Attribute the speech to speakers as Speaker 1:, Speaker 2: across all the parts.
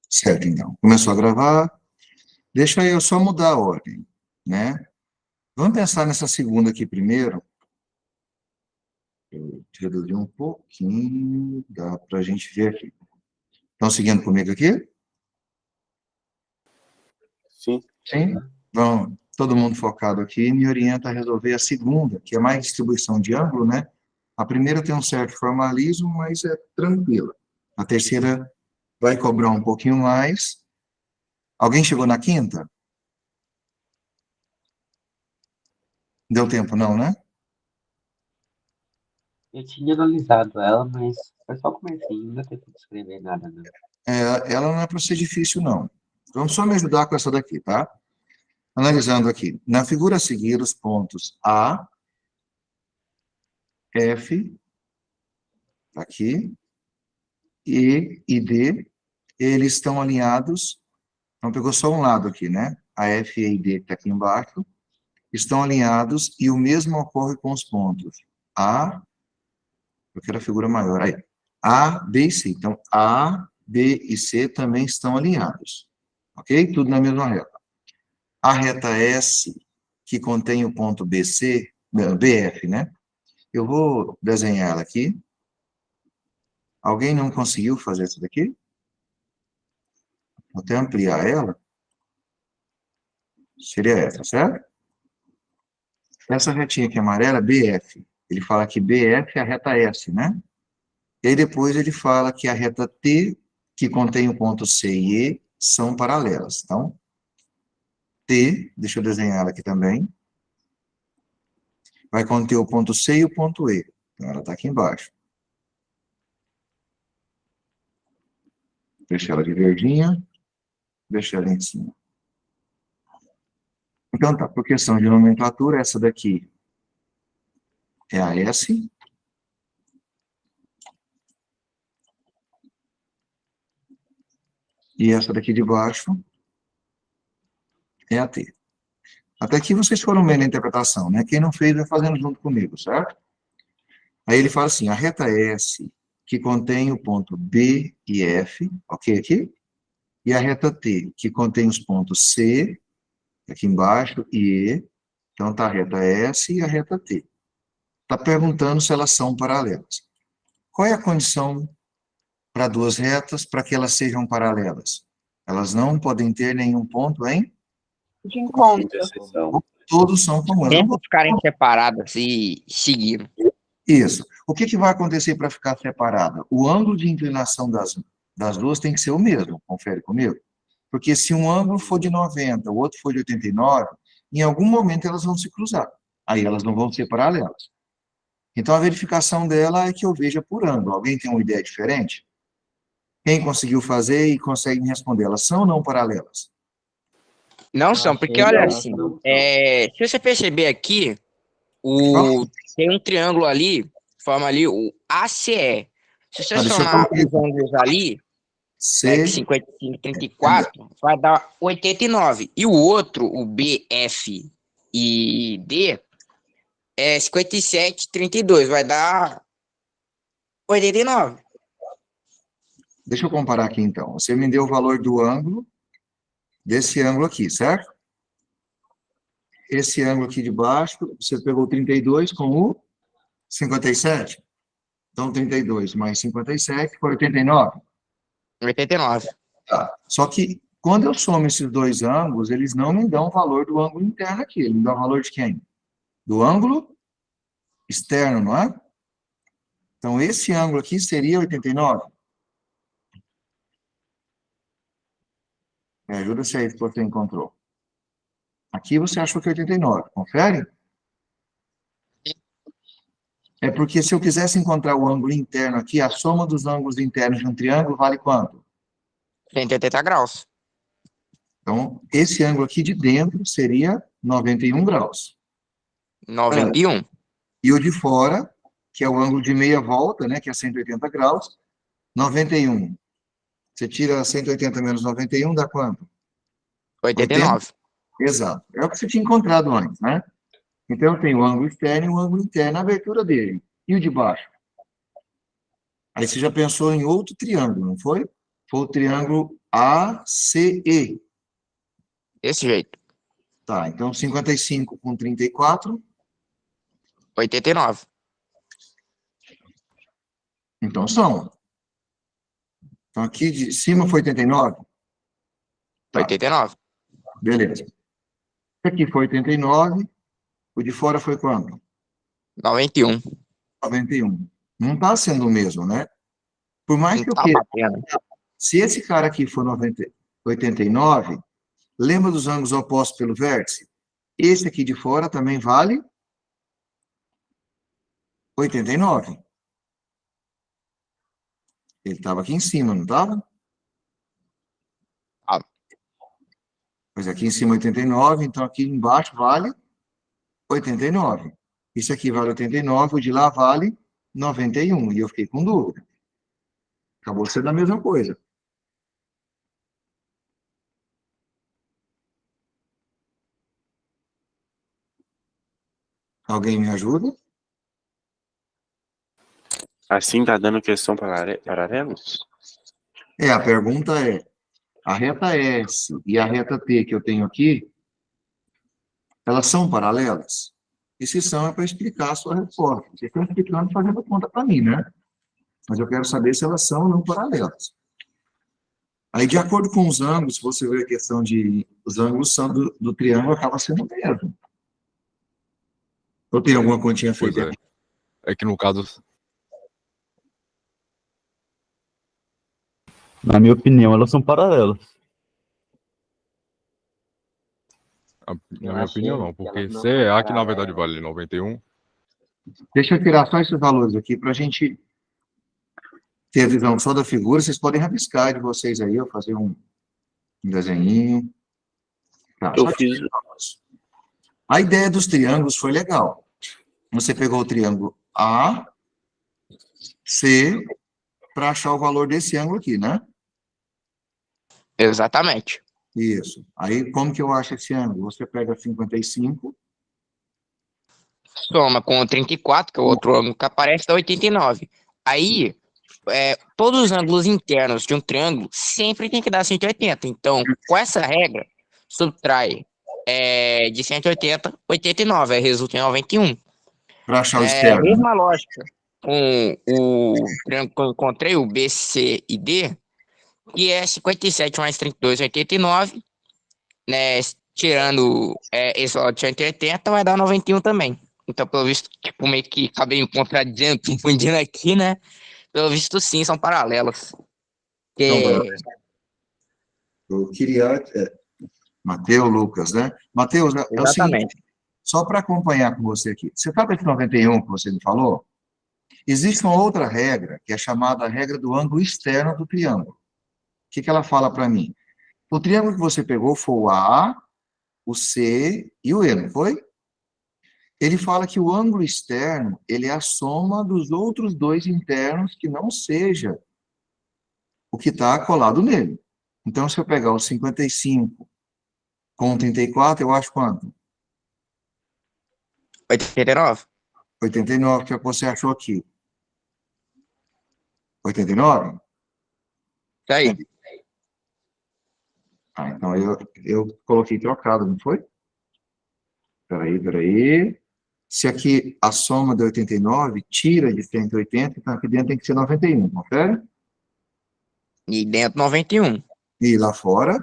Speaker 1: Certo, então. Começou a gravar. Deixa eu só mudar a ordem, né? Vamos pensar nessa segunda aqui primeiro. Eu reduzir um pouquinho, dá para a gente ver aqui. Estão seguindo comigo aqui?
Speaker 2: Sim.
Speaker 1: Sim? Então, todo mundo focado aqui, me orienta a resolver a segunda, que é mais distribuição de ângulo, né? A primeira tem um certo formalismo, mas é tranquila. A terceira vai cobrar um pouquinho mais. Alguém chegou na quinta? Deu tempo não, né?
Speaker 3: Eu tinha analisado ela, mas foi só o comecinho, não deu tempo de escrever nada, não.
Speaker 1: Ela não é para ser difícil, não. Vamos só me ajudar com essa daqui, tá? Analisando aqui. Na figura a seguir, os pontos A, F, aqui, E e D, eles estão alinhados. Então, pegou só um lado aqui, né? A F, E e D, que está aqui embaixo, estão alinhados e o mesmo ocorre com os pontos A, eu quero a figura maior, aí. A, B e C. Então, A, B e C também estão alinhados. Ok? Tudo na mesma reta. A reta S, que contém o ponto BC, BF, né? Eu vou desenhar ela aqui. Alguém não conseguiu fazer isso daqui? Vou até ampliar ela. Seria essa, certo? Essa retinha aqui amarela, BF. Ele fala que BF é a reta S, né? E aí depois ele fala que a reta T, que contém o ponto C e E, são paralelas. Então, T, deixa eu desenhar ela aqui também, vai conter o ponto C e o ponto E. Então, ela está aqui embaixo. Deixa ela de verdinha, deixa ela em cima. Então, tá, por questão de nomenclatura, essa daqui é a S. E essa daqui de baixo é a T. Até aqui vocês foram vendo a interpretação, né? Quem não fez vai fazendo junto comigo, certo? Aí ele fala assim, a reta S, que contém o ponto B e F, ok aqui? E a reta T, que contém os pontos C, aqui embaixo, e E. Então, tá a reta S e a reta T. Está perguntando se elas são paralelas. Qual é a condição para duas retas para que elas sejam paralelas? Elas não podem ter nenhum ponto em
Speaker 4: De encontro.
Speaker 1: todos são comuns.
Speaker 5: Sempre ficarem separadas e seguir.
Speaker 1: Isso. O que vai acontecer para ficar separada? O ângulo de inclinação das duas tem que ser o mesmo, confere comigo. Porque se um ângulo for de 90, o outro for de 89, em algum momento elas vão se cruzar. Aí elas não vão ser paralelas. Então a verificação dela é que eu veja por ângulo. Alguém tem uma ideia diferente? Quem conseguiu fazer e consegue me responder? Elas são ou não paralelas?
Speaker 5: Não são, porque olha assim, se você perceber aqui, tem um triângulo ali, forma ali o ACE. Se você somar os ângulos ali,
Speaker 1: C,
Speaker 5: 55 e 34, vai dar 89. E o outro, o BF e D, é 57 e 32, vai dar 89.
Speaker 1: Deixa eu comparar aqui então. Você me deu o valor do ângulo, desse ângulo aqui, certo? Esse ângulo aqui de baixo, você pegou 32 com o 57. Então, 32 mais 57 foi 89.
Speaker 5: 89.
Speaker 1: Tá. Só que, quando eu somo esses dois ângulos, eles não me dão o valor do ângulo interno aqui. Eles me dão o valor de quem? Do ângulo externo, não é? Então, esse ângulo aqui seria 89. Me ajuda se aí que você encontrou. Aqui você achou que é 89. Confere? É porque se eu quisesse encontrar o ângulo interno aqui, a soma dos ângulos internos de um triângulo vale quanto?
Speaker 5: 180 graus.
Speaker 1: Então, esse ângulo aqui de dentro seria 91 graus.
Speaker 5: 91.
Speaker 1: E o de fora, que é o ângulo de meia volta, né, que é 180 graus, 91. Você tira 180 menos 91, dá quanto?
Speaker 5: 89.
Speaker 1: 80? Exato. É o que você tinha encontrado antes, né? Então, eu tenho o ângulo externo e o ângulo interno, a abertura dele. E o de baixo? Aí você já pensou em outro triângulo, não foi? foi o triângulo ACE.
Speaker 5: Desse jeito.
Speaker 1: Tá, então 55 com 34,
Speaker 5: 89.
Speaker 1: então são. Então aqui de cima foi 89? Tá,
Speaker 5: 89.
Speaker 1: beleza. Aqui foi 89, o de fora foi quanto?
Speaker 5: 91.
Speaker 1: 91. Não está sendo o mesmo, né? Por mais
Speaker 5: Não
Speaker 1: que eu
Speaker 5: tá
Speaker 1: queira.
Speaker 5: batendo.
Speaker 1: Se esse cara aqui for 89, lembra dos ângulos opostos pelo vértice? Esse aqui de fora também vale 89. Ele estava aqui em cima, não estava?
Speaker 5: Ah,
Speaker 1: Pois aqui em cima 89, então aqui embaixo vale 89. Isso aqui vale 89, o de lá vale 91. E eu fiquei com dúvida. Acabou sendo a mesma coisa. Alguém me ajuda?
Speaker 2: Assim tá dando questão paralelos?
Speaker 1: A pergunta é, a reta S e a reta T que eu tenho aqui, elas são paralelas? E se são, é para explicar a sua resposta. Vocês estão explicando fazendo conta para mim, né? Mas eu quero saber se elas são ou não paralelas. Aí, de acordo com os ângulos, se você ver a questão de... Os ângulos são do triângulo, acaba sendo o mesmo. Ou tem alguma continha
Speaker 4: Pois
Speaker 1: feita?
Speaker 4: é. É que no caso,
Speaker 6: Na minha opinião, elas são paralelas.
Speaker 4: na
Speaker 3: Eu
Speaker 4: minha
Speaker 3: achei
Speaker 4: opinião não,
Speaker 3: que
Speaker 4: porque
Speaker 3: elas não
Speaker 4: CA,
Speaker 3: são
Speaker 4: que na verdade
Speaker 3: paralelas.
Speaker 4: vale 91,
Speaker 1: Deixa eu tirar só esses valores aqui para a gente ter a visão só da figura. Vocês podem rabiscar de vocês aí, eu fazer um desenhinho. Tá,
Speaker 2: Eu
Speaker 1: só
Speaker 2: fiz,
Speaker 1: tirar os valores. A ideia dos triângulos foi legal. Você pegou o triângulo A, C, para achar o valor desse ângulo aqui, né?
Speaker 5: exatamente.
Speaker 1: Isso. Aí, como que eu acho esse ângulo? Você pega 55,
Speaker 5: Soma com o 34, que é o outro ângulo que aparece, dá 89. Aí, todos os ângulos internos de um triângulo sempre tem que dar 180. Então, com essa regra, subtrai de 180, 89. Aí resulta em 91.
Speaker 1: para achar o externo.
Speaker 5: Mesma lógica com o triângulo que eu encontrei, o B, C e D, que é 57 mais 32, 89, né? Tirando esse valor de 180, vai dar 91 também. Então, pelo visto, tipo, meio que acabei me contradizendo, confundindo aqui, né? Pelo visto, sim, são paralelas.
Speaker 1: Então,
Speaker 5: Que...
Speaker 1: eu queria... Mateus, Lucas, né? Mateus, é o seguinte,
Speaker 5: Exatamente.
Speaker 1: só para acompanhar com você aqui. Você sabe esse 91 que você me falou? Existe uma outra regra, que é chamada regra do ângulo externo do triângulo. O que que ela fala para mim? O triângulo que você pegou foi o A, o C e o E, não foi? Ele fala que o ângulo externo, ele é a soma dos outros dois internos que não seja o que está colado nele. Então, se eu pegar o 55 com o 34, eu acho quanto?
Speaker 5: 89?
Speaker 1: 89, que é o que você achou aqui. 89?
Speaker 5: Isso aí.
Speaker 1: Ah, então eu coloquei trocado, não foi? Peraí. Se aqui a soma de 89 tira de 180, então aqui dentro tem que ser 91, confere?
Speaker 5: E dentro 91.
Speaker 1: E lá fora,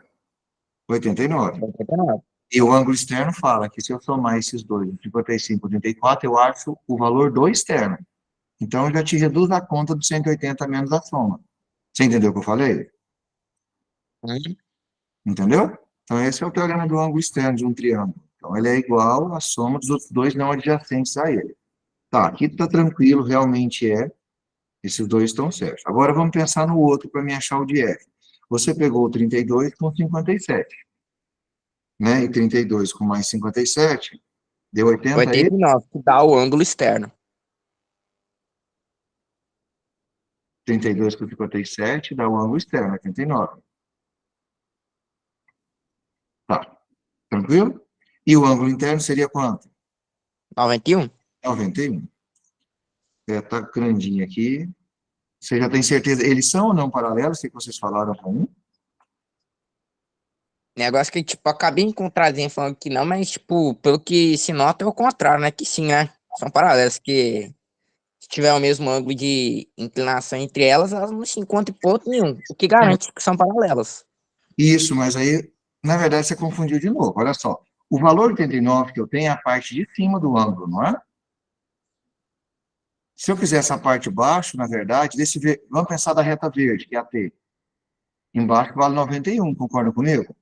Speaker 1: 89.
Speaker 5: 89.
Speaker 1: E o ângulo externo fala que se eu somar esses dois, 55 e 34, eu acho o valor do externo. Então, eu já te reduzo a conta dos 180 menos a soma. Você entendeu o que eu falei? Entendeu? Então, esse é o teorema do ângulo externo de um triângulo. Então, ele é igual à soma dos outros dois não adjacentes a ele. Tá, aqui está tranquilo, realmente é. Esses dois estão certos. Agora, vamos pensar no outro para me achar o de F. Você pegou o 32 com 57. Né? E 32 com mais 57, deu 80 aí?
Speaker 5: 89, que dá o ângulo externo.
Speaker 1: 32 com 57 dá o ângulo externo, 89. Tá, tranquilo? E o ângulo interno seria quanto?
Speaker 5: 91?
Speaker 1: 91. Tá grandinho aqui. Você já tem certeza? Eles são ou não paralelos? O que vocês falaram com um?
Speaker 5: Negócio que, tipo, eu acabei encontrando falando que não, mas, tipo, pelo que se nota é o contrário, né? Que sim, né? São paralelas, que se tiver o mesmo ângulo de inclinação entre elas, elas não se encontram em ponto nenhum, o que garante que são paralelas.
Speaker 1: Isso, mas aí, na verdade, você confundiu de novo. Olha só. O valor 89 que eu tenho é a parte de cima do ângulo, não é? Se eu quiser essa parte de baixo, na verdade, vamos pensar da reta verde, que é a T. Embaixo vale 91, concorda comigo?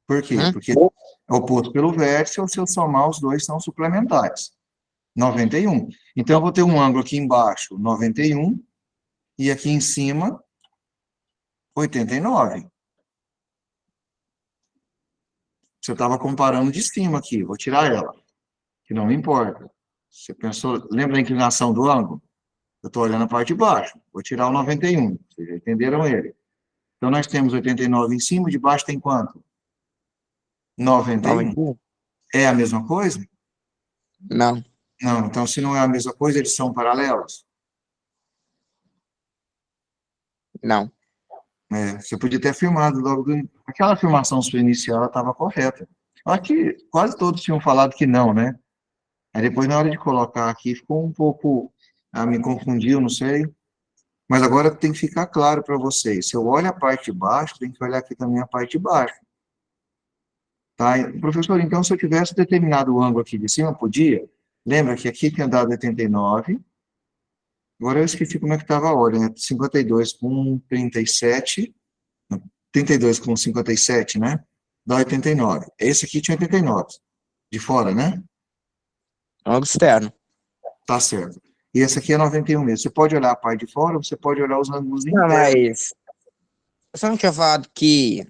Speaker 1: Por quê?
Speaker 5: Uhum.
Speaker 1: Porque é oposto pelo vértice, ou se eu somar, os dois são suplementares. 91. Então, eu vou ter um ângulo aqui embaixo, 91, e aqui em cima, 89. Você estava comparando de cima aqui, vou tirar ela, que não me importa. Você pensou, lembra da inclinação do ângulo? Eu estou olhando a parte de baixo, vou tirar o 91, vocês já entenderam ele. Então, nós temos 89 em cima, de baixo tem quanto? 91.
Speaker 5: 91?
Speaker 1: É a mesma coisa?
Speaker 5: Não.
Speaker 1: Não, então se não é a mesma coisa, eles são paralelos.
Speaker 5: Não.
Speaker 1: Você podia ter afirmado logo, aquela afirmação sua inicial estava correta. Eu acho que quase todos tinham falado que não, né? Aí depois, na hora de colocar aqui, ficou um pouco, me confundiu, não sei. Mas agora tem que ficar claro para vocês. Se eu olho a parte de baixo, tem que olhar aqui também a parte de baixo. Tá? Professor, então, se eu tivesse determinado o ângulo aqui de cima, podia? Lembra que aqui tinha dado 89. Agora eu esqueci como é que estava a ordem, né? 52 com 37, não, 32 com 57, né? Dá 89. Esse aqui tinha 89, de fora, né?
Speaker 5: Ângulo externo.
Speaker 1: Tá certo. E esse aqui é 91 mesmo. Você pode olhar a parte de fora, você pode olhar os ângulos
Speaker 5: Não,
Speaker 1: internos.
Speaker 5: mas você não tinha falado que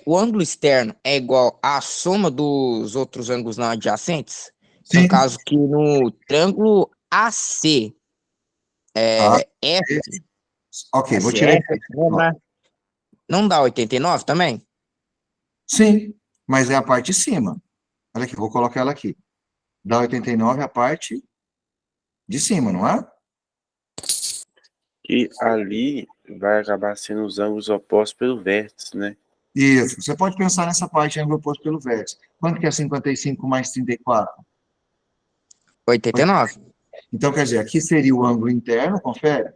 Speaker 5: o ângulo externo é igual à soma dos outros ângulos não adjacentes?
Speaker 1: Sim.
Speaker 5: No caso que no triângulo AC,
Speaker 1: Ah,
Speaker 5: F,
Speaker 1: ok, vou tirar
Speaker 5: SF, não dá 89 também?
Speaker 1: Sim, mas é a parte de cima. Olha aqui, vou colocar ela aqui. Dá 89 a parte de cima, não é?
Speaker 2: E ali vai acabar sendo os ângulos opostos pelo vértice, né?
Speaker 1: Isso. Você pode pensar nessa parte de ângulo oposto pelo vértice. Quanto que é 55 mais 34?
Speaker 5: 89.
Speaker 1: Então, quer dizer, aqui seria o ângulo interno, confere?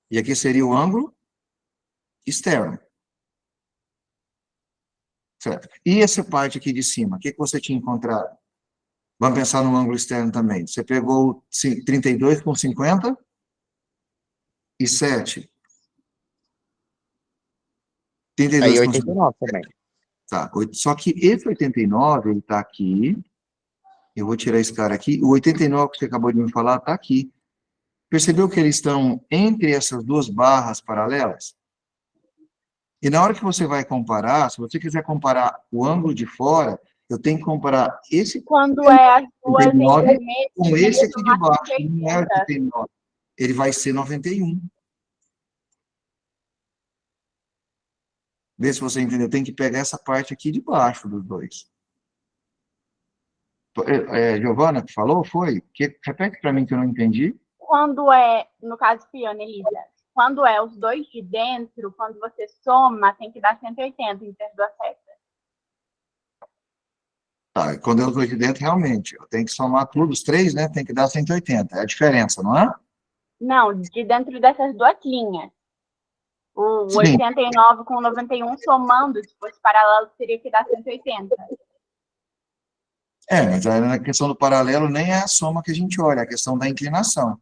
Speaker 1: E aqui seria o ângulo externo. Certo. E essa parte aqui de cima, o que você tinha encontrado? Vamos pensar no ângulo externo também. Você pegou 32 com 50 e 7. 32
Speaker 5: Aí
Speaker 1: com 50.
Speaker 5: 89 também.
Speaker 1: Tá. Só que esse 89, ele está aqui. Eu vou tirar esse cara aqui. O 89 que você acabou de me falar está aqui. Percebeu que eles estão entre essas duas barras paralelas? E na hora que você vai comparar, se você quiser comparar o ângulo de fora, eu tenho que comparar esse
Speaker 7: Quando é as duas
Speaker 1: 89
Speaker 7: entre meio,
Speaker 1: com
Speaker 7: tem
Speaker 1: esse
Speaker 7: que
Speaker 1: aqui de
Speaker 7: somar
Speaker 1: baixo.
Speaker 7: 180.
Speaker 1: Não é 89. Ele vai ser 91. Vê se você entendeu. Tem que pegar essa parte aqui de baixo dos dois. Giovana que falou? Foi? Repete para mim que eu não entendi.
Speaker 7: Quando é, no caso, Fiona, Elisa, quando é os dois de dentro, quando você soma, tem que dar 180 entre as duas retas.
Speaker 1: Tá, quando eu estou de dentro, realmente, eu tenho que somar tudo, os três, né? Tem que dar 180. É a diferença, não é?
Speaker 7: Não, de dentro dessas duas linhas. O
Speaker 1: Sim.
Speaker 7: 89 com o 91 somando, se fosse paralelo, teria que dar 180.
Speaker 1: Mas aí na questão do paralelo nem é a soma que a gente olha, é a questão da inclinação.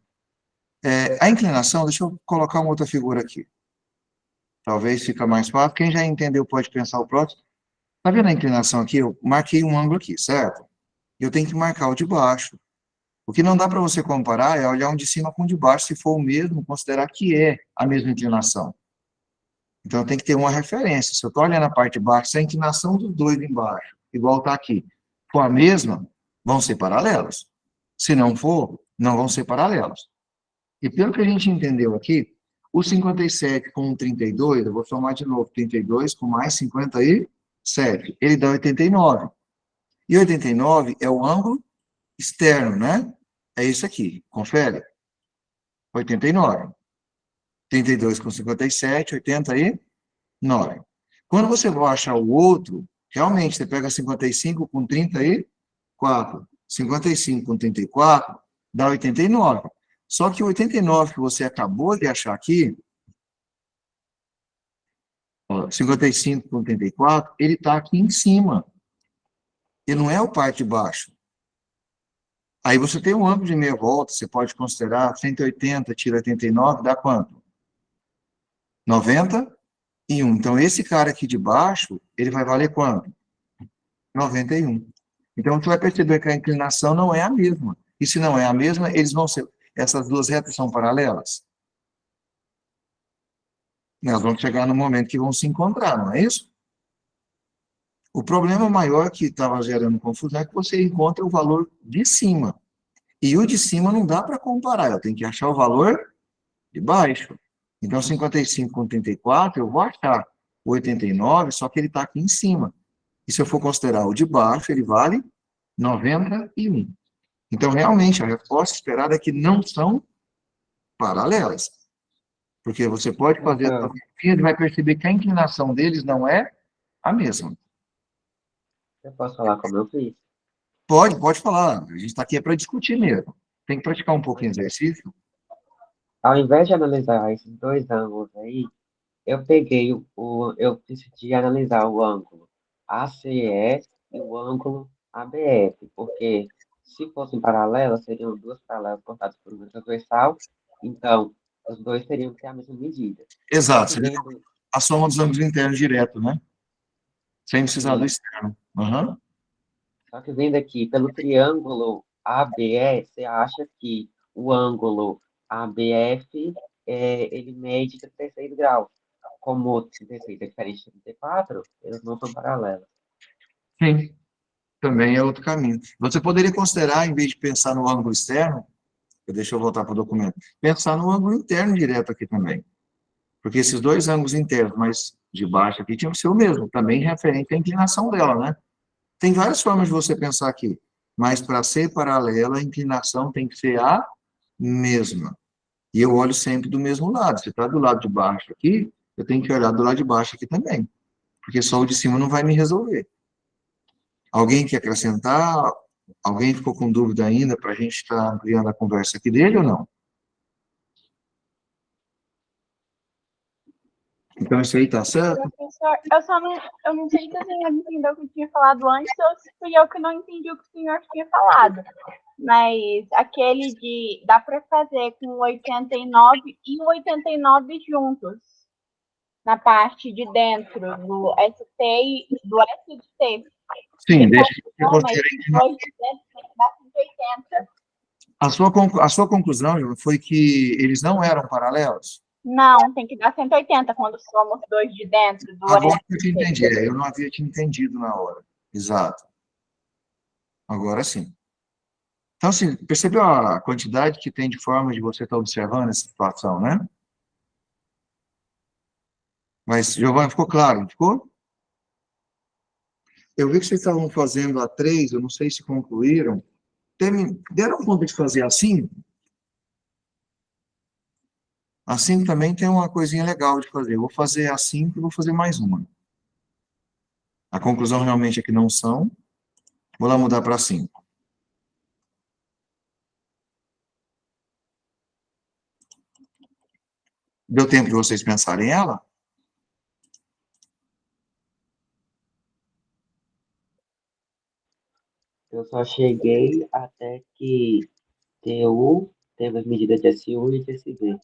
Speaker 1: A inclinação, deixa eu colocar uma outra figura aqui. Talvez fica mais fácil. Quem já entendeu pode pensar o próximo. Tá vendo a inclinação aqui? Eu marquei um ângulo aqui, certo? Eu tenho que marcar o de baixo. O que não dá para você comparar é olhar um de cima com o de baixo, se for o mesmo, considerar que é a mesma inclinação. Então, tem que ter uma referência. Se eu estou olhando a parte de baixo, se a inclinação dos dois embaixo, igual está aqui, for a mesma, vão ser paralelos. Se não for, não vão ser paralelos. E pelo que a gente entendeu aqui, o 57 com o 32, eu vou somar de novo, 32 com mais 57, ele dá 89. E 89 é o ângulo externo, né? É isso aqui, confere. 89. 32 com 57, 89. Quando você vai achar o outro, realmente, você pega 55 com 34. 55 com 34 dá 89. Só que o 89 que você acabou de achar aqui, ó, 55 com 34, ele está aqui em cima. Ele não é o parte de baixo. Aí você tem um ângulo de meia volta, você pode considerar 180, tira 89, dá quanto? 91. Então, esse cara aqui de baixo, ele vai valer quanto? 91. Então, você vai perceber que a inclinação não é a mesma. E se não é a mesma, eles vão ser... Essas duas retas são paralelas. Nós vamos chegar no momento que vão se encontrar, não é isso? O problema maior que estava gerando confusão é que você encontra o valor de cima. E o de cima não dá para comparar, eu tenho que achar o valor de baixo. Então, 55 com 34, eu vou achar o 89, só que ele está aqui em cima. E se eu for considerar o de baixo, ele vale 91. Então, realmente, a resposta esperada é que não são paralelas. Porque você pode fazer a fotografia e vai perceber que a inclinação deles não é a mesma.
Speaker 3: Eu posso falar como eu fiz?
Speaker 1: Pode falar. A gente está aqui para discutir mesmo. Tem que praticar um pouquinho de exercício.
Speaker 3: Ao invés de analisar esses dois ângulos aí, eu decidi analisar o ângulo ACE e o ângulo ABF, porque se fossem paralelas, seriam duas paralelas cortadas por uma transversal, então os dois teriam que ter a mesma medida.
Speaker 1: Exato.
Speaker 3: Só que
Speaker 1: Seria
Speaker 3: vendo-
Speaker 1: a soma dos ângulos internos direto, né? Sem precisar do
Speaker 3: Sim.
Speaker 1: externo. Uhum.
Speaker 3: Só que vendo aqui, pelo triângulo ABE, você acha que o ângulo ABF, ele mede 36 graus. Como 36 é diferente de 34, eles não são paralelos.
Speaker 1: Sim. Também é outro caminho. Você poderia considerar, em vez de pensar no ângulo externo, deixa eu voltar para o documento, pensar no ângulo interno direto aqui também. Porque esses dois ângulos internos, mas de baixo aqui, tinham que ser o mesmo, também referente à inclinação dela, né? Tem várias formas de você pensar aqui, mas para ser paralela, a inclinação tem que ser a mesma. E eu olho sempre do mesmo lado. Se está do lado de baixo aqui, eu tenho que olhar do lado de baixo aqui também, porque só o de cima não vai me resolver. Alguém quer acrescentar? Alguém ficou com dúvida ainda para a gente estar ampliando a conversa aqui dele ou não? Então, isso aí está certo?
Speaker 7: Professor, eu não sei se o senhor entendeu o que eu tinha falado antes ou se fui eu que não entendi o que o senhor tinha falado. Mas aquele dá para fazer com 89 e o 89 juntos, na parte de dentro do ST e do ST.
Speaker 1: Sim, deixa eu
Speaker 7: Mas
Speaker 1: considerar.
Speaker 7: os dois de dentro tem que dar 180.
Speaker 1: A sua conclusão, João, foi que eles não eram paralelos?
Speaker 7: Não, tem que dar 180 quando somos dois de dentro do
Speaker 1: Agora que eu te
Speaker 7: ST.
Speaker 1: entendi, eu não havia te entendido na hora. Exato. Agora sim. Então, assim, percebeu a quantidade que tem de formas de você estar observando essa situação, né? Mas, Giovanni, ficou claro, não ficou? Eu vi que vocês estavam fazendo a 3, eu não sei se concluíram. Deram conta de fazer assim? Assim também tem uma coisinha legal de fazer. Eu vou fazer assim e vou fazer mais uma. A conclusão realmente é que não são. Vou lá mudar para 5. Deu tempo de vocês pensarem ela?
Speaker 3: Eu só cheguei até que TU teve as medidas de SU e de SV.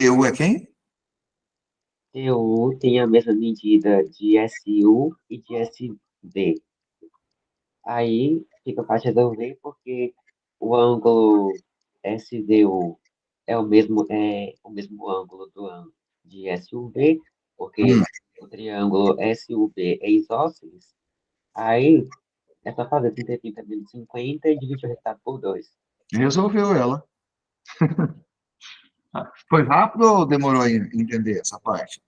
Speaker 1: Eu é quem?
Speaker 3: TU tem a mesma medida de SU e de SV. Aí fica fácil resolver porque o ângulo SDU é o mesmo ângulo de SUV, porque o triângulo SUV é isósceles. Aí é só fazer 30 menos 50 e dividir o resultado por 2.
Speaker 1: Resolveu ela. Foi rápido ou demorou em entender essa parte?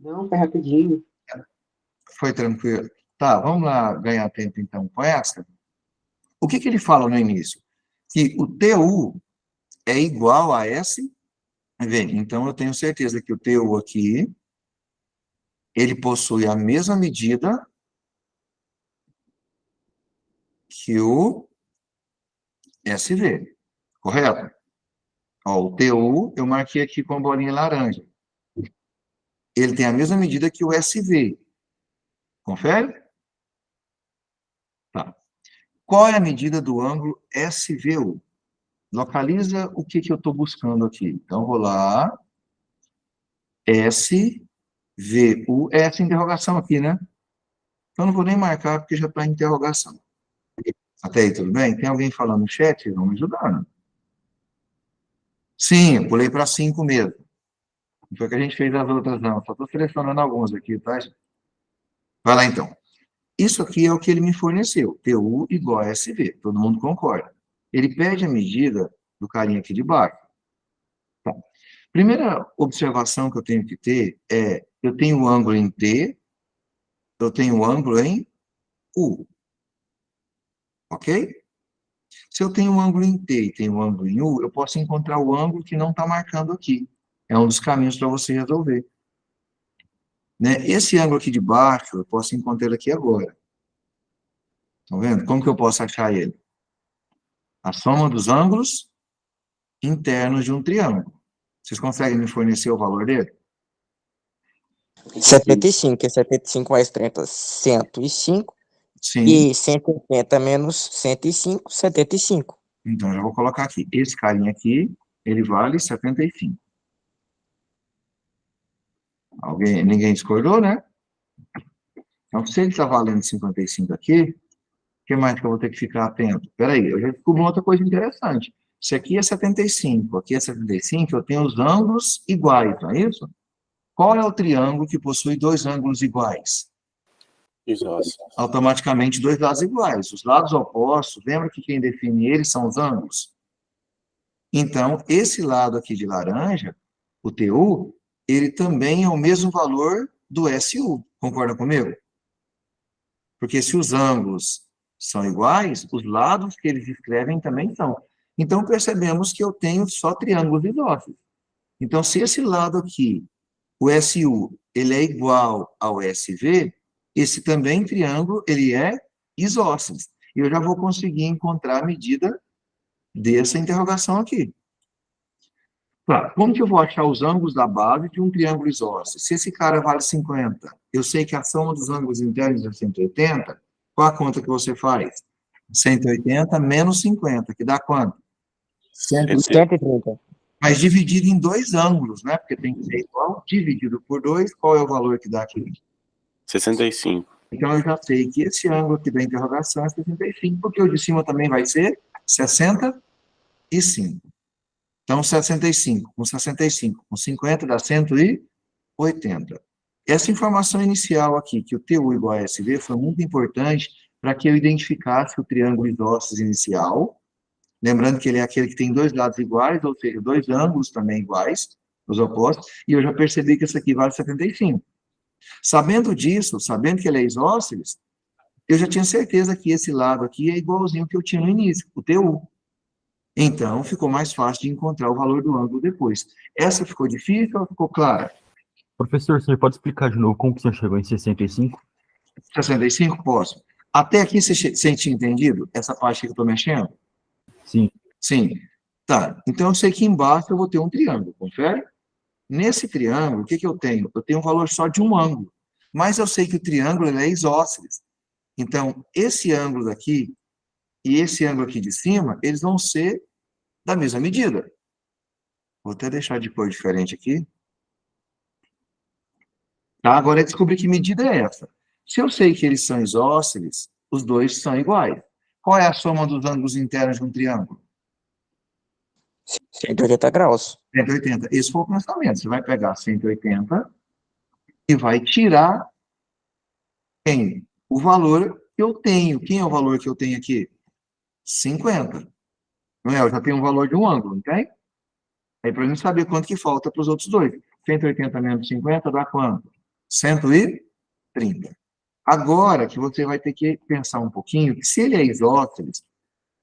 Speaker 3: Não, foi rapidinho.
Speaker 1: Foi tranquilo. Tá, vamos lá ganhar tempo então com essa. O que ele fala no início? Que o TU é igual a SV. Então, eu tenho certeza que o TU aqui, ele possui a mesma medida que o SV, correto? Ó, o TU, eu marquei aqui com a bolinha laranja. Ele tem a mesma medida que o SV. Confere? Tá. Qual é a medida do ângulo SVU? Localiza o que eu estou buscando aqui. Então, vou lá. SVU. É essa interrogação aqui, né? Então, não vou nem marcar, porque já está em interrogação. Até aí, tudo bem? Tem alguém falando no chat? Vamos ajudando. Sim, eu pulei para 5 mesmo. Não foi que a gente fez as outras, não. Só estou selecionando alguns aqui, tá? Vai lá, então. Isso aqui é o que ele me forneceu. TU igual a SV. Todo mundo concorda. Ele pede a medida do carinha aqui de baixo. Tá. Primeira observação que eu tenho que ter é, eu tenho o ângulo em T, eu tenho o ângulo em U. Ok? Se eu tenho um ângulo em T e tenho um ângulo em U, eu posso encontrar o ângulo que não está marcando aqui. É um dos caminhos para você resolver. Né? Esse ângulo aqui de baixo, eu posso encontrar ele aqui agora. Estão vendo? Como que eu posso achar ele? A soma dos ângulos internos de um triângulo. Vocês conseguem me fornecer o valor dele?
Speaker 5: 75, que é 75 mais 30, 105.
Speaker 1: Sim.
Speaker 5: E 180 menos 105, 75.
Speaker 1: Então, já vou colocar aqui. Esse carinha aqui, ele vale 75. Ninguém discordou, né? Então, se ele está valendo 55 aqui, o que mais que eu vou ter que ficar atento? Espera aí, eu já descobri uma outra coisa interessante. Se aqui é 75, aqui é 75, eu tenho os ângulos iguais, não é isso? Qual é o triângulo que possui dois ângulos iguais?
Speaker 2: Isósceles.
Speaker 1: Automaticamente, dois lados iguais. Os lados opostos, lembra que quem define eles são os ângulos? Então, esse lado aqui de laranja, o TU, ele também é o mesmo valor do SU. Concorda comigo? Porque se os ângulos são iguais, os lados que eles escrevem também são. Então, percebemos que eu tenho só triângulos isósceles. Então, se esse lado aqui, o SU, ele é igual ao SV, esse também triângulo, ele é isósceles. E eu já vou conseguir encontrar a medida dessa interrogação aqui. Tá, como que eu vou achar os ângulos da base de um triângulo isósceles? Se esse cara vale 50, eu sei que a soma dos ângulos internos é 180, qual a conta que você faz? 180 menos 50, que dá quanto?
Speaker 5: 130.
Speaker 1: Mas dividido em dois ângulos, né? Porque tem que ser igual, dividido por 2, qual é o valor que dá aqui?
Speaker 2: 65.
Speaker 1: Então, eu já sei que esse ângulo aqui da interrogação é 65, porque o de cima também vai ser 65. Então, 65 com 50 dá 180. Essa informação inicial aqui, que o TU igual a SV, foi muito importante para que eu identificasse o triângulo isósceles inicial. Lembrando que ele é aquele que tem dois lados iguais, ou seja, dois ângulos também iguais, os opostos, e eu já percebi que esse aqui vale 75. Sabendo disso, sabendo que ele é isósceles, eu já tinha certeza que esse lado aqui é igualzinho que eu tinha no início, o TU. Então, ficou mais fácil de encontrar o valor do ângulo depois. Essa ficou difícil ou ficou clara?
Speaker 6: Professor, você pode explicar de novo como que você chegou em 65?
Speaker 1: 65? Posso. Até aqui você tinha entendido essa parte que eu estou mexendo?
Speaker 6: Sim.
Speaker 1: Sim. Tá. Então, eu sei que embaixo eu vou ter um triângulo, confere? Nesse triângulo, o que que eu tenho? Eu tenho um valor só de um ângulo. Mas eu sei que o triângulo ele é isósceles. Então, esse ângulo daqui e esse ângulo aqui de cima, eles vão ser da mesma medida. Vou até deixar de cor diferente aqui. Tá? Agora, eu descobri que medida é essa. Se eu sei que eles são isósceles, os dois são iguais. Qual é a soma dos ângulos internos de um triângulo?
Speaker 5: 180 graus.
Speaker 1: 180. Esse foi o pensamento. Você vai pegar 180 e vai tirar quem? O valor que eu tenho. Quem é o valor que eu tenho aqui? 50. Não é? Eu já tenho um valor de um ângulo, não tem? Aí para mim saber quanto que falta para os outros dois. 180 menos 50 dá quanto? 130. Agora que você vai ter que pensar um pouquinho, que se ele é isósceles,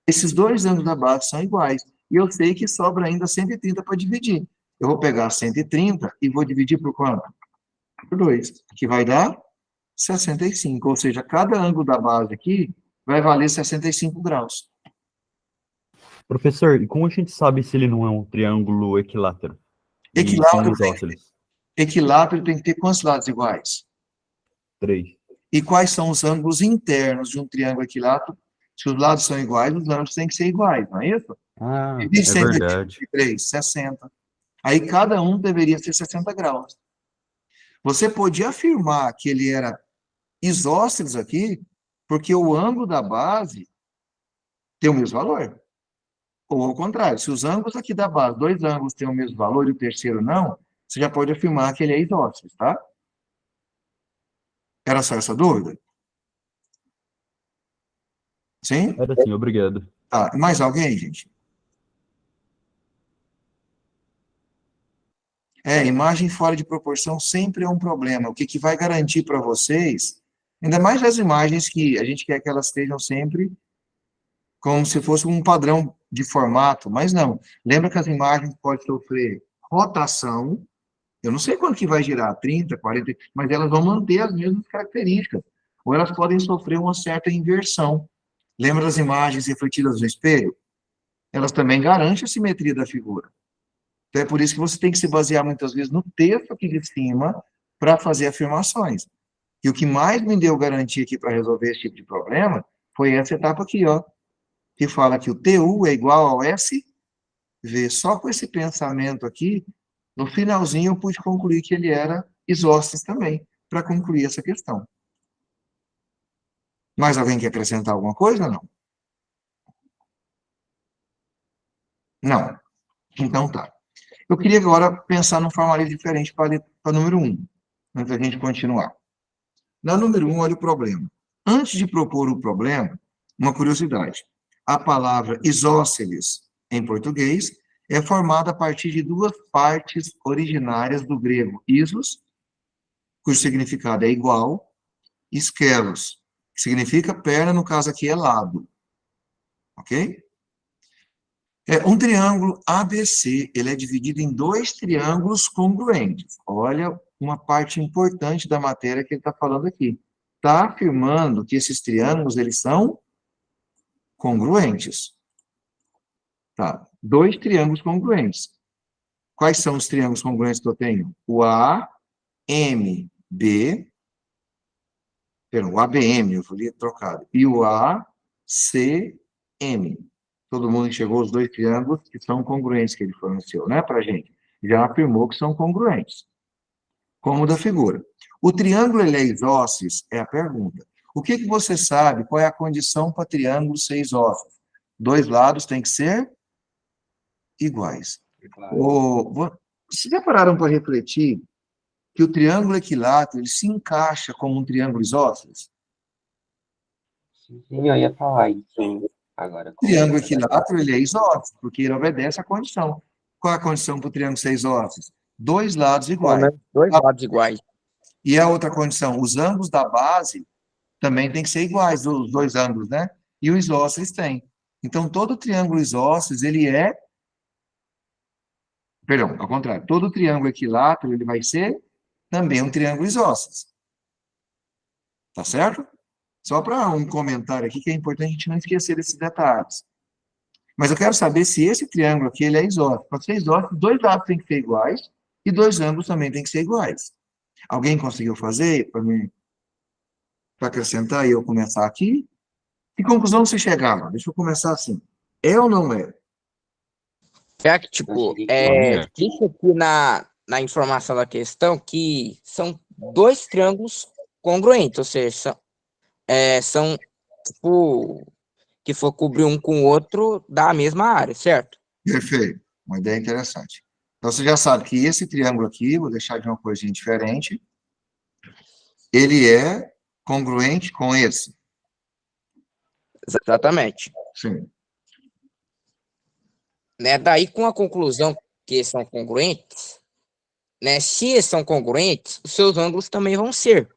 Speaker 1: esses dois ângulos da base são iguais. e eu sei que sobra ainda 130 para dividir. Eu vou pegar 130 e vou dividir por quanto? Por 2, que vai dar 65, ou seja, cada ângulo da base aqui vai valer 65 graus.
Speaker 6: Professor, e como a gente sabe se ele não é um triângulo equilátero? E sim
Speaker 1: Equilátero,
Speaker 6: isósceles?
Speaker 1: equilátero tem que ter quantos lados iguais?
Speaker 6: 3.
Speaker 1: E quais são os ângulos internos de um triângulo equilátero? Se os lados são iguais, os ângulos têm que ser iguais, não é isso?
Speaker 6: Ah,
Speaker 1: Divide
Speaker 6: é verdade.
Speaker 1: 183, 60. Aí cada um deveria ser 60 graus. Você podia afirmar que ele era isósceles aqui, porque o ângulo da base tem o mesmo valor. Ou ao contrário, se os ângulos aqui da base, 2 ângulos têm o mesmo valor e o terceiro não, você já pode afirmar que ele é isósceles, tá? Era só essa dúvida? Sim?
Speaker 6: Era assim, obrigado.
Speaker 1: Tá. Mais alguém, gente? Imagem fora de proporção sempre é um problema. O que vai garantir para vocês, ainda mais as imagens que a gente quer que elas estejam sempre como se fosse um padrão de formato, mas não. Lembra que as imagens podem sofrer rotação, eu não sei quanto que vai girar, 30, 40, mas elas vão manter as mesmas características, ou elas podem sofrer uma certa inversão. Lembra das imagens refletidas no espelho? Elas também garantem a simetria da figura. Então, é por isso que você tem que se basear muitas vezes no texto aqui de cima para fazer afirmações. E o que mais me deu garantia aqui para resolver esse tipo de problema foi essa etapa aqui, ó, que fala que o TU é igual ao SV. Só com esse pensamento aqui, no finalzinho eu pude concluir que ele era isósceles também, para concluir essa questão. Mais alguém quer acrescentar alguma coisa ou não? Não. Então tá. Eu queria agora pensar num formalismo diferente para número 1, antes da gente continuar. Na número 1, olha o problema. Antes de propor o problema, uma curiosidade. A palavra isósceles, em português, é formada a partir de 2 partes originárias do grego isos, cujo significado é igual, e skelos, que significa perna, no caso aqui é lado. Ok? Um triângulo ABC, ele é dividido em 2 triângulos congruentes. Olha uma parte importante da matéria que ele está falando aqui. Está afirmando que esses triângulos, eles são congruentes. Tá, 2 triângulos congruentes. Quais são os triângulos congruentes que eu tenho? O AMB, o ABM, eu falei trocado, e o ACM. Todo mundo enxergou os 2 triângulos que são congruentes que ele forneceu, né, para a gente. Já afirmou que são congruentes. Como da figura. O triângulo ele é isósceles? É a pergunta. O que você sabe? Qual é a condição para triângulo ser isósceles? 2 lados têm que ser iguais. Vocês já pararam para refletir que o triângulo equilátero ele se encaixa como um triângulo isósceles?
Speaker 3: Sim, eu ia falar isso agora.
Speaker 1: O triângulo equilátero ele é isósceles, porque ele obedece à condição. Qual é a condição para o triângulo ser isósceles? 2 lados iguais.
Speaker 5: 2 lados iguais.
Speaker 1: E a outra condição, os ângulos da base também tem que ser iguais, os 2 ângulos, né? E o isósceles tem. Então, todo triângulo isósceles, ele é... Perdão, ao contrário. Todo triângulo equilátero, ele vai ser também um triângulo isósceles. Tá certo? Só para um comentário aqui, que é importante a gente não esquecer desses detalhes. Mas eu quero saber se esse triângulo aqui, ele é isósceles. Para ser isósceles, 2 lados têm que ser iguais e 2 ângulos também têm que ser iguais. Alguém conseguiu fazer para mim? Para acrescentar e eu começar aqui? Que conclusão você chegava? Deixa eu começar assim. É ou não é?
Speaker 5: É que, tipo, diz aqui na informação da questão que são 2 triângulos congruentes, ou seja, são, tipo, que for cobrir um com o outro da mesma área, certo?
Speaker 1: Perfeito. Uma ideia interessante. Então, você já sabe que esse triângulo aqui, vou deixar de uma coisinha diferente, ele é congruente com esse.
Speaker 5: Exatamente.
Speaker 1: Sim.
Speaker 5: Né? Daí, com a conclusão que eles são congruentes, né? Se eles são congruentes, os seus ângulos também vão ser.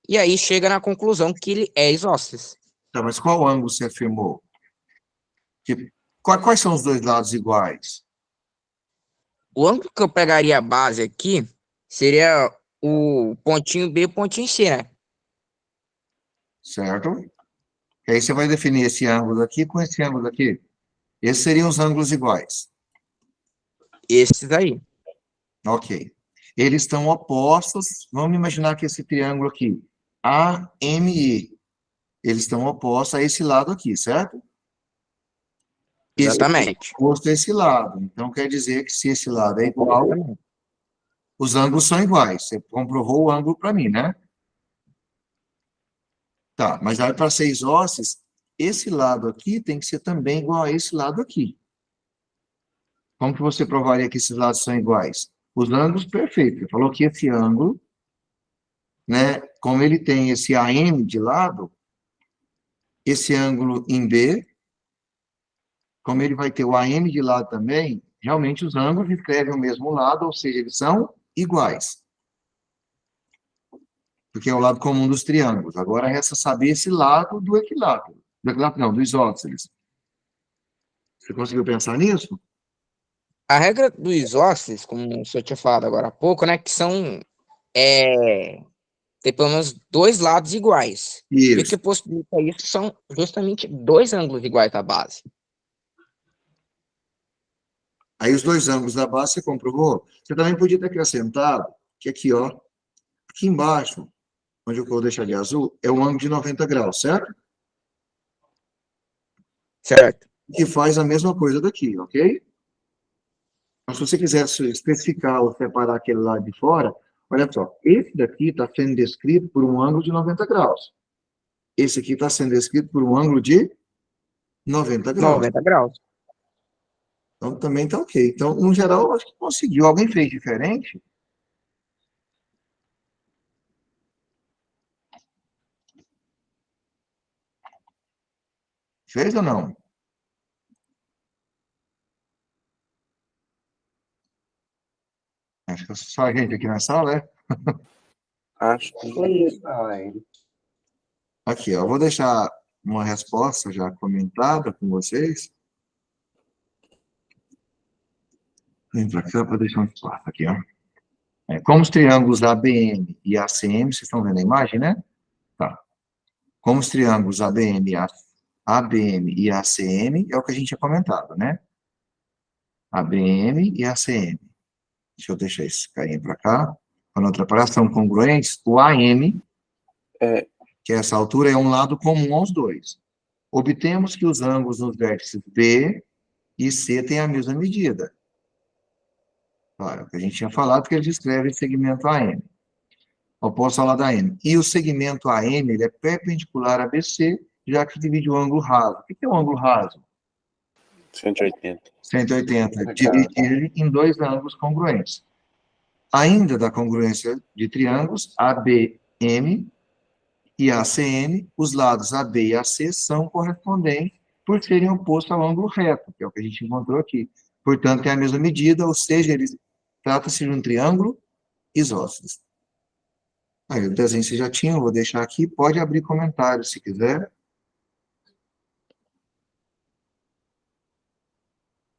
Speaker 5: E aí chega na conclusão que ele é isósceles.
Speaker 1: Tá, mas qual ângulo você afirmou? Que Quais são os dois lados iguais?
Speaker 5: O ângulo que eu pegaria a base aqui seria o pontinho B e o pontinho C, né?
Speaker 1: Certo? E aí você vai definir esse ângulo aqui com esse ângulo aqui. Esses seriam os ângulos iguais.
Speaker 5: Esses aí.
Speaker 1: Ok. Eles estão opostos. Vamos imaginar que esse triângulo aqui, AME, eles estão opostos a esse lado aqui, certo? Esse aqui é
Speaker 5: Exatamente.
Speaker 1: oposto a esse lado. Então, quer dizer que se esse lado é igual, os ângulos são iguais. Você comprovou o ângulo para mim, né? Tá, mas aí para ser isósceles, esse lado aqui tem que ser também igual a esse lado aqui. Como que você provaria que esses lados são iguais? Os ângulos perfeitos. Você falou que esse ângulo, né, como ele tem esse AM de lado, esse ângulo em B, como ele vai ter o AM de lado também, realmente os ângulos escrevem o mesmo lado, ou seja, eles são iguais. Porque é o lado comum dos triângulos. Agora resta saber esse lado do equilátero. Do equilátero não, do isósceles. Você conseguiu pensar nisso?
Speaker 5: A regra dos isósceles, como o senhor tinha falado agora há pouco, né? Que são ter pelo menos dois lados iguais. E o
Speaker 1: Isso.
Speaker 5: que possibilita isso são justamente dois ângulos iguais da base.
Speaker 1: Aí os dois ângulos da base você comprovou. Você também podia ter acrescentado que aqui, ó, aqui embaixo, onde eu vou deixar de azul, é um ângulo de 90 graus, certo?
Speaker 5: Certo.
Speaker 1: Que faz a mesma coisa daqui, ok? Então, se você quiser especificar ou separar aquele lado de fora, olha só, esse daqui está sendo descrito por um ângulo de 90 graus. Esse aqui está sendo descrito por um ângulo de 90 graus.
Speaker 5: 90 graus.
Speaker 1: Então, também está ok. Então, no geral, eu acho que conseguiu. Alguém fez diferente? Fez ou não? Acho que é só a gente aqui na sala, é?
Speaker 2: Acho que
Speaker 3: Foi isso, ele.
Speaker 1: Aqui, ó, eu vou deixar uma resposta já comentada com vocês. Vem para cá para deixar um espaço aqui, ó. Como os triângulos ABM e ACM, vocês estão vendo a imagem, né? Tá. Como os triângulos ABM e ACM, é o que a gente tinha comentado, né? ABM e ACM. Deixa eu deixar isso cair para cá. Para não atrapalhar, são congruentes. O AM, que essa altura é um lado comum aos dois. Obtemos que os ângulos nos vértices B e C têm a mesma medida. Claro, que a gente tinha falado que eles descrevem segmento AM. Oposto ao lado AM. E o segmento AM, ele é perpendicular a BC, já que divide o ângulo raso. O que é o ângulo raso?
Speaker 2: 180.
Speaker 1: 180. Divide ele em dois ângulos congruentes. Ainda da congruência de triângulos, ABM e ACM, os lados AB e AC são correspondentes por serem opostos ao ângulo reto, que é o que a gente encontrou aqui. Portanto, tem a mesma medida, ou seja, trata-se de um triângulo isósceles. Aí, o desenho você já tinha, eu vou deixar aqui, pode abrir comentários se quiser.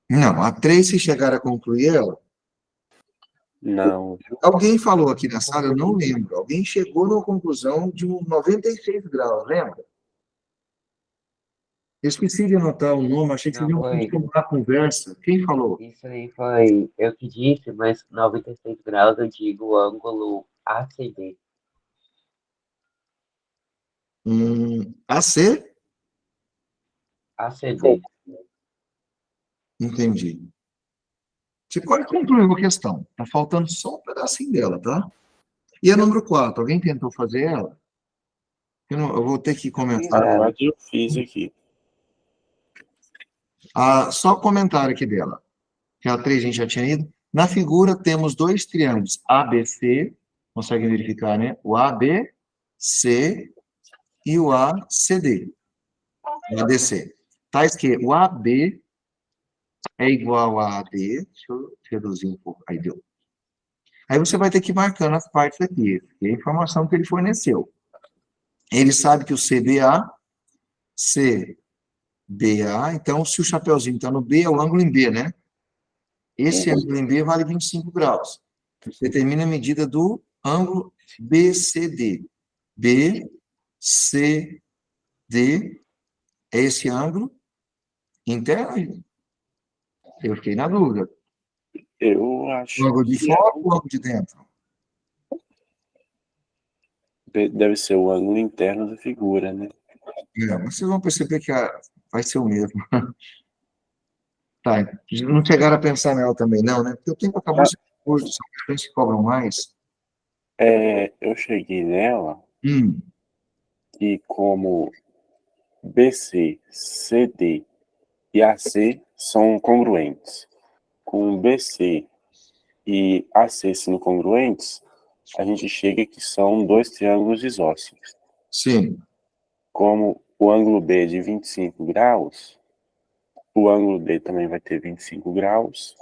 Speaker 1: Não, a 3, se chegar a concluir ela,
Speaker 2: Não, viu?
Speaker 1: alguém falou aqui na sala, eu não lembro, alguém chegou na conclusão de um 96 graus, lembra? Eu esqueci de anotar o nome, achei que
Speaker 3: Não,
Speaker 1: vocês iam
Speaker 3: foi.
Speaker 1: continuar a conversa. Quem falou?
Speaker 3: Isso aí foi eu que disse, mas 96 graus eu digo o ângulo ACB.
Speaker 1: AC?
Speaker 3: ACB.
Speaker 1: Entendi. Você pode concluir a questão. Está faltando só um pedacinho dela, tá? E a número 4, alguém tentou fazer ela? Eu vou ter que comentar.
Speaker 2: A 4 eu fiz aqui.
Speaker 1: Só comentário aqui dela. Que a 3 a gente já tinha ido. Na figura temos dois triângulos ABC, conseguem verificar, né? O ABC e o ACD. O ADC. Tais que o AB é igual a AD. Deixa eu reduzir um pouco. Aí deu. Aí você vai ter que ir marcando as partes aqui. Que é a informação que ele forneceu. Ele sabe que o CBA, CBA BA, então, se o chapeuzinho está no B, é o ângulo em B, né? Esse ângulo em B vale 25 graus. Determina a medida do ângulo BCD. BCD é esse ângulo interno? Eu fiquei na dúvida.
Speaker 2: Eu acho
Speaker 1: O ângulo de
Speaker 2: que
Speaker 1: fora ou o ângulo de dentro?
Speaker 2: deve ser o ângulo interno da figura, né?
Speaker 1: Mas vocês vão perceber que vai ser o mesmo. Tá, não chegaram a pensar nela também, não, né? Porque o tempo acabou sendo curto, são questões que cobram mais.
Speaker 2: Eu cheguei nela
Speaker 1: Hum,
Speaker 2: e como BC, CD e AC são congruentes. Com BC e AC sendo congruentes, a gente chega que são dois triângulos isósceles.
Speaker 1: sim.
Speaker 2: Como o ângulo B é de 25 graus, o ângulo D também vai ter 25 graus,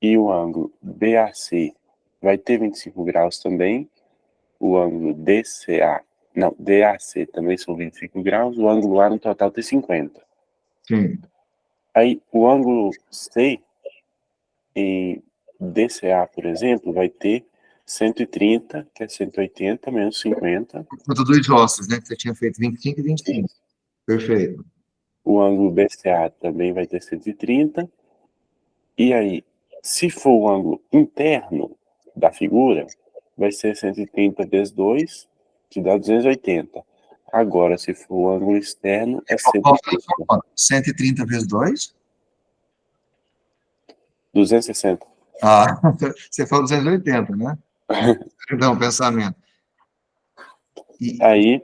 Speaker 2: e o ângulo BAC vai ter 25 graus também, o ângulo DAC também são 25 graus, o ângulo A no total tem 50.
Speaker 1: Sim.
Speaker 2: Aí o ângulo C em DCA, por exemplo, vai ter 130, que é 180 menos 50.
Speaker 1: Quanto dois ossos, né? Que você tinha feito 25 e 25. Perfeito.
Speaker 2: O ângulo BCA também vai ter 130. E aí, se for o ângulo interno da figura, vai ser 130 vezes 2, que dá 280. Agora, se for o ângulo externo, é 130.
Speaker 1: 130 vezes 2?
Speaker 2: 260.
Speaker 1: Ah, você falou 280, né? Perdão, pensamento. E,
Speaker 2: Aí,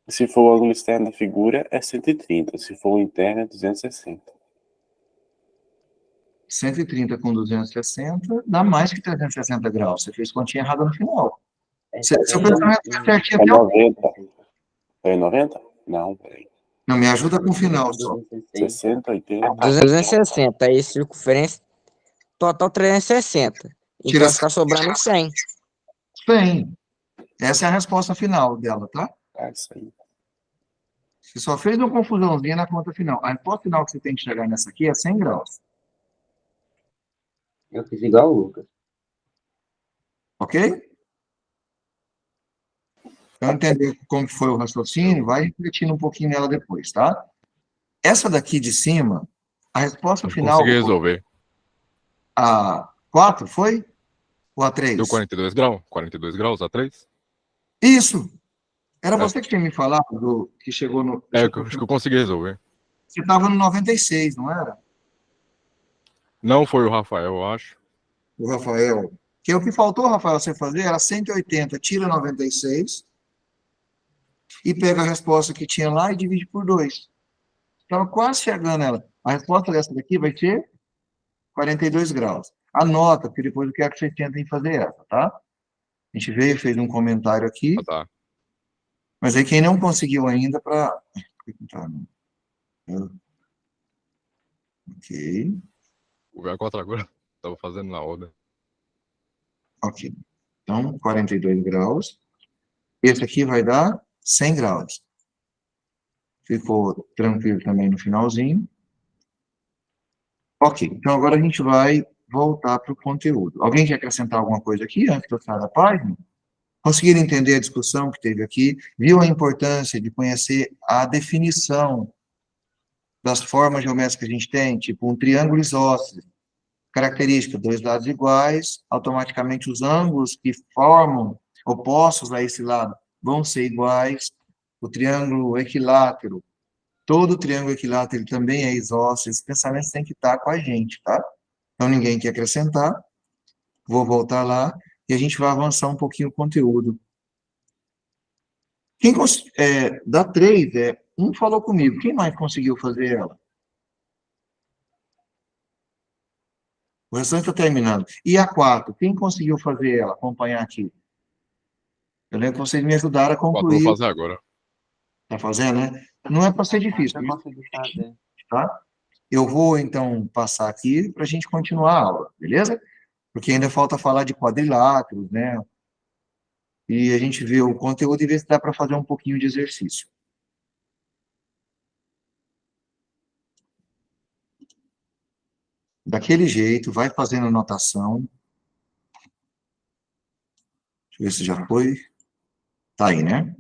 Speaker 2: se for o ângulo externo da figura, é 130. Se for o interno, é 260.
Speaker 1: 130 com 260 dá mais que 360 graus. Você fez continha errada no final. Seu pensamento está certinho
Speaker 2: É
Speaker 1: até o...
Speaker 2: 90. É 90? Não, peraí.
Speaker 1: Não, me ajuda com o final só.
Speaker 2: 60, 80.
Speaker 5: 260, aí circunferência total 360. Então
Speaker 1: Tira
Speaker 5: vai ficar sobrando 100.
Speaker 1: 100. Essa é a resposta final dela, tá?
Speaker 2: Isso aí.
Speaker 1: Você só fez uma confusãozinha na conta final. A resposta final que você tem que chegar nessa aqui é 100 graus.
Speaker 3: Eu fiz igual o Lucas.
Speaker 1: Ok? Para entender como que foi o raciocínio, vai refletindo um pouquinho nela depois, tá? Essa daqui de cima, a resposta
Speaker 4: Eu
Speaker 1: final...
Speaker 4: consegui resolver.
Speaker 1: A 4 foi? Ou a 3?
Speaker 4: Deu 42 graus? 42 graus a 3?
Speaker 1: Isso! Era
Speaker 4: É.
Speaker 1: você que tinha me falado que chegou no...
Speaker 4: Acho que eu consegui resolver.
Speaker 1: Você estava no 96, não era?
Speaker 4: Não foi o Rafael, eu acho.
Speaker 1: O Rafael. Que o que faltou, Rafael, você fazer era 180, tira 96 e pega a resposta que tinha lá e divide por 2. Estava quase chegando ela. A resposta dessa daqui vai ser 42 graus. Anota, porque depois eu quero que vocês tentem fazer essa, tá? A gente veio, fez um comentário aqui,
Speaker 4: Ah, tá.
Speaker 1: mas aí quem não conseguiu ainda para... Ok,
Speaker 4: O V4 agora tava fazendo na ordem.
Speaker 1: ok. Então, 42 graus. Esse aqui vai dar 100 graus. Ficou tranquilo também no finalzinho. Ok, então agora a gente vai voltar para o conteúdo. Alguém quer acrescentar alguma coisa aqui antes de eu sair da página? Conseguiram entender a discussão que teve aqui? Viu a importância de conhecer a definição das formas geométricas que a gente tem? Tipo um triângulo isósceles. Característica, dois lados iguais, automaticamente os ângulos que formam opostos a esse lado vão ser iguais. O triângulo equilátero, todo triângulo equilátero ele também é isósceles. Esse pensamento tem que estar com a gente, tá? Então, ninguém quer acrescentar. Vou voltar lá e a gente vai avançar um pouquinho o conteúdo. Da 3, um falou comigo. Quem mais conseguiu fazer ela? O restante está terminando. E a 4, quem conseguiu fazer ela, acompanhar aqui? Eu lembro que vocês me ajudaram a
Speaker 4: 4 eu
Speaker 1: concluir.
Speaker 4: vou fazer agora.
Speaker 1: Está fazendo, né? Não é para ser difícil,
Speaker 3: Eu consegui fazer.
Speaker 1: tá? Eu vou, então, passar aqui para a gente continuar a aula, beleza? Porque ainda falta falar de quadriláteros, né? E a gente vê o conteúdo e vê se dá para fazer um pouquinho de exercício. daquele jeito, vai fazendo anotação. Deixa eu ver se já foi. Tá aí, né?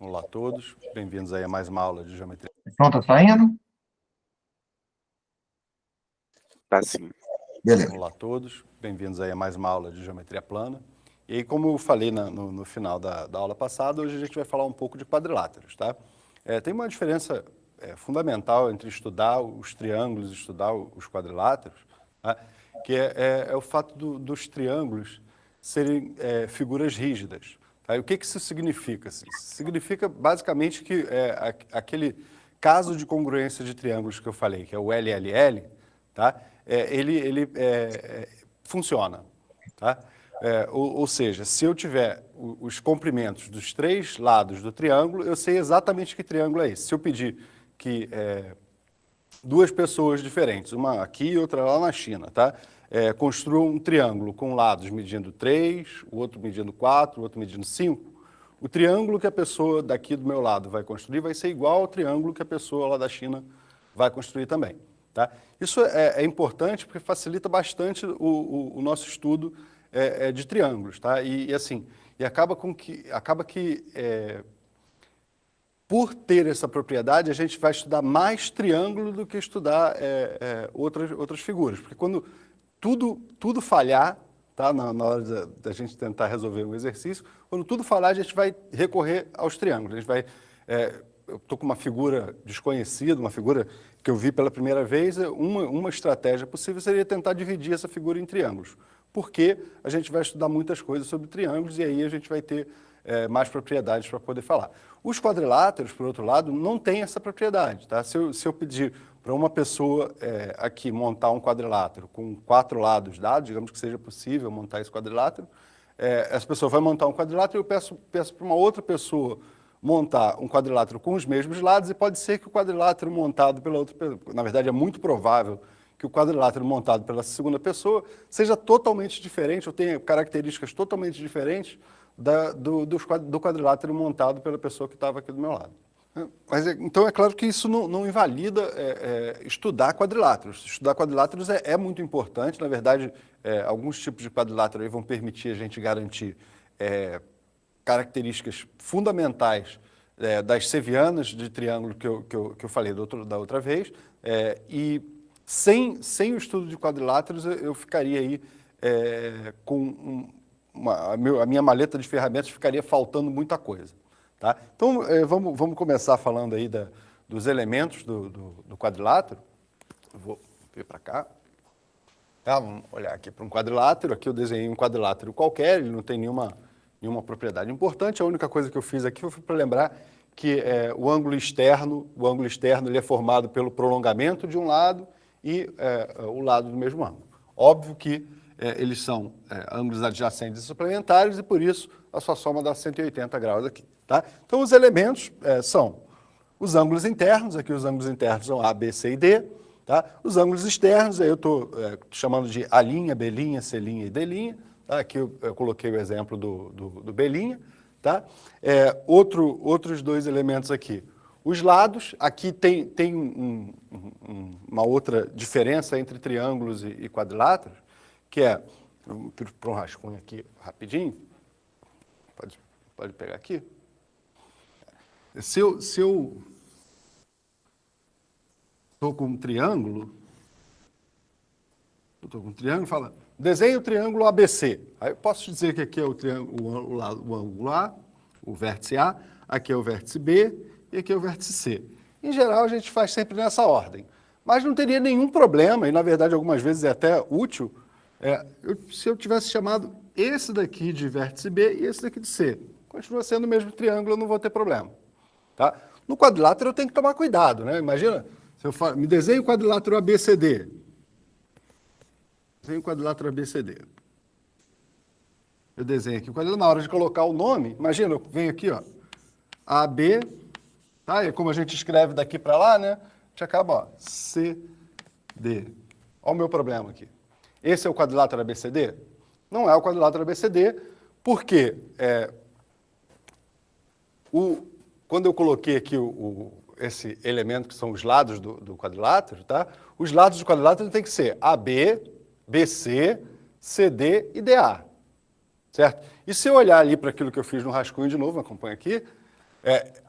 Speaker 8: Olá a todos, bem-vindos aí a mais uma aula de geometria.
Speaker 1: Pronto, tá saindo?
Speaker 2: Tá sim.
Speaker 1: Beleza.
Speaker 8: Olá a todos, bem-vindos aí a mais uma aula de geometria plana. E aí, como eu falei no final da aula passada, hoje a gente vai falar um pouco de quadriláteros, tá? Tem uma diferença fundamental entre estudar os triângulos e estudar os quadriláteros, tá? Que é o fato dos triângulos serem figuras rígidas. Tá? E o que isso significa? Significa basicamente que aquele caso de congruência de triângulos que eu falei, que é o LLL, tá? Ele funciona. Tá? Ou seja, se eu tiver os comprimentos dos 3 lados do triângulo, eu sei exatamente que triângulo é esse. Se eu pedir que 2 pessoas diferentes, uma aqui e outra lá na China, tá? Construam um triângulo com lados medindo 3, o outro medindo 4, o outro medindo 5, o triângulo que a pessoa daqui do meu lado vai construir vai ser igual ao triângulo que a pessoa lá da China vai construir também. Tá? Isso é importante porque facilita bastante o nosso estudo de triângulos. Tá? E acaba que por ter essa propriedade, a gente vai estudar mais triângulo do que estudar outras figuras. Porque quando tudo falhar, tá? Na hora da gente tentar resolver um exercício, quando tudo falhar, a gente vai recorrer aos triângulos. A gente vai, eu estou com uma figura desconhecida, uma figura que eu vi pela primeira vez, uma estratégia possível seria tentar dividir essa figura em triângulos. Porque a gente vai estudar muitas coisas sobre triângulos e aí a gente vai ter mais propriedades para poder falar. Os quadriláteros, por outro lado, não têm essa propriedade. Tá? Se eu pedir para uma pessoa aqui montar um quadrilátero com 4 lados dados, digamos que seja possível montar esse quadrilátero, essa pessoa vai montar um quadrilátero e eu peço para uma outra pessoa montar um quadrilátero com os mesmos lados e pode ser que o quadrilátero montado pela outra pessoa, na verdade é muito provável que o quadrilátero montado pela segunda pessoa seja totalmente diferente ou tenha características totalmente diferentes do quadrilátero montado pela pessoa que estava aqui do meu lado. Mas, então, é claro que isso não invalida estudar quadriláteros. Estudar quadriláteros é muito importante. Na verdade, alguns tipos de quadrilátero aí vão permitir a gente garantir características fundamentais das sevianas de triângulo que eu falei da outra vez. E sem o estudo de quadriláteros, eu ficaria aí com a minha maleta de ferramentas ficaria faltando muita coisa. Tá? Então, vamos começar falando aí dos elementos do quadrilátero. Eu vou vir para cá. Tá, vamos olhar aqui para um quadrilátero. Aqui eu desenhei um quadrilátero qualquer, ele não tem nenhuma propriedade importante. A única coisa que eu fiz aqui foi para lembrar que o ângulo externo ele é formado pelo prolongamento de um lado e o lado do mesmo ângulo. Óbvio que eles são ângulos adjacentes e suplementares e, por isso, a sua soma dá 180 graus aqui. Tá? Então, os elementos são os ângulos internos, aqui os ângulos internos são A, B, C e D. Tá? Os ângulos externos, aí eu estou chamando de A', B', C' e D'. Tá? Aqui eu coloquei o exemplo do B'. Tá? Outros 2 elementos aqui. Os lados, aqui tem uma outra diferença entre triângulos e quadriláteros, que é, para um rascunho aqui rapidinho, pode pegar aqui. Se eu estou com um triângulo, fala, desenhe o triângulo ABC. Aí eu posso dizer que aqui é o ângulo A, o vértice A, aqui é o vértice B e aqui é o vértice C. Em geral, a gente faz sempre nessa ordem. Mas não teria nenhum problema, e na verdade algumas vezes é até útil, se eu tivesse chamado esse daqui de vértice B e esse daqui de C. Continua sendo o mesmo triângulo, eu não vou ter problema. Tá? No quadrilátero eu tenho que tomar cuidado, né? Imagina, se eu me desenho o quadrilátero ABCD. Desenho o quadrilátero ABCD. Eu desenho aqui o quadrilátero, na hora de colocar o nome, imagina, eu venho aqui, ó, AB, tá? E como a gente escreve daqui para lá, né? A gente acaba, ó, CD. Olha o meu problema aqui. Esse é o quadrilátero ABCD? Não é o quadrilátero ABCD, porque quando eu coloquei aqui esse elemento que são os lados do quadrilátero, tá? Os lados do quadrilátero tem que ser AB, BC, CD e DA, certo? E se eu olhar ali para aquilo que eu fiz no rascunho de novo, acompanha aqui,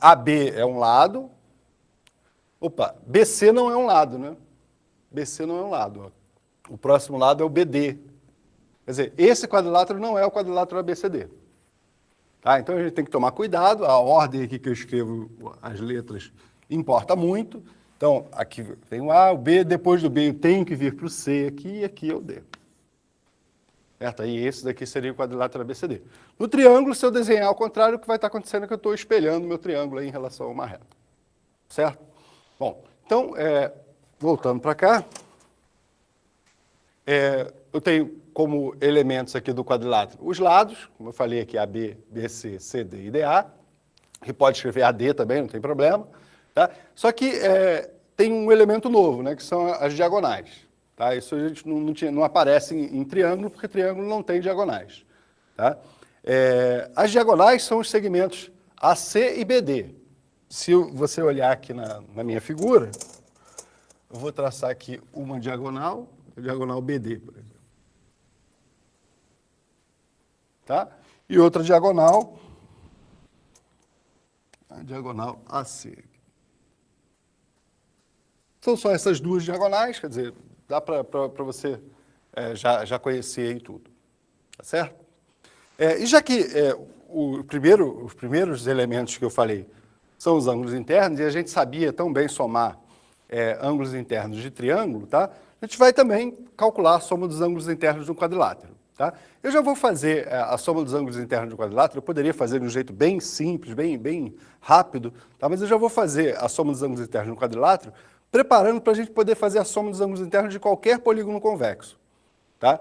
Speaker 8: AB é um lado, opa, BC não é um lado, né? BC não é um lado, ó. O próximo lado é o BD. Quer dizer, esse quadrilátero não é o quadrilátero ABCD. Tá? Então a gente tem que tomar cuidado, a ordem aqui que eu escrevo as letras importa muito. Então, aqui tem o A, o B, depois do B eu tenho que vir para o C aqui e aqui é o D. Certo? Aí esse daqui seria o quadrilátero ABCD. No triângulo, se eu desenhar ao contrário, o que vai estar acontecendo é que eu estou espelhando o meu triângulo aí em relação a uma reta. Certo? Bom, então, voltando para cá, eu tenho como elementos aqui do quadrilátero os lados, como eu falei aqui, AB, BC, CD e DA, que pode escrever AD também, não tem problema. Tá? Só que tem um elemento novo, né, que são as diagonais. Tá? Isso a gente não aparece em triângulo, porque triângulo não tem diagonais. Tá? As diagonais são os segmentos AC e BD. Se você olhar aqui na minha figura, eu vou traçar aqui uma diagonal, a diagonal BD, por exemplo. Tá? E outra diagonal, a diagonal AC. São só essas duas diagonais, quer dizer, dá para você já conhecer aí tudo. Tá certo? E já que os primeiros elementos que eu falei são os ângulos internos, e a gente sabia tão bem somar ângulos internos de triângulo, tá? A gente vai também calcular a soma dos ângulos internos de um quadrilátero. Tá? Eu já vou fazer a soma dos ângulos internos do quadrilátero, eu poderia fazer de um jeito bem simples, bem rápido, tá? Mas eu já vou fazer a soma dos ângulos internos do quadrilátero, preparando para a gente poder fazer a soma dos ângulos internos de qualquer polígono convexo. Tá?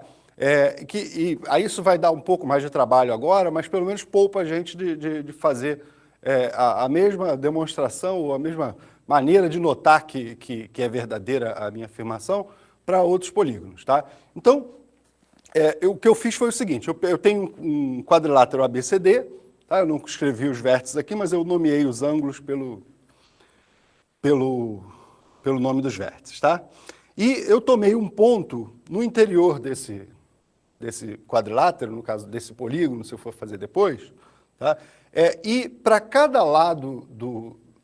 Speaker 8: Aí isso vai dar um pouco mais de trabalho agora, mas pelo menos poupa a gente de fazer a mesma demonstração, ou a mesma maneira de notar que é verdadeira a minha afirmação para outros polígonos. Tá? Então, o que eu fiz foi o seguinte, eu tenho um quadrilátero ABCD, tá? Eu não escrevi os vértices aqui, mas eu nomeei os ângulos pelo nome dos vértices. Tá? E eu tomei um ponto no interior desse quadrilátero, no caso desse polígono, se eu for fazer depois, tá? E para cada lado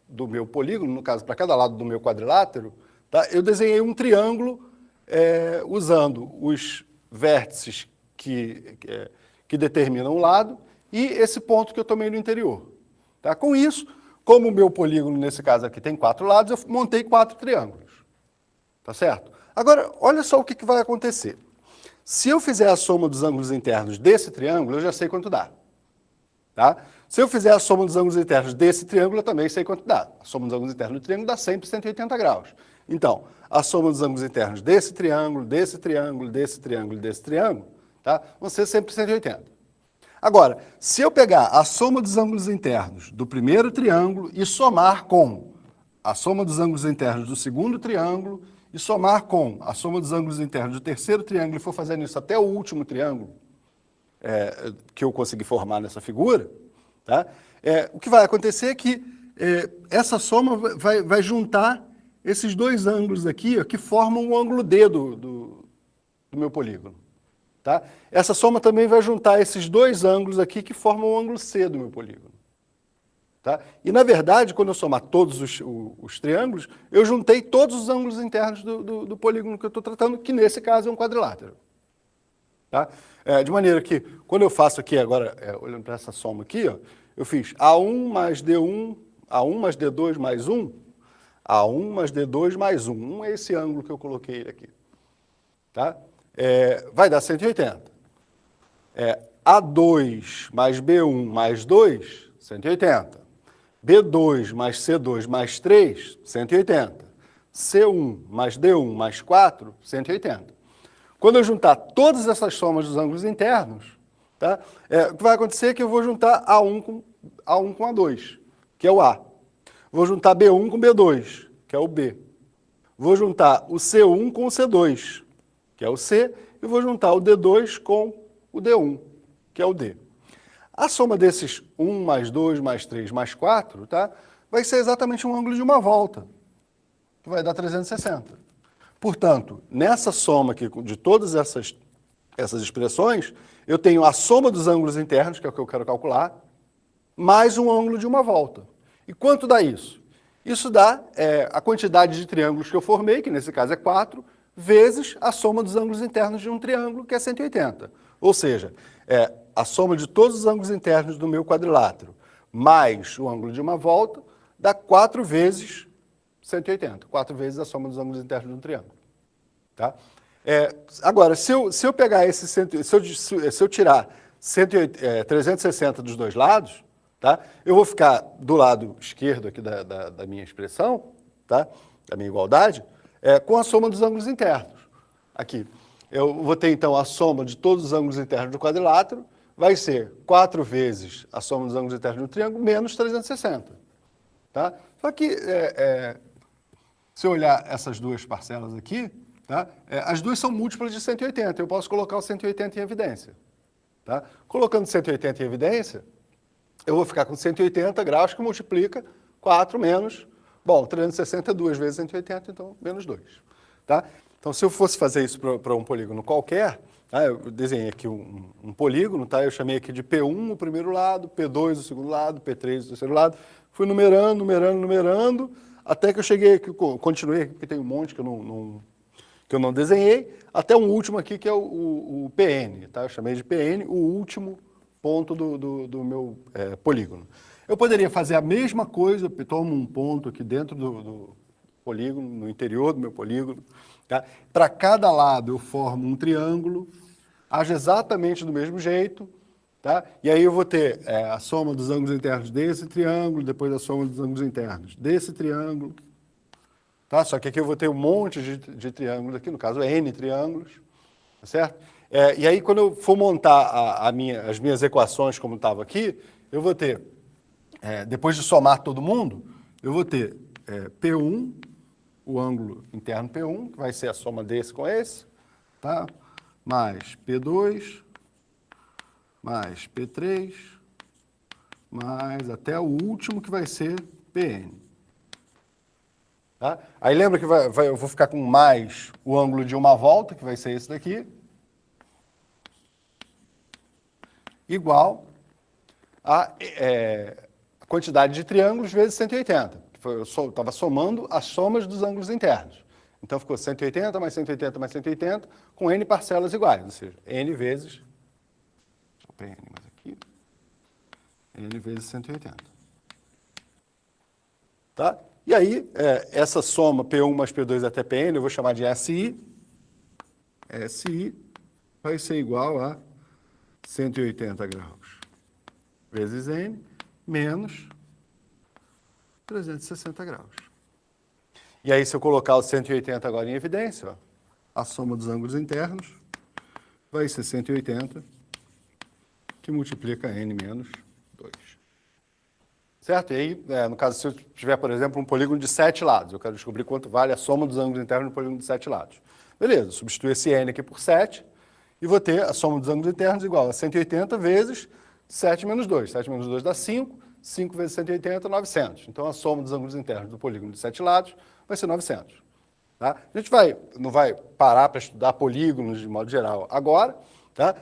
Speaker 8: do meu polígono, no caso, para cada lado do meu quadrilátero, tá? Eu desenhei um triângulo usando os vértices que determinam o lado e esse ponto que eu tomei no interior. Tá? Com isso, como o meu polígono, nesse caso aqui, tem 4 lados, eu montei 4 triângulos. Tá certo? Agora, olha só o que vai acontecer. Se eu fizer a soma dos ângulos internos desse triângulo, eu já sei quanto dá. Tá? Se eu fizer a soma dos ângulos internos desse triângulo, eu também sei quanto dá. A soma dos ângulos internos do triângulo dá sempre 180 graus. Então, a soma dos ângulos internos desse triângulo, desse triângulo, desse triângulo e desse triângulo, tá? Vão ser sempre 180. Agora, se eu pegar a soma dos ângulos internos do primeiro triângulo e somar com a soma dos ângulos internos do segundo triângulo e somar com a soma dos ângulos internos do terceiro triângulo e for fazendo isso até o último triângulo que eu consegui formar nessa figura, tá? O que vai acontecer é que essa soma vai juntar esses dois ângulos aqui, ó, que formam o ângulo D do meu polígono. Tá? Essa soma também vai juntar esses dois ângulos aqui que formam o ângulo C do meu polígono. Tá? E, na verdade, quando eu somar todos os triângulos, eu juntei todos os ângulos internos do polígono que eu estou tratando, que nesse caso é um quadrilátero. Tá? De maneira que, quando eu faço aqui agora, olhando para essa soma aqui, ó, eu fiz A1 mais D1, A1 mais D2 mais 1, A1 mais D2 mais 1. 1 é esse ângulo que eu coloquei aqui. Tá? Vai dar 180. A2 mais B1 mais 2, 180. B2 mais C2 mais 3, 180. C1 mais D1 mais 4, 180. Quando eu juntar todas essas somas dos ângulos internos, tá? O que vai acontecer é que eu vou juntar A1 com A2, que é o A. Vou juntar B1 com B2, que é o B. Vou juntar o C1 com o C2, que é o C, e vou juntar o D2 com o D1, que é o D. A soma desses 1 mais 2 mais 3 mais 4, tá? vai ser exatamente um ângulo de uma volta, que vai dar 360. Portanto, nessa soma aqui de todas essas expressões, eu tenho a soma dos ângulos internos, que é o que eu quero calcular, mais um ângulo de uma volta. E quanto dá isso? Isso dá a quantidade de triângulos que eu formei, que nesse caso é 4, vezes a soma dos ângulos internos de um triângulo, que é 180. Ou seja, a soma de todos os ângulos internos do meu quadrilátero, mais o ângulo de uma volta, dá 4 vezes 180. 4 vezes a soma dos ângulos internos de um triângulo. Tá? Agora, se eu pegar se eu tirar 360 dos dois lados, tá? Eu vou ficar do lado esquerdo aqui da minha expressão, tá? Da minha igualdade, com a soma dos ângulos internos. Aqui. Eu vou ter, então, a soma de todos os ângulos internos do quadrilátero, vai ser 4 vezes a soma dos ângulos internos do triângulo, menos 360. Tá? Só que, se eu olhar essas duas parcelas aqui, tá? As duas são múltiplas de 180. Eu posso colocar o 180 em evidência. Tá? Colocando 180 em evidência, eu vou ficar com 180 graus, que multiplica 4 menos... Bom, 360 é 2 vezes 180, então menos 2. Tá? Então, se eu fosse fazer isso para um polígono qualquer, tá? Eu desenhei aqui um polígono, tá? Eu chamei aqui de P1 o primeiro lado, P2 o segundo lado, P3 o terceiro lado. Fui numerando, até que eu cheguei aqui, continuei aqui, porque tem um monte que eu não desenhei, até um último aqui, que é o PN. Tá? Eu chamei de PN, o último ponto do meu polígono. Eu poderia fazer a mesma coisa, eu tomo um ponto aqui dentro do polígono, no interior do meu polígono. Tá? Para cada lado eu formo um triângulo, ajo exatamente do mesmo jeito, tá? E aí eu vou ter a soma dos ângulos internos desse triângulo, depois a soma dos ângulos internos desse triângulo. Tá? Só que aqui eu vou ter um monte de triângulos aqui, no caso N triângulos, tá certo? E aí quando eu for montar as minhas equações como estava aqui, eu vou ter, depois de somar todo mundo, eu vou ter P1, o ângulo interno P1, que vai ser a soma desse com esse, tá? Mais P2, mais P3, mais até o último, que vai ser PN. Tá? Aí lembra que eu vou ficar com mais o ângulo de uma volta, que vai ser esse daqui, igual a quantidade de triângulos vezes 180. Eu estava somando as somas dos ângulos internos. Então, ficou 180 mais 180 mais 180, com N parcelas iguais, ou seja, N vezes... Deixa eu pegar N mais aqui. N vezes 180. Tá? E aí, essa soma P1 mais P2 até Pn, eu vou chamar de SI. SI vai ser igual a 180 graus vezes N, menos 360 graus. E aí, se eu colocar o 180 agora em evidência, ó, a soma dos ângulos internos vai ser 180, que multiplica N menos 2. Certo? E aí, no caso, se eu tiver, por exemplo, um polígono de 7 lados, eu quero descobrir quanto vale a soma dos ângulos internos no polígono de 7 lados. Beleza, substituo esse N aqui por 7 e vou ter a soma dos ângulos internos igual a 180 vezes 7 menos 2. 7 menos 2 dá 5. 5 vezes 180, 900. Então, a soma dos ângulos internos do polígono de 7 lados vai ser 900. Tá? A gente não vai parar para estudar polígonos de modo geral agora. Tá?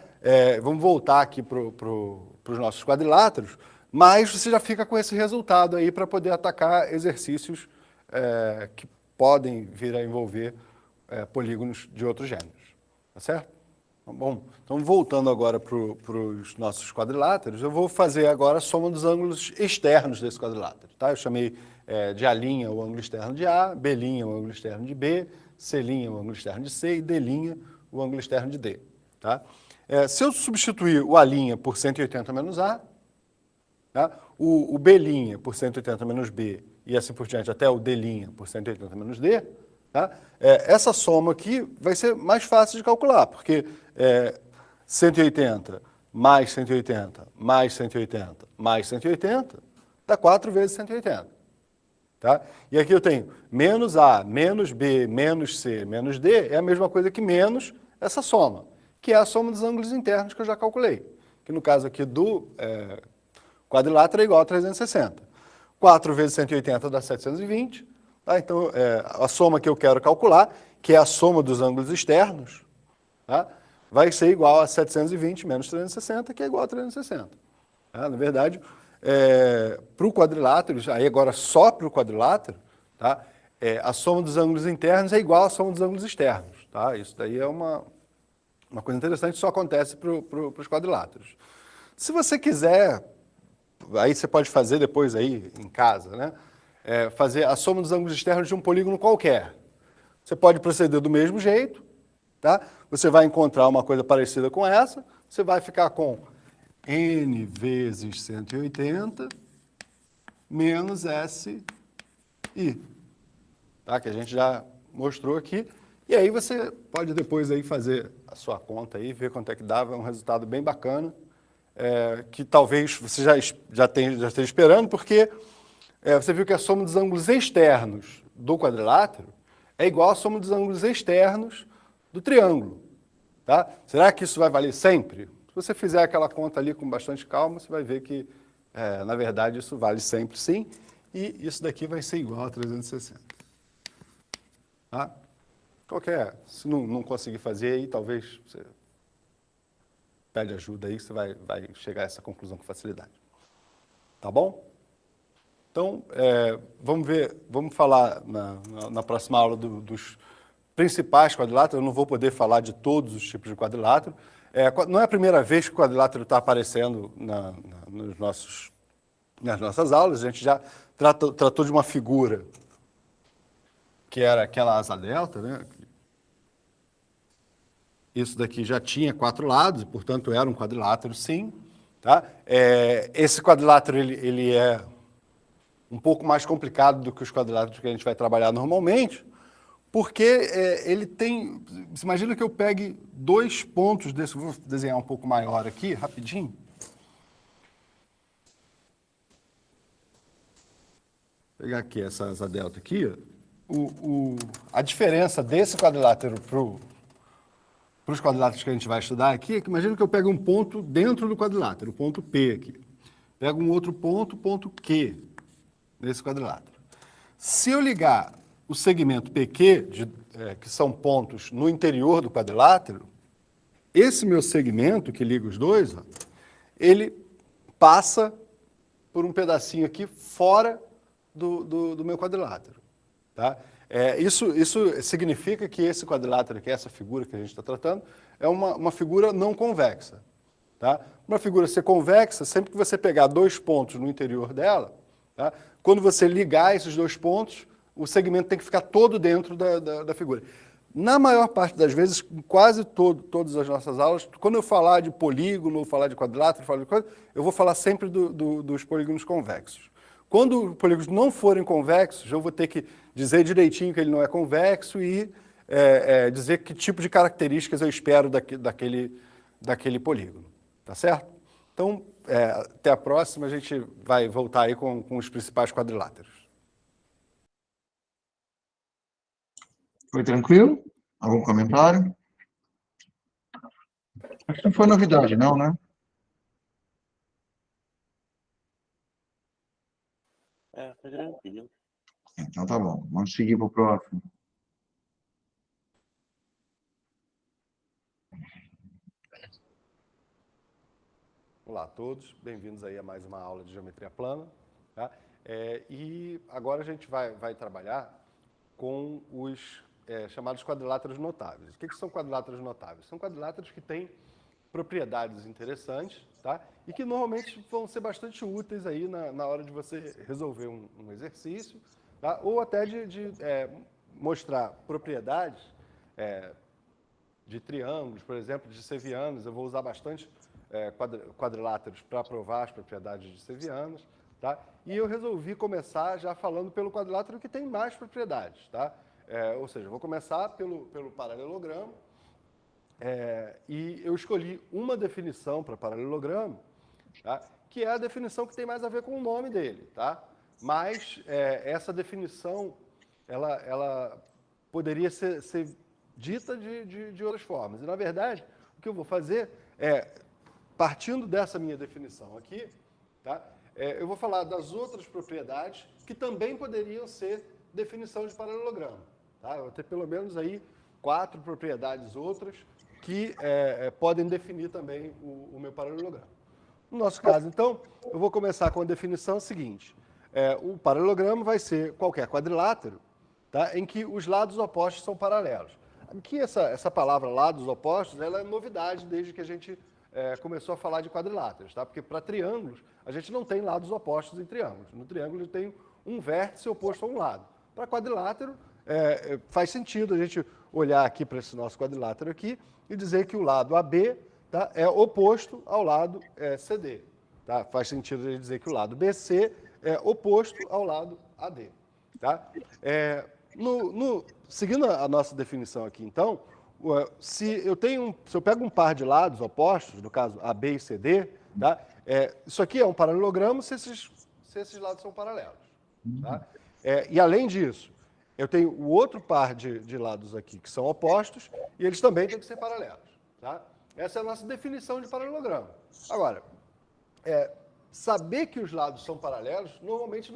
Speaker 8: Vamos voltar aqui para os nossos quadriláteros, mas você já fica com esse resultado aí para poder atacar exercícios que podem vir a envolver polígonos de outros gêneros. Tá certo? Bom, então voltando agora para os nossos quadriláteros, eu vou fazer agora a soma dos ângulos externos desse quadrilátero. Tá? Eu chamei de A' o ângulo externo de A, B' o ângulo externo de B, C' o ângulo externo de C e D' o ângulo externo de D. Tá? Se eu substituir o A' por 180 menos A, tá? O B' por 180 menos B e assim por diante até o D' por 180 menos D, tá? Essa soma aqui vai ser mais fácil de calcular, porque 180 mais 180 mais 180 mais 180 dá 4 vezes 180. Tá? E aqui eu tenho menos A, menos B, menos C, menos D, é a mesma coisa que menos essa soma, que é a soma dos ângulos internos que eu já calculei, que no caso aqui do quadrilátero é igual a 360. 4 vezes 180 dá 720. Tá? Então, a soma que eu quero calcular, que é a soma dos ângulos externos, tá? Vai ser igual a 720 menos 360, que é igual a 360. Tá? Na verdade, para o quadrilátero, aí agora só para o quadrilátero, tá? A soma dos ângulos internos é igual à soma dos ângulos externos. Tá? Isso daí é uma coisa interessante, só acontece para os quadriláteros. Se você quiser, aí você pode fazer depois aí em casa, né? Fazer a soma dos ângulos externos de um polígono qualquer. Você pode proceder do mesmo jeito, tá? Você vai encontrar uma coisa parecida com essa, você vai ficar com n vezes 180 menos SI, tá? Que a gente já mostrou aqui. E aí você pode depois aí fazer a sua conta aí, ver quanto é que dava, é um resultado bem bacana, que talvez você já esteja esperando, porque você viu que a soma dos ângulos externos do quadrilátero é igual à soma dos ângulos externos do triângulo. Tá? Será que isso vai valer sempre? Se você fizer aquela conta ali com bastante calma, você vai ver que, na verdade, isso vale sempre sim, e isso daqui vai ser igual a 360. Tá? Se não conseguir fazer aí, talvez você pede ajuda aí, você vai chegar a essa conclusão com facilidade. Tá bom? Então, vamos falar na próxima aula dos principais quadriláteros. Eu não vou poder falar de todos os tipos de quadrilátero. Não é a primeira vez que o quadrilátero está aparecendo nas nossas aulas. A gente já tratou de uma figura que era aquela asa delta, né? Isso daqui já tinha 4 lados, portanto, era um quadrilátero, sim. Tá? Esse quadrilátero ele é um pouco mais complicado do que os quadriláteros que a gente vai trabalhar normalmente, porque ele tem... Você imagina que eu pegue 2 pontos desse... Vou desenhar um pouco maior aqui, rapidinho. Vou pegar aqui essa asa delta aqui. A diferença desse quadrilátero para os quadriláteros que a gente vai estudar aqui é que imagina que eu pego um ponto dentro do quadrilátero, o ponto P aqui. Pego um outro ponto Q, nesse quadrilátero. Se eu ligar o segmento PQ, que são pontos no interior do quadrilátero, esse meu segmento que liga os dois, ó, ele passa por um pedacinho aqui fora do meu quadrilátero. Tá? Isso significa que esse quadrilátero aqui, essa figura que a gente está tratando, é uma figura não convexa. Tá? Uma figura ser convexa, sempre que você pegar 2 pontos no interior dela, tá? Quando você ligar esses 2 pontos, o segmento tem que ficar todo dentro da figura. Na maior parte das vezes, em quase todas as nossas aulas, quando eu falar de polígono, falar de quadrilátero, eu vou falar sempre dos polígonos convexos. Quando os polígonos não forem convexos, eu vou ter que dizer direitinho que ele não é convexo e dizer que tipo de características eu espero daquele polígono. Tá certo? Então, até a próxima, a gente vai voltar aí com os principais quadriláteros.
Speaker 1: Foi tranquilo? Algum comentário? Acho que não foi novidade, não, né?
Speaker 2: Foi tranquilo.
Speaker 1: Então tá bom. Vamos seguir para o próximo.
Speaker 8: Olá a todos, bem-vindos aí a mais uma aula de geometria plana. Tá? E agora a gente vai trabalhar com os chamados quadriláteros notáveis. O que são quadriláteros notáveis? São quadriláteros que têm propriedades interessantes, tá? E que normalmente vão ser bastante úteis aí na hora de você resolver um exercício, tá? Ou até de mostrar propriedades de triângulos, por exemplo, de sevianos. Eu vou usar bastante quadriláteros para provar as propriedades de sevianos, tá? E eu resolvi começar já falando pelo quadrilátero que tem mais propriedades, tá? Ou seja, eu vou começar pelo paralelogramo, e eu escolhi uma definição para paralelogramo, tá? Que é a definição que tem mais a ver com o nome dele, tá? Mas essa definição, ela poderia ser dita de outras formas. E, na verdade, o que eu vou fazer partindo dessa minha definição aqui, tá? eu vou falar das outras propriedades que também poderiam ser definição de paralelogramo. Tá? Eu vou ter pelo menos aí 4 propriedades outras que podem definir também o meu paralelogramo. No nosso caso, então, eu vou começar com a definição seguinte. O paralelogramo vai ser qualquer quadrilátero, tá, em que os lados opostos são paralelos. Aqui, essa palavra lados opostos, ela é novidade desde que a gente começou a falar de quadriláteros, tá? Porque para triângulos, a gente não tem lados opostos em triângulos. No triângulo, eu tenho um vértice oposto a um lado. Para quadrilátero, faz sentido a gente olhar aqui para esse nosso quadrilátero aqui e dizer que o lado AB, tá, é oposto ao lado CD. Tá? Faz sentido a gente dizer que o lado BC é oposto ao lado AD. Tá? Seguindo a nossa definição aqui, então, se eu pego um par de lados opostos, no caso AB e CD, tá? Isso aqui é um paralelogramo se esses lados são paralelos. Tá? E além disso, eu tenho o outro par de lados aqui que são opostos e eles também têm que ser paralelos. Tá? Essa é a nossa definição de paralelogramo. Agora, saber que os lados são paralelos, normalmente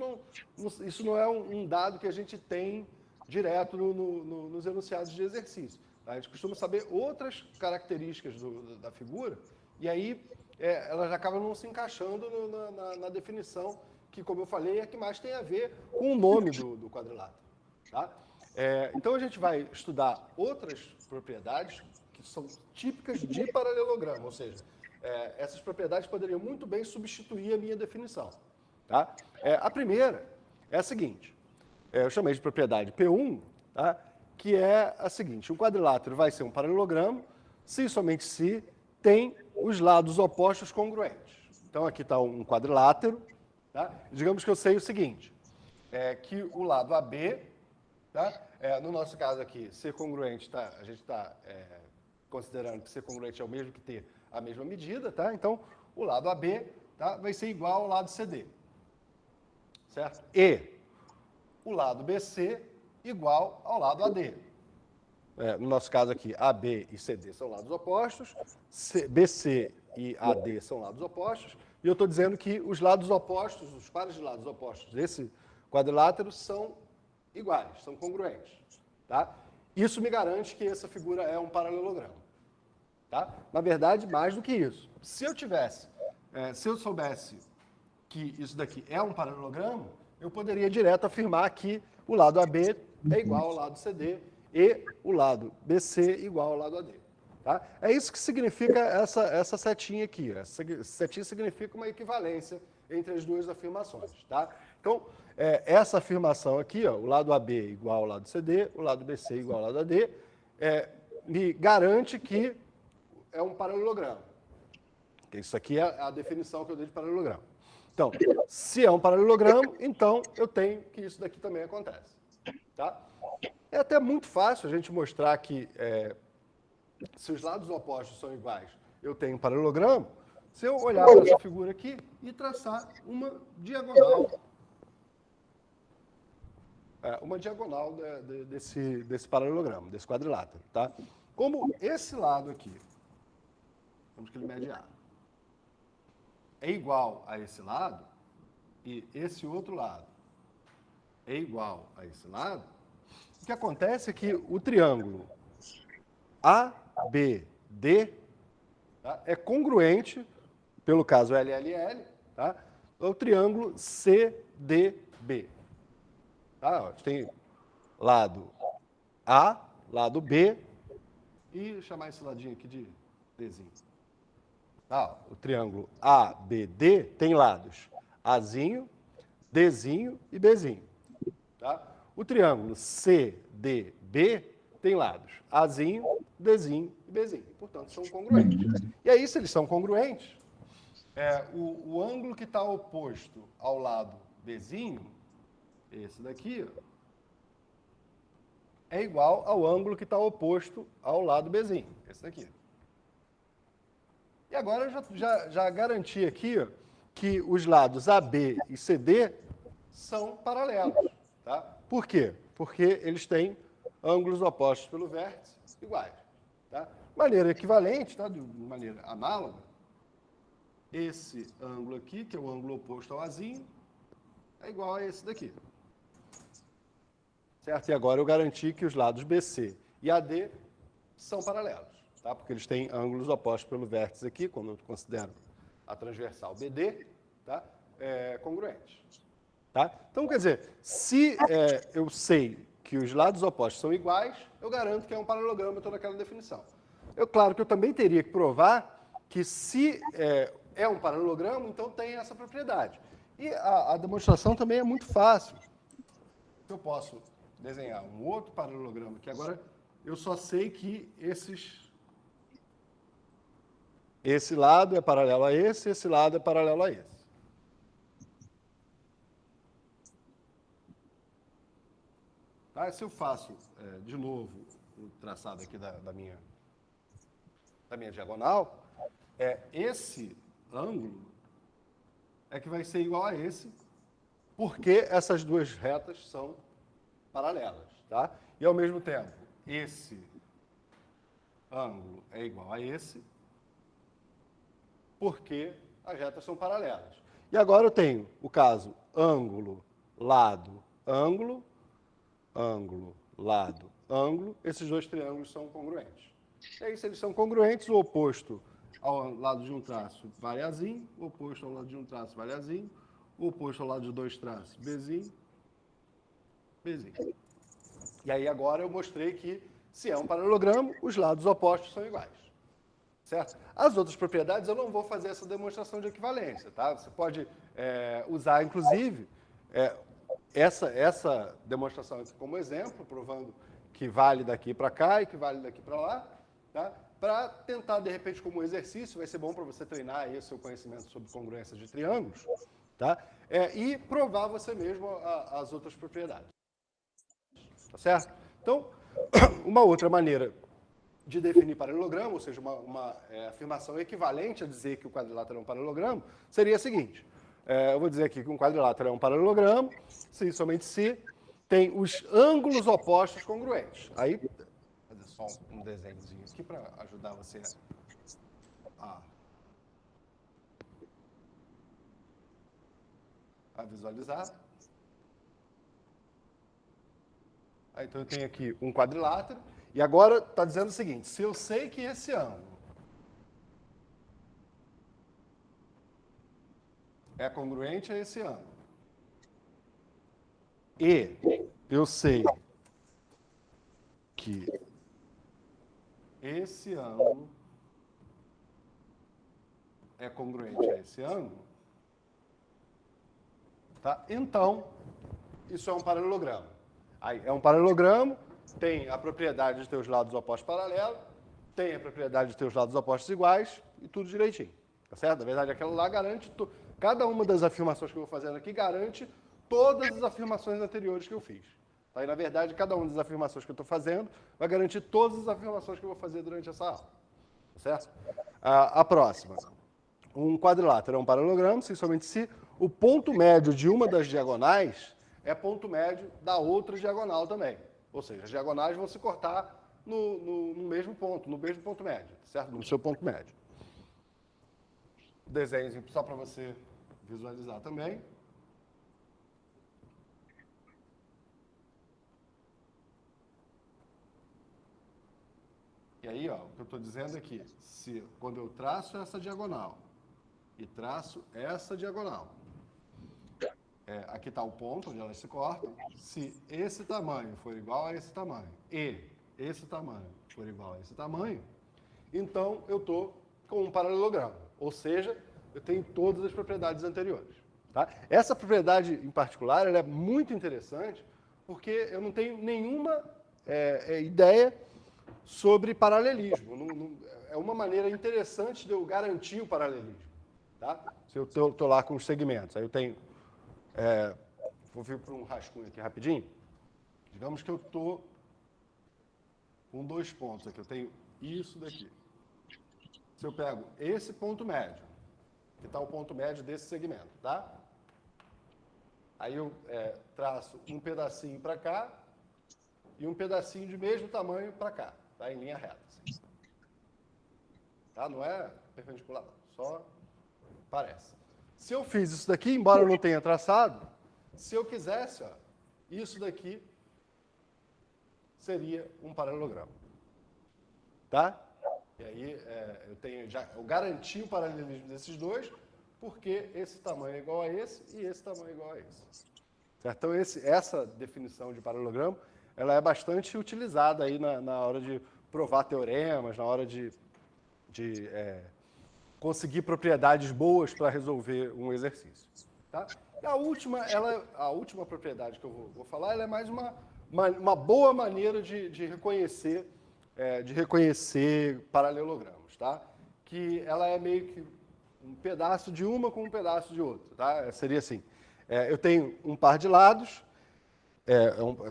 Speaker 8: isso não é um dado que a gente tem direto nos enunciados de exercício. Tá? A gente costuma saber outras características da figura e aí elas acabam não se encaixando na definição que, como eu falei, é a que mais tem a ver com o nome do quadrilátero. Tá? Então, a gente vai estudar outras propriedades que são típicas de paralelogramo, ou seja, essas propriedades poderiam muito bem substituir a minha definição. Tá? A primeira é a seguinte, eu chamei de propriedade P1, tá? Que é a seguinte, um quadrilátero vai ser um paralelogramo se e somente se tem os lados opostos congruentes. Então, aqui está um quadrilátero, tá? Digamos que eu sei o seguinte, que o lado AB, tá? No nosso caso aqui, ser congruente, tá? A gente está considerando que ser congruente é o mesmo que ter a mesma medida, tá? Então, o lado AB, tá, vai ser igual ao lado CD, certo? E o lado BC igual ao lado AD. No nosso caso aqui, AB e CD são lados opostos, BC e AD são lados opostos, e eu estou dizendo que os lados opostos, os pares de lados opostos desse quadrilátero são iguais, são congruentes. Tá? Isso me garante que essa figura é um paralelogramo. Tá? Na verdade, mais do que isso. Se eu soubesse que isso daqui é um paralelogramo, eu poderia direto afirmar que o lado AB é igual ao lado CD e o lado BC igual ao lado AD. Tá? É isso que significa essa setinha aqui. Essa setinha significa uma equivalência entre as duas afirmações. Tá? Então, essa afirmação aqui, ó, o lado AB igual ao lado CD, o lado BC igual ao lado AD, me garante que é um paralelogramo. Isso aqui é a definição que eu dei de paralelogramo. Então, se é um paralelogramo, então eu tenho que isso daqui também acontece. Tá? É até muito fácil a gente mostrar que se os lados opostos são iguais, eu tenho um paralelogramo, se eu olhar para essa figura aqui e traçar uma diagonal desse paralelogramo, desse quadrilátero. Tá? Como esse lado aqui, vamos que ele mede A, é igual a esse lado, e esse outro lado é igual a esse lado, o que acontece é que o triângulo ABD, tá, é congruente, pelo caso LLL, tá, ao triângulo CDB. Tá? A gente tem lado A, lado B, e vou chamar esse ladinho aqui de Dzinho. Tá? O triângulo ABD tem lados Azinho, Dzinho e Bzinho. Tá? O triângulo CDB tem lados Azinho, Dzinho e Bzinho. Portanto, são congruentes. E aí, se eles são congruentes, o ângulo que está oposto ao lado Bzinho, esse daqui, ó, é igual ao ângulo que está oposto ao lado Bzinho, esse daqui. E agora eu já garanti aqui, ó, que os lados AB e CD são paralelos. Tá? Por quê? Porque eles têm ângulos opostos pelo vértice iguais. Tá? De maneira equivalente, tá? De maneira análoga, esse ângulo aqui, que é o ângulo oposto ao azinho, é igual a esse daqui. Certo? E agora eu garanti que os lados BC e AD são paralelos, tá? Porque eles têm ângulos opostos pelo vértice aqui, como eu considero a transversal BD, tá? Congruentes. Tá? Então, quer dizer, se eu sei que os lados opostos são iguais, eu garanto que é um paralelogramo toda aquela definição. Claro que eu também teria que provar que se é um paralelogramo, então tem essa propriedade. E a demonstração também é muito fácil. Eu posso desenhar um outro paralelogramo aqui. Agora, eu só sei que esse lado é paralelo a esse lado é paralelo a esse. Tá? Se eu faço, de novo, o traçado aqui da minha diagonal, esse ângulo é que vai ser igual a esse, porque essas duas retas são paralelas. Tá? E, ao mesmo tempo, esse ângulo é igual a esse, porque as retas são paralelas. E agora eu tenho o caso ângulo, lado, ângulo, ângulo, lado, ângulo. Esses dois triângulos são congruentes. E aí, se eles são congruentes, o oposto ao lado de um traço vale Azinho, o oposto ao lado de um traço vale Azinho, o oposto ao lado de dois traços, Bzinho, Bzinho. E aí agora eu mostrei que, se é um paralelogramo, os lados opostos são iguais. Certo? As outras propriedades eu não vou fazer essa demonstração de equivalência. Tá? Você pode usar, inclusive, essa demonstração aqui como exemplo, provando que vale daqui para cá e que vale daqui para lá, tá? Para tentar, de repente, como exercício, vai ser bom para você treinar aí o seu conhecimento sobre congruências de triângulos, tá? E provar você mesmo as outras propriedades. Tá certo? Então, uma outra maneira de definir paralelogramo, ou seja, uma afirmação equivalente a dizer que o quadrilátero é um paralelogramo, seria a seguinte. Eu vou dizer aqui que um quadrilátero é um paralelogramo, se e somente se tem os ângulos opostos congruentes. Aí, vou fazer só um desenhozinho aqui para ajudar você a visualizar. Aí, então eu tenho aqui um quadrilátero, e agora está dizendo o seguinte, se eu sei que esse ângulo é congruente a esse ângulo, e eu sei que esse ângulo é congruente a esse ângulo, tá? Então, isso é um paralelogramo. Aí, é um paralelogramo, tem a propriedade de ter os lados opostos paralelos, tem a propriedade de ter os lados opostos iguais, e tudo direitinho. Tá certo? Na verdade, aquela lá garante... Cada uma das afirmações que eu vou fazendo aqui garante todas as afirmações anteriores que eu fiz. Tá? E, na verdade, cada uma das afirmações que eu estou fazendo vai garantir todas as afirmações que eu vou fazer durante essa aula. Tá certo? A próxima. Um quadrilátero é um paralelogramo, se somente se o ponto médio de uma das diagonais é ponto médio da outra diagonal também. Ou seja, as diagonais vão se cortar no mesmo ponto médio, certo? No seu ponto médio. Desenho só para você visualizar também. E aí, ó, o que eu estou dizendo é que quando eu traço essa diagonal e traço essa diagonal, aqui está o ponto onde elas se cortam, se esse tamanho for igual a esse tamanho e esse tamanho for igual a esse tamanho, então eu estou com um paralelogramo, ou seja, eu tenho todas as propriedades anteriores. Tá? Essa propriedade em particular ela é muito interessante porque eu não tenho nenhuma ideia sobre paralelismo. É uma maneira interessante de eu garantir o paralelismo. Tá? Se eu estou lá com os segmentos, aí eu tenho... vou vir para um rascunho aqui rapidinho. Digamos que eu estou com dois pontos aqui. Eu tenho isso daqui. Se eu pego esse ponto médio, que está o ponto médio desse segmento, tá? Aí eu traço um pedacinho para cá e um pedacinho de mesmo tamanho para cá, tá? Em linha reta. Assim. Tá? Não é perpendicular, não. Só Parece. Se eu fiz isso daqui, embora eu não tenha traçado, se eu quisesse, ó, isso daqui seria um paralelogramo. Tá? E aí eu garanti o paralelismo desses dois, porque esse tamanho é igual a esse e esse tamanho é igual a esse. Certo? Então, essa definição de paralelogramo, ela é bastante utilizada aí na hora de provar teoremas, na hora de conseguir propriedades boas para resolver um exercício. Tá? E a última propriedade que eu vou falar, ela é mais uma boa maneira de reconhecer paralelogramos, tá? Que ela é meio que um pedaço de uma com um pedaço de outra, tá? Seria assim, eu tenho um par de lados,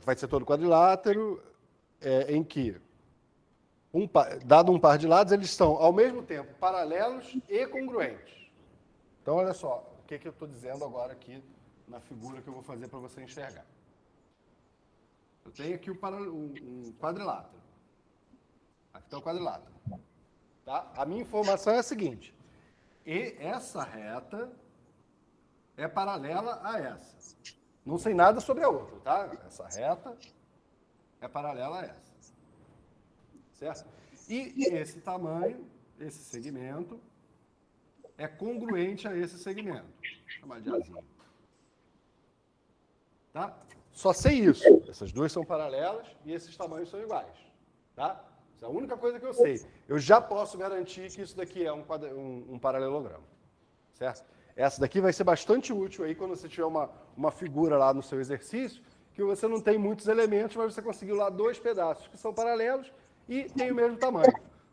Speaker 8: vai ser todo quadrilátero, em que, dado um par de lados, eles são, ao mesmo tempo, paralelos e congruentes. Então, olha só, o que eu estou dizendo agora aqui na figura que eu vou fazer para você enxergar. Eu tenho aqui um quadrilátero. Aqui está o quadrilátero. Tá? A minha informação é a seguinte. E essa reta é paralela a essa. Não sei nada sobre a outra, tá? Essa reta é paralela a essa. Certo? E esse tamanho, esse segmento, é congruente a esse segmento. Vou chamar de Azinho. Tá? Só sei isso. Essas duas são paralelas e esses tamanhos são iguais. Tá? Essa é a única coisa que eu sei. Eu já posso garantir que isso daqui é um paralelogramo. Certo? Essa daqui vai ser bastante útil aí quando você tiver uma figura lá no seu exercício, que você não tem muitos elementos, mas você conseguiu lá dois pedaços que são paralelos e tem o mesmo tamanho.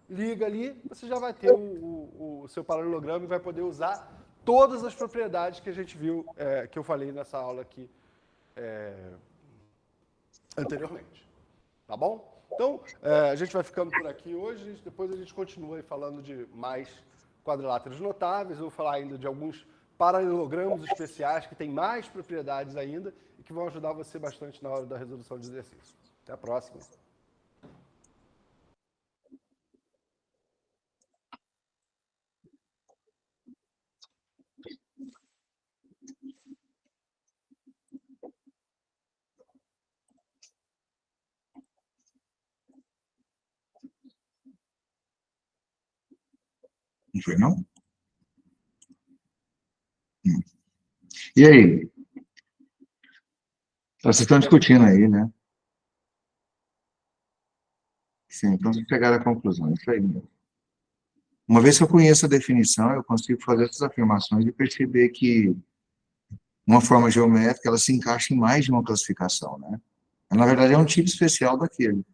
Speaker 8: Liga ali, você já vai ter o seu paralelogramo e vai poder usar todas as propriedades que a gente viu, que eu falei nessa aula aqui anteriormente. Tá bom? Então, a gente vai ficando por aqui hoje, depois a gente continua aí falando de mais quadriláteros notáveis, eu vou falar ainda de alguns paralelogramos especiais que têm mais propriedades ainda e que vão ajudar você bastante na hora da resolução de exercícios. Até a próxima.
Speaker 1: Não foi, não? E aí? Vocês estão discutindo aí, né? Sim, então vocês pegaram a conclusão, isso aí mesmo. Uma vez que eu conheço a definição, eu consigo fazer essas afirmações e perceber que uma forma geométrica, ela se encaixa em mais de uma classificação, né? Na verdade, é um tipo especial daquele.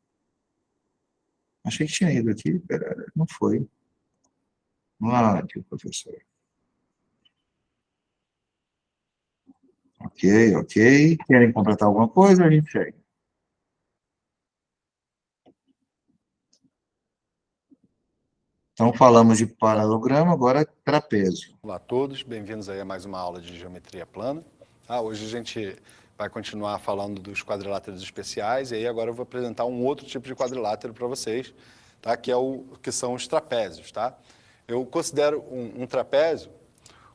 Speaker 1: Achei que tinha ido aqui, pera, não foi. Vamos lá, tio professor. Ok, ok. Querem completar alguma coisa? A gente segue. Então, falamos de paralelogramo, agora trapézio.
Speaker 8: Olá a todos, bem-vindos aí a mais uma aula de geometria plana. Hoje a gente vai continuar falando dos quadriláteros especiais e aí agora eu vou apresentar um outro tipo de quadrilátero para vocês, tá? Que são os trapézios. Tá? Eu considero um trapézio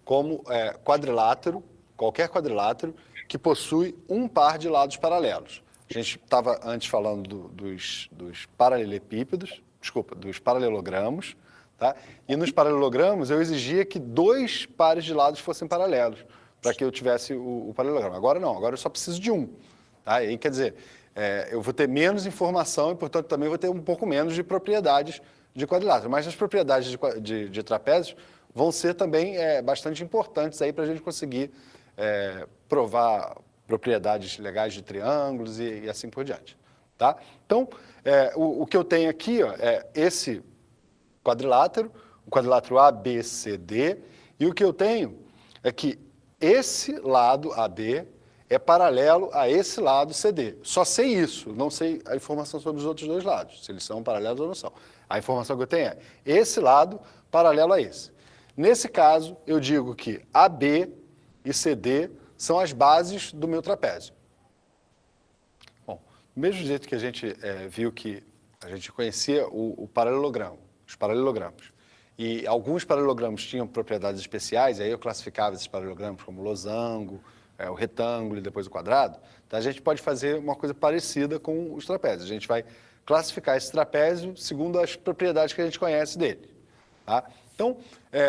Speaker 8: como quadrilátero, qualquer quadrilátero, que possui um par de lados paralelos. A gente estava antes falando dos paralelepípedos, desculpa, dos paralelogramos, tá? E nos paralelogramos eu exigia que dois pares de lados fossem paralelos, para que eu tivesse o paralelogramo. Agora não, agora eu só preciso de um. Tá? E aí, quer dizer, eu vou ter menos informação e, portanto, também vou ter um pouco menos de propriedades de quadrilátero. Mas as propriedades de trapézios vão ser também bastante importantes para a gente conseguir provar propriedades legais de triângulos e assim por diante. Tá? Então, o que eu tenho aqui é esse quadrilátero, o quadrilátero ABCD, e o que eu tenho é que esse lado AB é paralelo a esse lado CD. Só sei isso, não sei a informação sobre os outros dois lados, se eles são paralelos ou não são. A informação que eu tenho é esse lado paralelo a esse. Nesse caso, eu digo que AB e CD são as bases do meu trapézio. Bom, do mesmo jeito que a gente viu que a gente conhecia o paralelogramo, os paralelogramos, e alguns paralelogramas tinham propriedades especiais, aí eu classificava esses paralelogramas como losango, o retângulo e depois o quadrado, então a gente pode fazer uma coisa parecida com os trapézios. A gente vai classificar esse trapézio segundo as propriedades que a gente conhece dele. Tá? Então,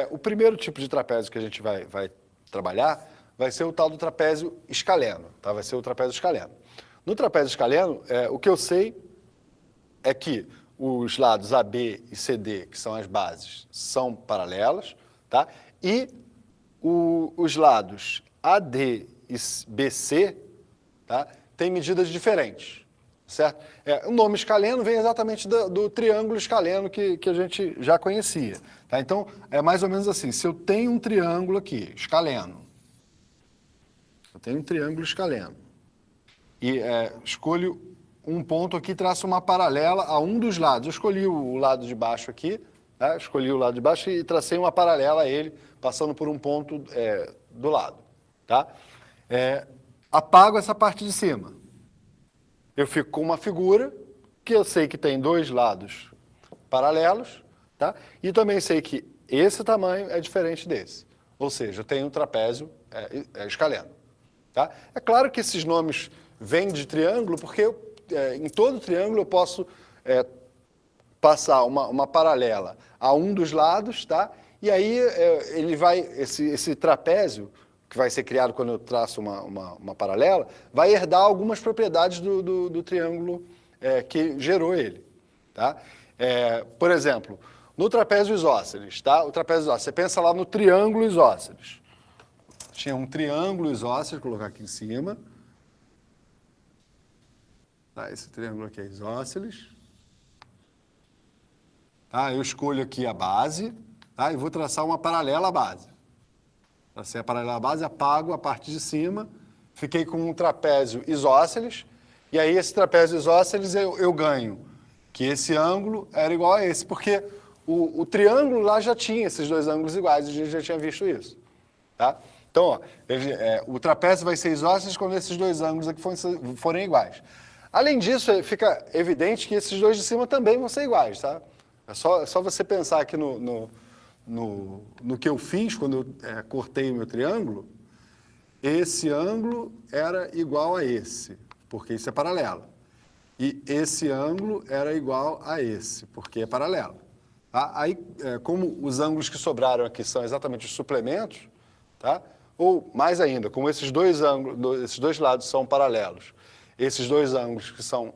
Speaker 8: o primeiro tipo de trapézio que a gente vai trabalhar vai ser o tal do trapézio escaleno. Tá? Vai ser o trapézio escaleno. No trapézio escaleno, o que eu sei é que os lados AB e CD, que são as bases, são paralelos, tá? E os lados AD e BC, tá? Têm medidas diferentes, certo? O nome escaleno vem exatamente do triângulo escaleno que a gente já conhecia. Tá? Então, é mais ou menos assim, se eu tenho um triângulo aqui, escaleno, eu tenho um triângulo escaleno, e escolho um ponto aqui, traço uma paralela a um dos lados. Eu escolhi o lado de baixo aqui, tá? Escolhi o lado de baixo e tracei uma paralela a ele, passando por um ponto do lado. Tá? Apago essa parte de cima. Eu fico com uma figura que eu sei que tem dois lados paralelos, tá? E também sei que esse tamanho é diferente desse. Ou seja, eu tenho um trapézio escaleno. Tá? É claro que esses nomes vêm de triângulo, porque em todo triângulo eu posso passar uma paralela a um dos lados, tá? E aí ele vai, esse trapézio, que vai ser criado quando eu traço uma paralela, vai herdar algumas propriedades do triângulo que gerou ele. Tá? Por exemplo, no trapézio isósceles, tá? O trapézio isósceles, você pensa lá no triângulo isósceles. Tinha um triângulo isósceles, vou colocar aqui em cima. Tá, esse triângulo aqui é isósceles. Tá, eu escolho aqui a base, tá, e vou traçar uma paralela à base. Tracei a paralela à base, apago a parte de cima, fiquei com um trapézio isósceles, e aí esse trapézio isósceles eu ganho que esse ângulo era igual a esse, porque o triângulo lá já tinha esses dois ângulos iguais, a gente já tinha visto isso. Tá? Então, ó, o trapézio vai ser isósceles quando esses dois ângulos aqui forem iguais. Além disso, fica evidente que esses dois de cima também vão ser iguais. Tá? É só você pensar aqui no que eu fiz quando eu cortei o meu triângulo, esse ângulo era igual a esse, porque isso é paralelo. E esse ângulo era igual a esse, porque é paralelo. Tá? Aí, como os ângulos que sobraram aqui são exatamente os suplementos, tá? Ou mais ainda, como esses dois lados são paralelos, esses dois ângulos que são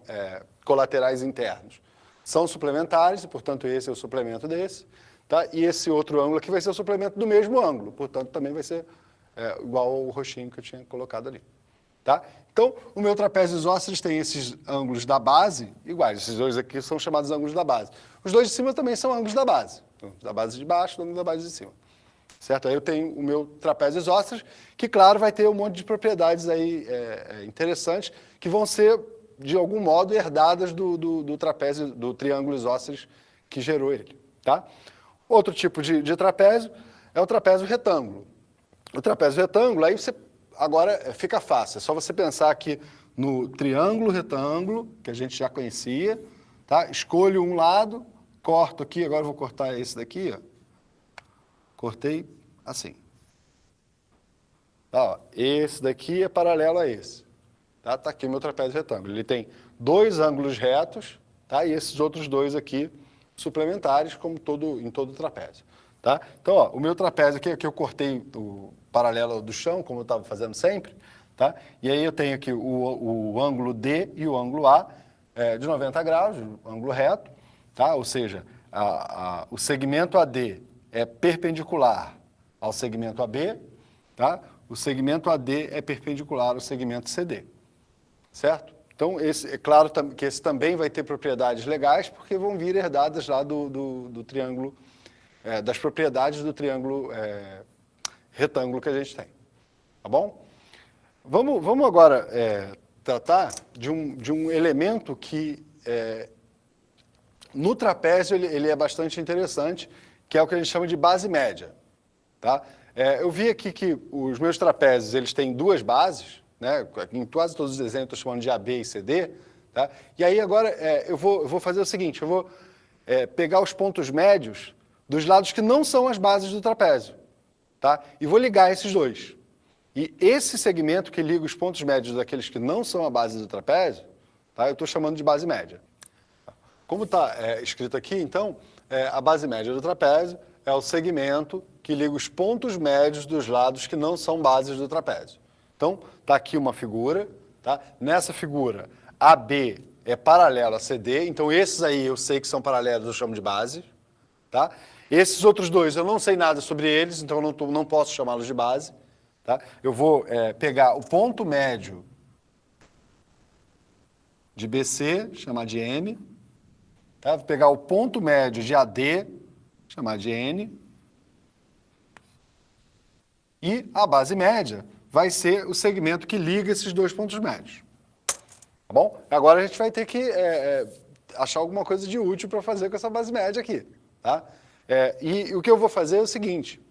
Speaker 8: colaterais internos são suplementares, e, portanto, esse é o suplemento desse. Tá? E esse outro ângulo aqui vai ser o suplemento do mesmo ângulo, portanto, também vai ser igual ao roxinho que eu tinha colocado ali. Tá? Então, o meu trapézio isósceles tem esses ângulos da base iguais. Esses dois aqui são chamados ângulos da base. Os dois de cima também são ângulos da base. Então, da base de baixo, ângulo da base de cima. Certo? Aí eu tenho o meu trapézio isósceles, que, claro, vai ter um monte de propriedades aí interessantes, que vão ser, de algum modo, herdadas do trapézio, do triângulo isósceles que gerou ele. Tá? Outro tipo de trapézio é o trapézio retângulo. O trapézio retângulo, aí agora fica fácil. É só você pensar aqui no triângulo retângulo, que a gente já conhecia. Tá? Escolho um lado, corto aqui, agora eu vou cortar esse daqui. Ó. Cortei assim. Tá, ó. Esse daqui é paralelo a esse. Tá aqui o meu trapézio retângulo. Ele tem dois ângulos retos, tá? E esses outros dois aqui suplementares, como em todo trapézio. Tá? Então, ó, o meu trapézio aqui eu cortei o paralelo do chão, como eu estava fazendo sempre. Tá? E aí eu tenho aqui o ângulo D e o ângulo A de 90 graus, o ângulo reto. Tá? Ou seja, o segmento AD é perpendicular ao segmento AB. Tá? O segmento AD é perpendicular ao segmento CD. Certo? Então, é claro que esse também vai ter propriedades legais, porque vão vir herdadas lá do triângulo, das propriedades do triângulo retângulo que a gente tem. Tá bom? Vamos agora tratar de um elemento que, no trapézio, ele é bastante interessante, que é o que a gente chama de base média. Tá? Eu vi aqui que os meus trapézios eles têm duas bases, né? Em quase todos os desenhos eu estou chamando de AB e CD. Tá? E aí agora eu vou fazer o seguinte, eu vou pegar os pontos médios dos lados que não são as bases do trapézio. Tá? E vou ligar esses dois. E esse segmento que liga os pontos médios daqueles que não são a base do trapézio, tá? Eu estou chamando de base média. Como está escrito aqui, então, a base média do trapézio é o segmento que liga os pontos médios dos lados que não são bases do trapézio. Então, está aqui uma figura. Tá? Nessa figura, AB é paralelo a CD, então esses aí eu sei que são paralelos, eu chamo de base. Tá? Esses outros dois eu não sei nada sobre eles, então eu não posso chamá-los de base. Tá? Eu vou pegar o ponto médio de BC, chamar de M. Tá? Vou pegar o ponto médio de AD, chamar de N. E a base média vai ser o segmento que liga esses dois pontos médios. Tá bom? Agora a gente vai ter que achar alguma coisa de útil para fazer com essa base média aqui. Tá? E o que eu vou fazer é o seguinte.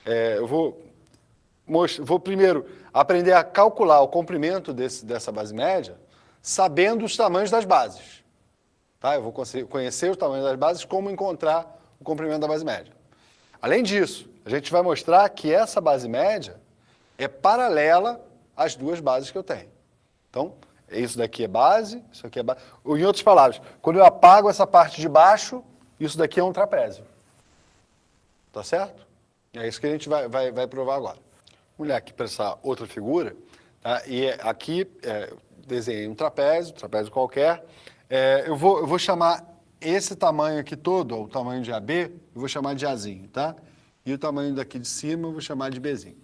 Speaker 8: Eu vou primeiro aprender a calcular o comprimento dessa base média, sabendo os tamanhos das bases. Tá? Eu vou conhecer os tamanhos das bases, como encontrar o comprimento da base média. Além disso, a gente vai mostrar que essa base média é paralela às duas bases que eu tenho. Então, isso daqui é base, isso aqui é base. Em outras palavras, quando eu apago essa parte de baixo, isso daqui é um trapézio. Tá certo? É isso que a gente vai provar agora. Vamos olhar aqui para essa outra figura. Tá? E aqui desenhei um trapézio qualquer. Eu vou chamar esse tamanho aqui todo, o tamanho de AB, eu vou chamar de Azinho, tá? E o tamanho daqui de cima eu vou chamar de Bzinho.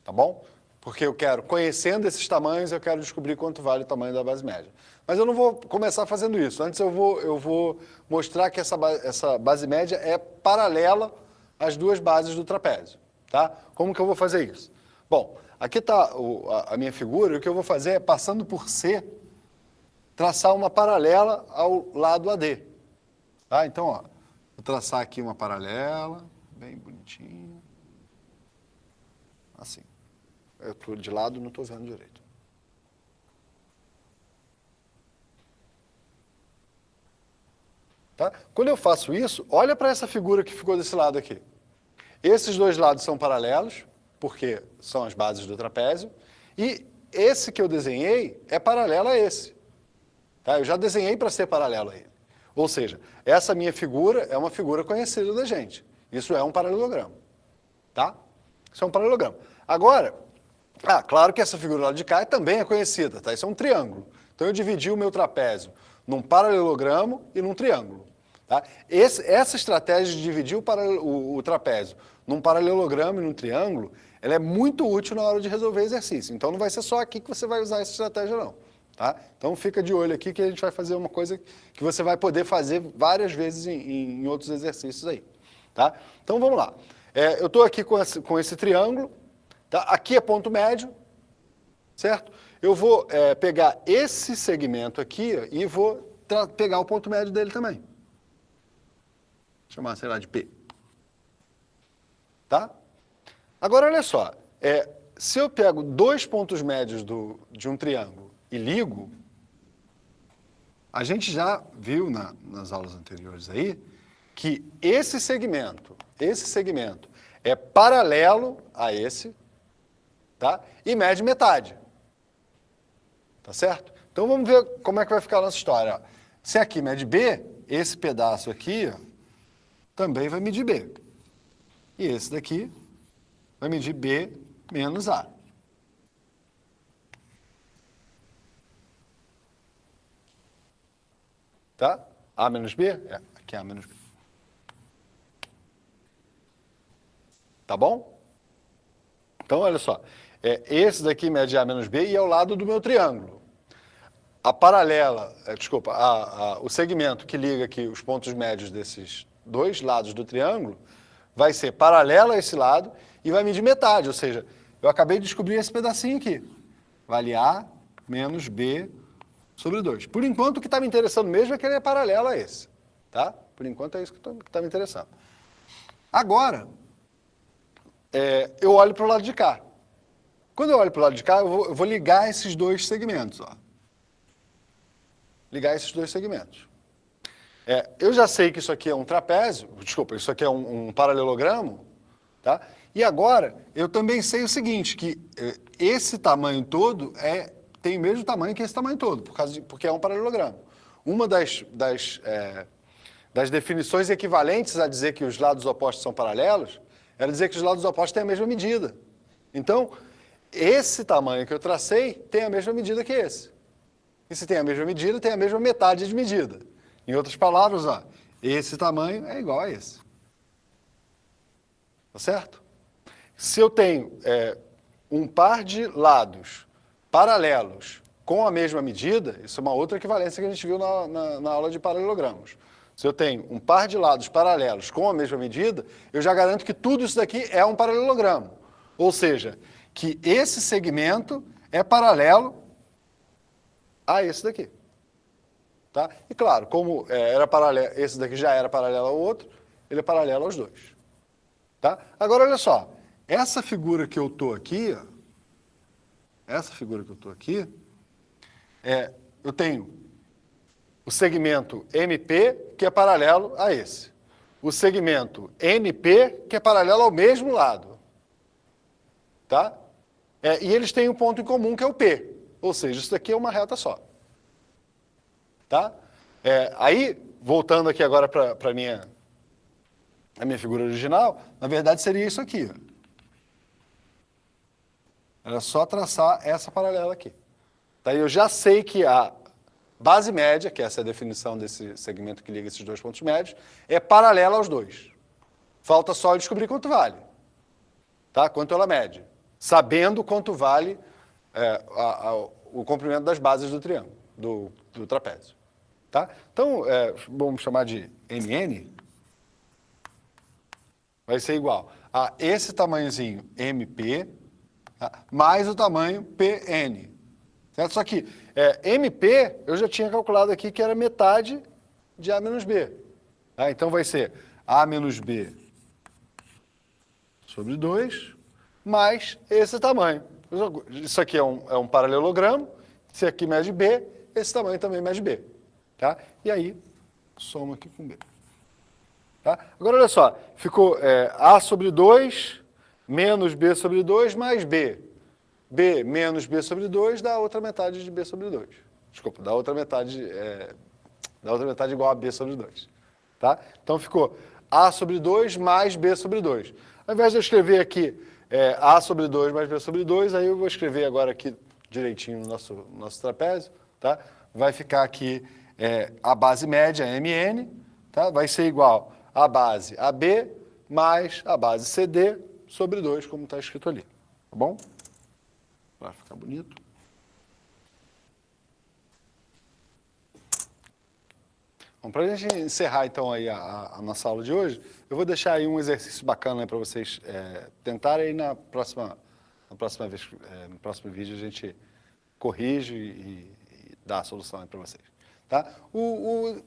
Speaker 8: Tá bom? Porque eu quero, conhecendo esses tamanhos, eu quero descobrir quanto vale o tamanho da base média. Mas eu não vou começar fazendo isso. Antes eu vou mostrar que essa base média é paralela às duas bases do trapézio. Tá? Como que eu vou fazer isso? Bom, aqui está a minha figura, e o que eu vou fazer é, passando por C, traçar uma paralela ao lado AD. Tá? Então, ó, vou traçar aqui uma paralela, bem bonitinha. Assim. Eu estou de lado, não estou vendo direito. Tá? Quando eu faço isso, olha para essa figura que ficou desse lado aqui. Esses dois lados são paralelos, porque são as bases do trapézio, e esse que eu desenhei é paralelo a esse. Tá? Eu já desenhei para ser paralelo a ele. Ou seja, essa minha figura é uma figura conhecida da gente. Isso é um paralelogramo. Tá? Isso é um paralelogramo. Agora, claro que essa figura lá de cá também é conhecida. Tá? Isso é um triângulo. Então eu dividi o meu trapézio num paralelogramo e num triângulo. Tá? Essa estratégia de dividir o trapézio num paralelogramo e num triângulo, ela é muito útil na hora de resolver exercício. Então não vai ser só aqui que você vai usar essa estratégia, não. Tá? Então fica de olho aqui que a gente vai fazer uma coisa que você vai poder fazer várias vezes em outros exercícios aí. Tá? Então vamos lá. Eu estou aqui com esse triângulo. Tá? Aqui é ponto médio, certo? Eu vou pegar esse segmento aqui e vou pegar o ponto médio dele também. Chamar, sei lá, de P. Tá? Agora, olha só. Se eu pego dois pontos médios de um triângulo e ligo, a gente já viu nas aulas anteriores aí que esse segmento é paralelo a esse, tá? E mede metade. Tá certo? Então vamos ver como é que vai ficar a nossa história. Ó. Se aqui mede B, esse pedaço aqui também vai medir B. E esse daqui vai medir B menos A. Tá? A menos B? Aqui é A menos B. Tá bom? Então, olha só. Esse daqui mede A menos B e é ao lado do meu triângulo. A paralela, o segmento que liga aqui os pontos médios desses dois lados do triângulo vai ser paralelo a esse lado e vai medir metade, ou seja, eu acabei de descobrir esse pedacinho aqui. Vale A menos B sobre 2. Por enquanto, o que está me interessando mesmo é que ele é paralelo a esse. Tá? Por enquanto, é isso que está me interessando. Agora, eu olho para o lado de cá. Quando eu olho para o lado de cá, eu vou ligar esses dois segmentos. Ó. Ligar esses dois segmentos. Eu já sei que isso aqui é um trapézio, desculpa, isso aqui é um paralelogramo, tá? E agora, eu também sei o seguinte, que esse tamanho todo tem o mesmo tamanho que esse tamanho todo, porque é um paralelogramo. Uma das definições equivalentes a dizer que os lados opostos são paralelos, era dizer que os lados opostos têm a mesma medida. Então, esse tamanho que eu tracei tem a mesma medida que esse. E se tem a mesma medida, tem a mesma metade de medida. Em outras palavras, ó, esse tamanho é igual a esse. Tá certo? Se eu tenho um par de lados paralelos com a mesma medida, isso é uma outra equivalência que a gente viu na aula de paralelogramos. Se eu tenho um par de lados paralelos com a mesma medida, eu já garanto que tudo isso daqui é um paralelogramo. Ou seja, que esse segmento é paralelo a esse daqui. Tá? E claro, como esse daqui já era paralelo ao outro, ele é paralelo aos dois. Tá? Agora, olha só. Essa figura que eu estou aqui, ó, eu tenho o segmento MP, que é paralelo a esse. O segmento NP, que é paralelo ao mesmo lado. Tá? E eles têm um ponto em comum, que é o P. Ou seja, isso daqui é uma reta só. Tá? Aí, voltando aqui agora para a minha figura original, na verdade seria isso aqui. Ó. Era só traçar essa paralela aqui. Daí eu já sei que a base média, que essa é a definição desse segmento que liga esses dois pontos médios, é paralela aos dois. Falta só eu descobrir quanto vale. Tá? Quanto ela mede. Sabendo quanto vale o comprimento das bases do triângulo, do trapézio. Tá? Então, vamos chamar de NN. Vai ser igual a esse tamanhozinho MP, tá? Mais o tamanho PN. Certo? Só que MP, eu já tinha calculado aqui que era metade de A menos B. Tá? Então vai ser A menos B sobre 2, mais esse tamanho. Isso aqui é um paralelogramo, esse aqui mede B, esse tamanho também mede B. Tá? E aí, soma aqui com B. Tá? Agora, olha só, ficou A sobre 2, menos B sobre 2, mais B. B menos B sobre 2 dá a outra metade de B sobre 2. Desculpa, dá a outra metade igual a B sobre 2. Tá? Então, ficou A sobre 2 mais B sobre 2. Ao invés de eu escrever aqui A sobre 2 mais B sobre 2, aí eu vou escrever agora aqui direitinho no nosso trapézio. Tá? Vai ficar aqui a base média, MN, tá? Vai ser igual a base AB mais a base CD sobre 2, como está escrito ali. Tá bom? Para ficar bonito. Bom, para a gente encerrar, então, aí a nossa aula de hoje, eu vou deixar aí um exercício bacana para vocês tentarem, aí na próxima vez, no próximo vídeo, a gente corrige e dá a solução aí para vocês. Tá? O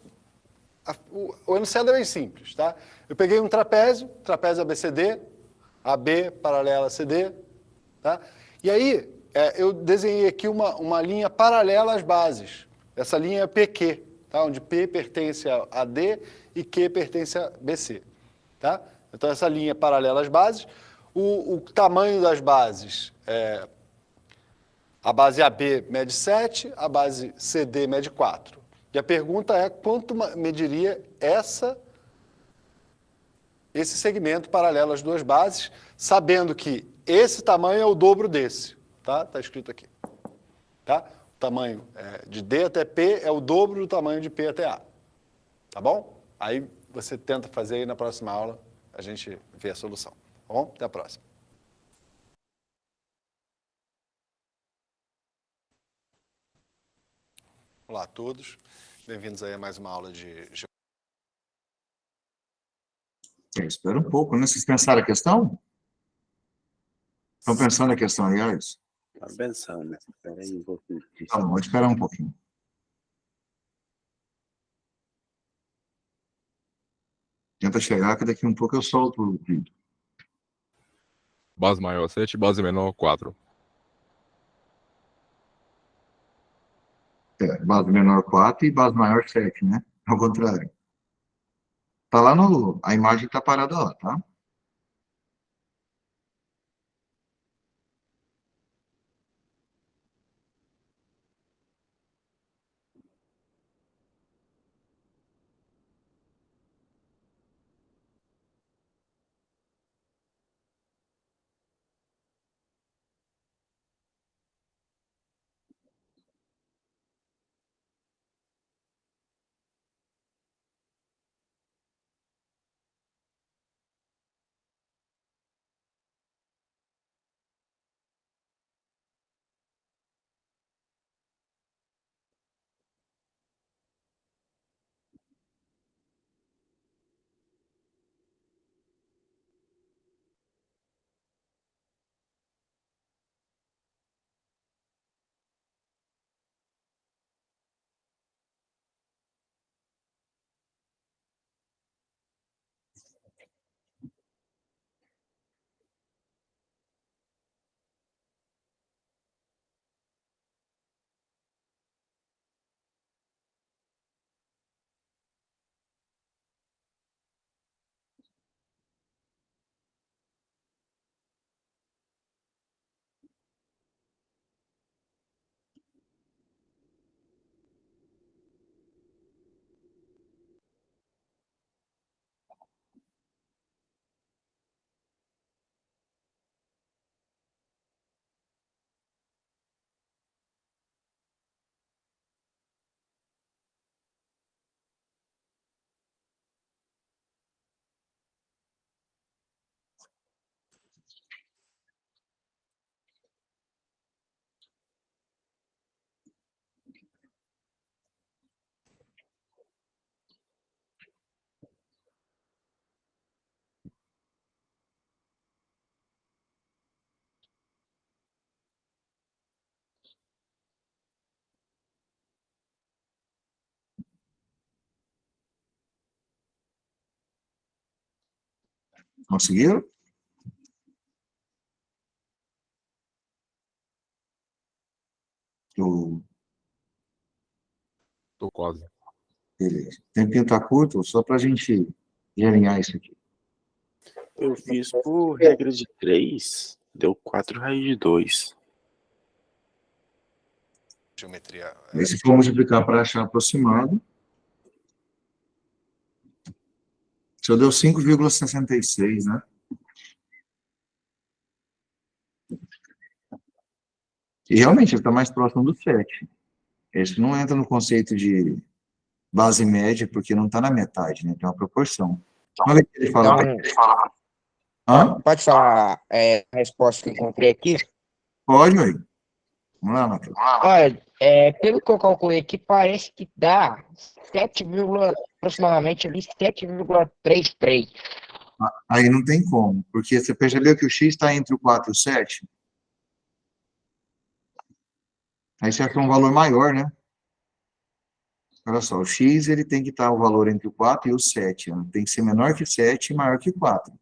Speaker 8: enunciado é bem simples. Tá? Eu peguei um trapézio ABCD, AB paralela a CD, tá? E aí eu desenhei aqui uma linha paralela às bases. Essa linha é PQ, tá? Onde P pertence a D e Q pertence a BC. Tá? Então essa linha é paralela às bases. O tamanho das bases a base AB mede 7, a base CD mede 4. E a pergunta é quanto mediria esse segmento paralelo às duas bases, sabendo que esse tamanho é o dobro desse. Tá? Tá escrito aqui. Tá? O tamanho de D até P é o dobro do tamanho de P até A. Tá bom? Aí você tenta fazer aí na próxima aula, a gente vê a solução. Tá bom? Até a próxima. Olá a todos, bem-vindos aí a mais uma aula de geografia.
Speaker 1: Espera um pouco, né? Vocês pensaram a questão? Estão pensando a questão aí, Alex?
Speaker 2: Tá pensando. Espera aí um pouquinho.
Speaker 1: Então, vou esperar um pouquinho. Tenta chegar, que daqui um pouco eu solto o vídeo.
Speaker 4: Base maior 7, base menor 4.
Speaker 1: Base menor 4 e base maior 7, né? Ao contrário. Tá lá no... A imagem tá parada lá, tá? Conseguiram? Eu-
Speaker 4: Tô quase.
Speaker 1: Beleza. O tempinho tá curto, só pra gente alinhar isso aqui.
Speaker 2: Eu fiz por regra de 3, deu 4 raiz de 2.
Speaker 8: Geometria.
Speaker 1: Aí, se for multiplicar para achar aproximado, só deu 5,66, né? E realmente ele está mais próximo do 7. Esse não entra no conceito de base média, porque não está na metade, né? Tem uma proporção. Olha o que ele fala.
Speaker 5: Então,
Speaker 1: Hã?
Speaker 5: pode falar a resposta que eu encontrei aqui?
Speaker 1: Pode, aí. Vamos lá, Matheus.
Speaker 5: Olha, pelo que eu calculei aqui, parece que dá 7, aproximadamente ali 7,33.
Speaker 1: Aí não tem como, porque você percebeu que o x está entre o 4 e o 7? Aí você achou um valor maior, né? Olha só, o x ele tem que estar o valor entre o 4 e o 7. Né? Tem que ser menor que 7 e maior que 4.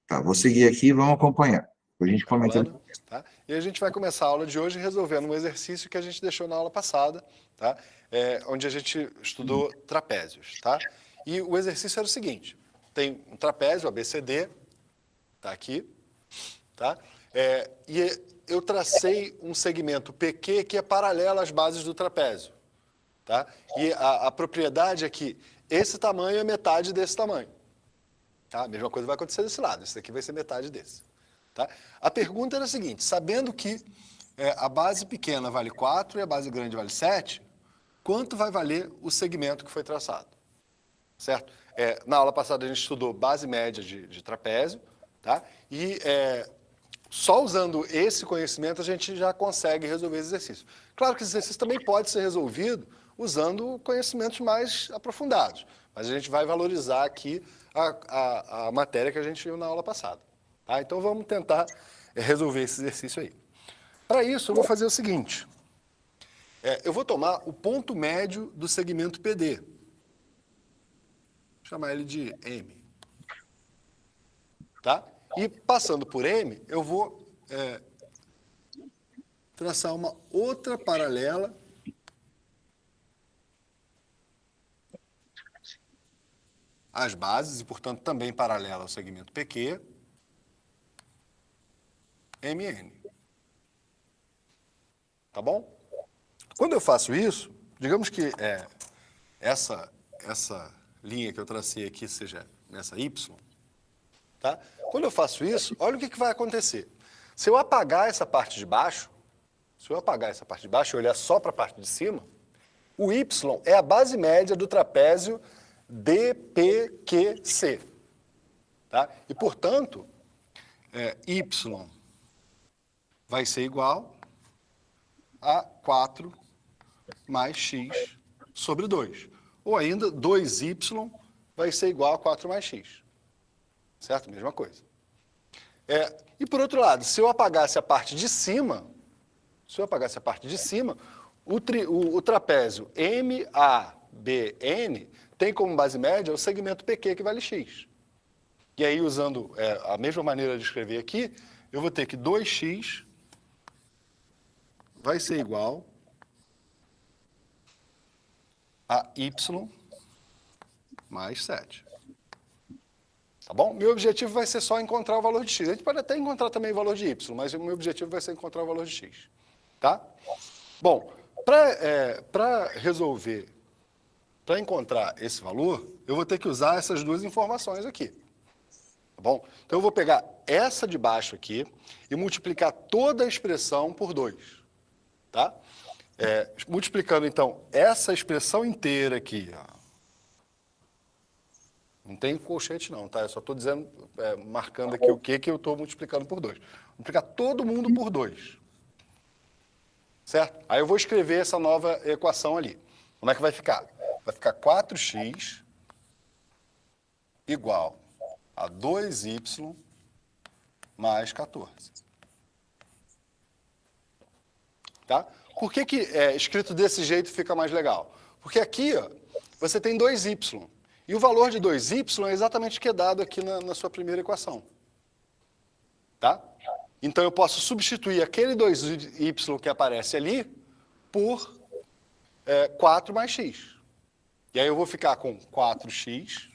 Speaker 1: Tá, vou seguir aqui e vamos acompanhar. A gente comenta.
Speaker 8: Falando, tá? E a gente vai começar a aula de hoje resolvendo um exercício que a gente deixou na aula passada, tá? Onde a gente estudou trapézios. Tá? E o exercício era o seguinte, tem um trapézio, ABCD, tá aqui, tá? E eu tracei um segmento PQ que é paralelo às bases do trapézio. Tá? E a propriedade é que esse tamanho é metade desse tamanho. Tá? A mesma coisa vai acontecer desse lado, esse daqui vai ser metade desse. Tá? A pergunta era a seguinte, sabendo que a base pequena vale 4 e a base grande vale 7, quanto vai valer o segmento que foi traçado? Certo? Na aula passada a gente estudou base média de trapézio, tá? E só usando esse conhecimento a gente já consegue resolver esse exercício. Claro que esse exercício também pode ser resolvido usando conhecimentos mais aprofundados, mas a gente vai valorizar aqui a matéria que a gente viu na aula passada. Tá? Então vamos tentar resolver esse exercício aí. Para isso eu vou fazer o seguinte, eu vou tomar o ponto médio do segmento PD, vou chamar ele de M. Tá? E passando por M, eu vou traçar uma outra paralela as bases, e, portanto, também paralela ao segmento PQ, MN. Tá bom? Quando eu faço isso, digamos que essa linha que eu tracei aqui seja nessa Y, tá? Quando eu faço isso, olha o que vai acontecer. Se eu apagar essa parte de baixo, e olhar só para a parte de cima, o Y é a base média do trapézio DPQC. Tá? E, portanto, Y vai ser igual a 4 mais X sobre 2. Ou ainda, 2Y vai ser igual a 4 mais X. Certo? Mesma coisa. E, por outro lado, se eu apagasse a parte de cima, o trapézio MABN tem como base média o segmento PQ, que vale X. E aí, usando a mesma maneira de escrever aqui, eu vou ter que 2x vai ser igual a y mais 7. Tá bom? Meu objetivo vai ser só encontrar o valor de x. A gente pode até encontrar também o valor de y, mas o meu objetivo vai ser encontrar o valor de x. Tá? Bom, para resolver, para encontrar esse valor, eu vou ter que usar essas duas informações aqui. Tá bom? Então, eu vou pegar essa de baixo aqui e multiplicar toda a expressão por 2. Tá? Multiplicando, então, essa expressão inteira aqui. Ó. Não tem colchete, não, tá? Eu só estou dizendo, marcando aqui o que eu estou multiplicando por 2. Multiplicar todo mundo por 2. Certo? Aí eu vou escrever essa nova equação ali. Como é que vai ficar? Vai ficar 4x igual a 2y mais 14. Tá? Por que escrito desse jeito fica mais legal? Porque aqui, ó, você tem 2y. E o valor de 2y é exatamente o que é dado aqui na sua primeira equação. Tá? Então, eu posso substituir aquele 2y que aparece ali por 4 mais x. E aí eu vou ficar com 4x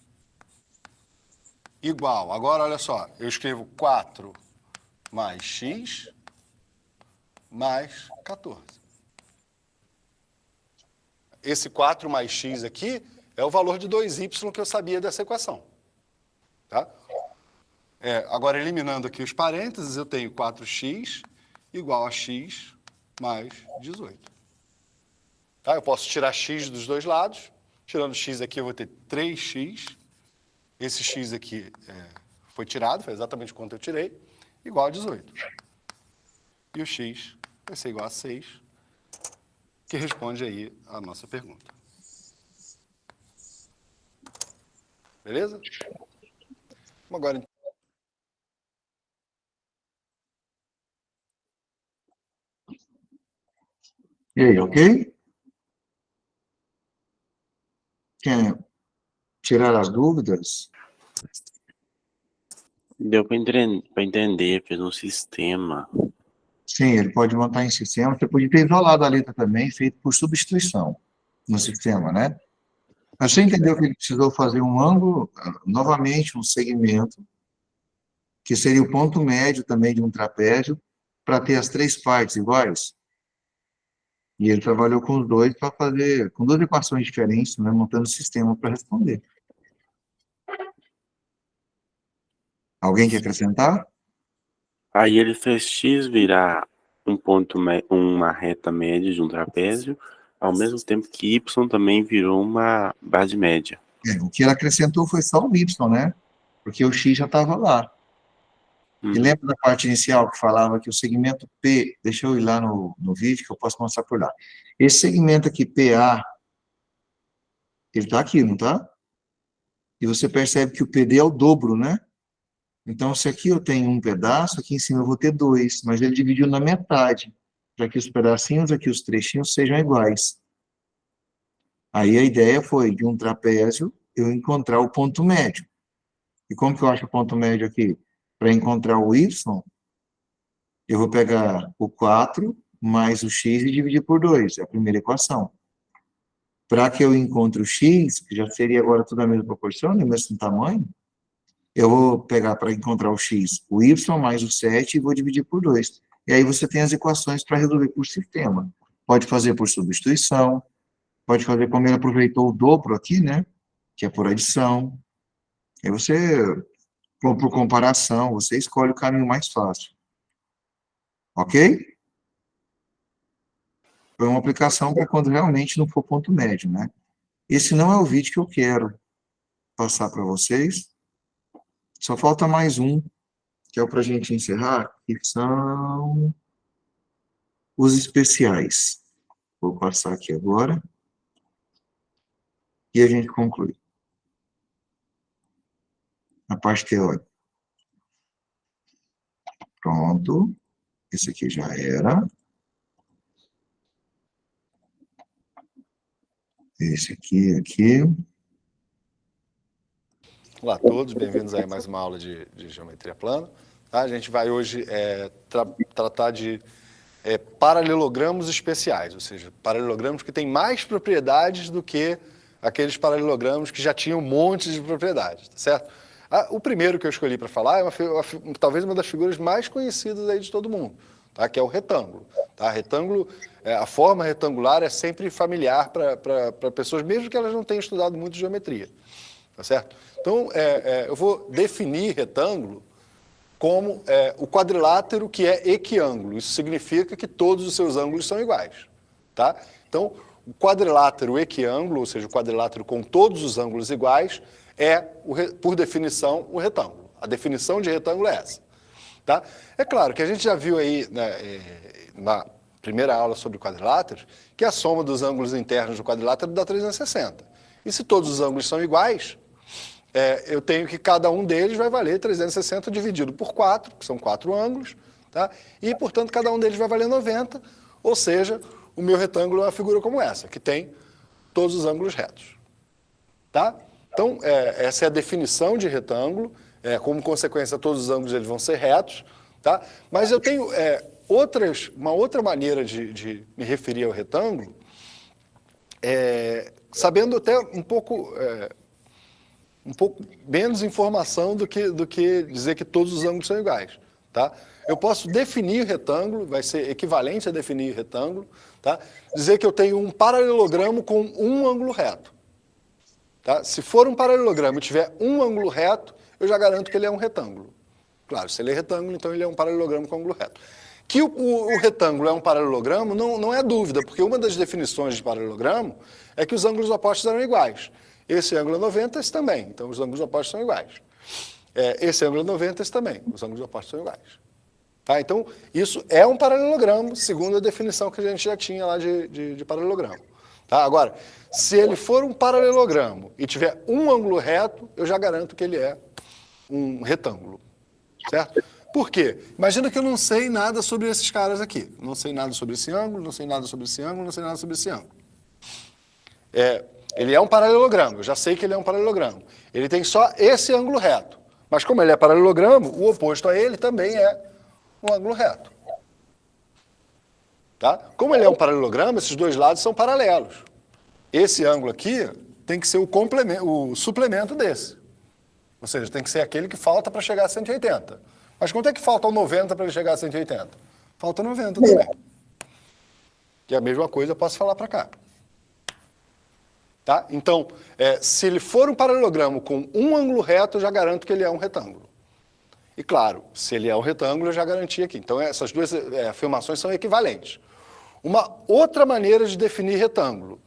Speaker 8: igual. Agora, olha só, eu escrevo 4 mais x mais 14. Esse 4 mais x aqui é o valor de 2y que eu sabia dessa equação. Tá? Agora, eliminando aqui os parênteses, eu tenho 4x igual a x mais 18. Tá? Eu posso tirar x dos dois lados. Tirando x aqui, eu vou ter 3x. Esse x aqui foi tirado, foi exatamente quanto eu tirei, igual a 18. E o x vai ser igual a 6, que responde aí a nossa pergunta. Beleza? Vamos agora...
Speaker 1: E aí, ok? Quer tirar as dúvidas?
Speaker 2: Deu para entender, fez um sistema.
Speaker 1: Sim, ele pode montar em sistema. Você pode ter isolado a letra também, feito por substituição no sistema, né? Mas você entendeu que ele precisou fazer um ângulo, novamente, um segmento, que seria o ponto médio também de um trapézio, para ter as três partes iguais? E ele trabalhou com os dois para fazer, com duas equações diferentes, né, montando o sistema para responder. Alguém quer acrescentar?
Speaker 2: Aí ele fez x virar uma reta média de um trapézio, ao mesmo tempo que y também virou uma base média.
Speaker 1: O que ele acrescentou foi só o y, né? Porque o x já estava lá. E lembra da parte inicial que falava que o segmento P, deixa eu ir lá no vídeo que eu posso mostrar por lá. Esse segmento aqui, PA, ele está aqui, não está? E você percebe que o PD é o dobro, né? Então, se aqui eu tenho um pedaço, aqui em cima eu vou ter 2, mas ele dividiu na metade, para que os pedacinhos aqui, os trechinhos, sejam iguais. Aí a ideia foi, de um trapézio, eu encontrar o ponto médio. E como que eu acho o ponto médio aqui? Para encontrar o y, eu vou pegar o 4 mais o x e dividir por 2, é a primeira equação. para que eu encontre o x, que já seria agora tudo a mesma proporção, no mesmo tamanho, eu vou pegar para encontrar o x, o y mais o 7 e vou dividir por 2. E aí você tem as equações para resolver por sistema. Pode fazer por substituição, pode fazer como ele aproveitou o dobro aqui, né? Que é por adição. Aí você, por comparação, você escolhe o caminho mais fácil. Ok? Foi uma aplicação para quando realmente não for ponto médio, né? Esse não é o vídeo que eu quero passar para vocês. Só falta mais um, que é o para a gente encerrar, que são os especiais. Vou passar aqui agora. E a gente conclui. A parte teórica. Pronto. Esse aqui já era. Esse aqui.
Speaker 8: Olá a todos, bem-vindos aí a mais uma aula de geometria plana. Tá? A gente vai hoje tratar de paralelogramos especiais, ou seja, paralelogramos que têm mais propriedades do que aqueles paralelogramos que já tinham um monte de propriedades, tá certo? O primeiro que eu escolhi para falar é talvez uma das figuras mais conhecidas aí de todo mundo, tá? Que é o retângulo. Tá? Retângulo, a forma retangular é sempre familiar para pessoas, mesmo que elas não tenham estudado muito geometria, tá certo? Então, eu vou definir retângulo como o quadrilátero que é equiângulo. Isso significa que todos os seus ângulos são iguais, tá? Então, o quadrilátero equiângulo, ou seja, o quadrilátero com todos os ângulos iguais, é, por definição, o retângulo. A definição de retângulo é essa. Tá? É claro que a gente já viu aí, né, na primeira aula sobre quadriláteros, que a soma dos ângulos internos do quadrilátero dá 360. E se todos os ângulos são iguais, eu tenho que cada um deles vai valer 360 dividido por 4, que são 4 ângulos, tá? E, portanto, cada um deles vai valer 90, ou seja, o meu retângulo é uma figura como essa, que tem todos os ângulos retos. Tá? Então, essa é a definição de retângulo, como consequência, todos os ângulos eles vão ser retos, tá? Mas eu tenho uma outra maneira de me referir ao retângulo, sabendo até um pouco menos informação do que dizer que todos os ângulos são iguais. Tá? Eu posso definir retângulo, vai ser equivalente a definir retângulo, tá? Dizer que eu tenho um paralelogramo com um ângulo reto. Tá? Se for um paralelogramo e tiver um ângulo reto, eu já garanto que ele é um retângulo. Claro, se ele é retângulo, então ele é um paralelogramo com ângulo reto. Que o retângulo é um paralelogramo não é dúvida, porque uma das definições de paralelogramo é que os ângulos opostos eram iguais. Esse ângulo é 90, esse também. Então, os ângulos opostos são iguais. Esse ângulo é 90, esse também. Os ângulos opostos são iguais. Tá? Então, isso é um paralelogramo, segundo a definição que a gente já tinha lá de paralelogramo. Tá? Agora, se ele for um paralelogramo e tiver um ângulo reto, eu já garanto que ele é um retângulo. Certo? Por quê? Imagina que eu não sei nada sobre esses caras aqui. Não sei nada sobre esse ângulo, não sei nada sobre esse ângulo, não sei nada sobre esse ângulo. Ele é um paralelogramo, eu já sei que ele é um paralelogramo. Ele tem só esse ângulo reto. Mas como ele é paralelogramo, o oposto a ele também é um ângulo reto. Tá? Como ele é um paralelogramo, esses dois lados são paralelos. Esse ângulo aqui tem que ser o suplemento desse. Ou seja, tem que ser aquele que falta para chegar a 180. Mas quanto é que falta o 90 para ele chegar a 180? Falta 90 também. Que é a mesma coisa eu posso falar para cá. Tá? Então, se ele for um paralelogramo com um ângulo reto, eu já garanto que ele é um retângulo. E claro, se ele é um retângulo, eu já garanti aqui. Então, essas duas afirmações são equivalentes. Uma outra maneira de definir retângulo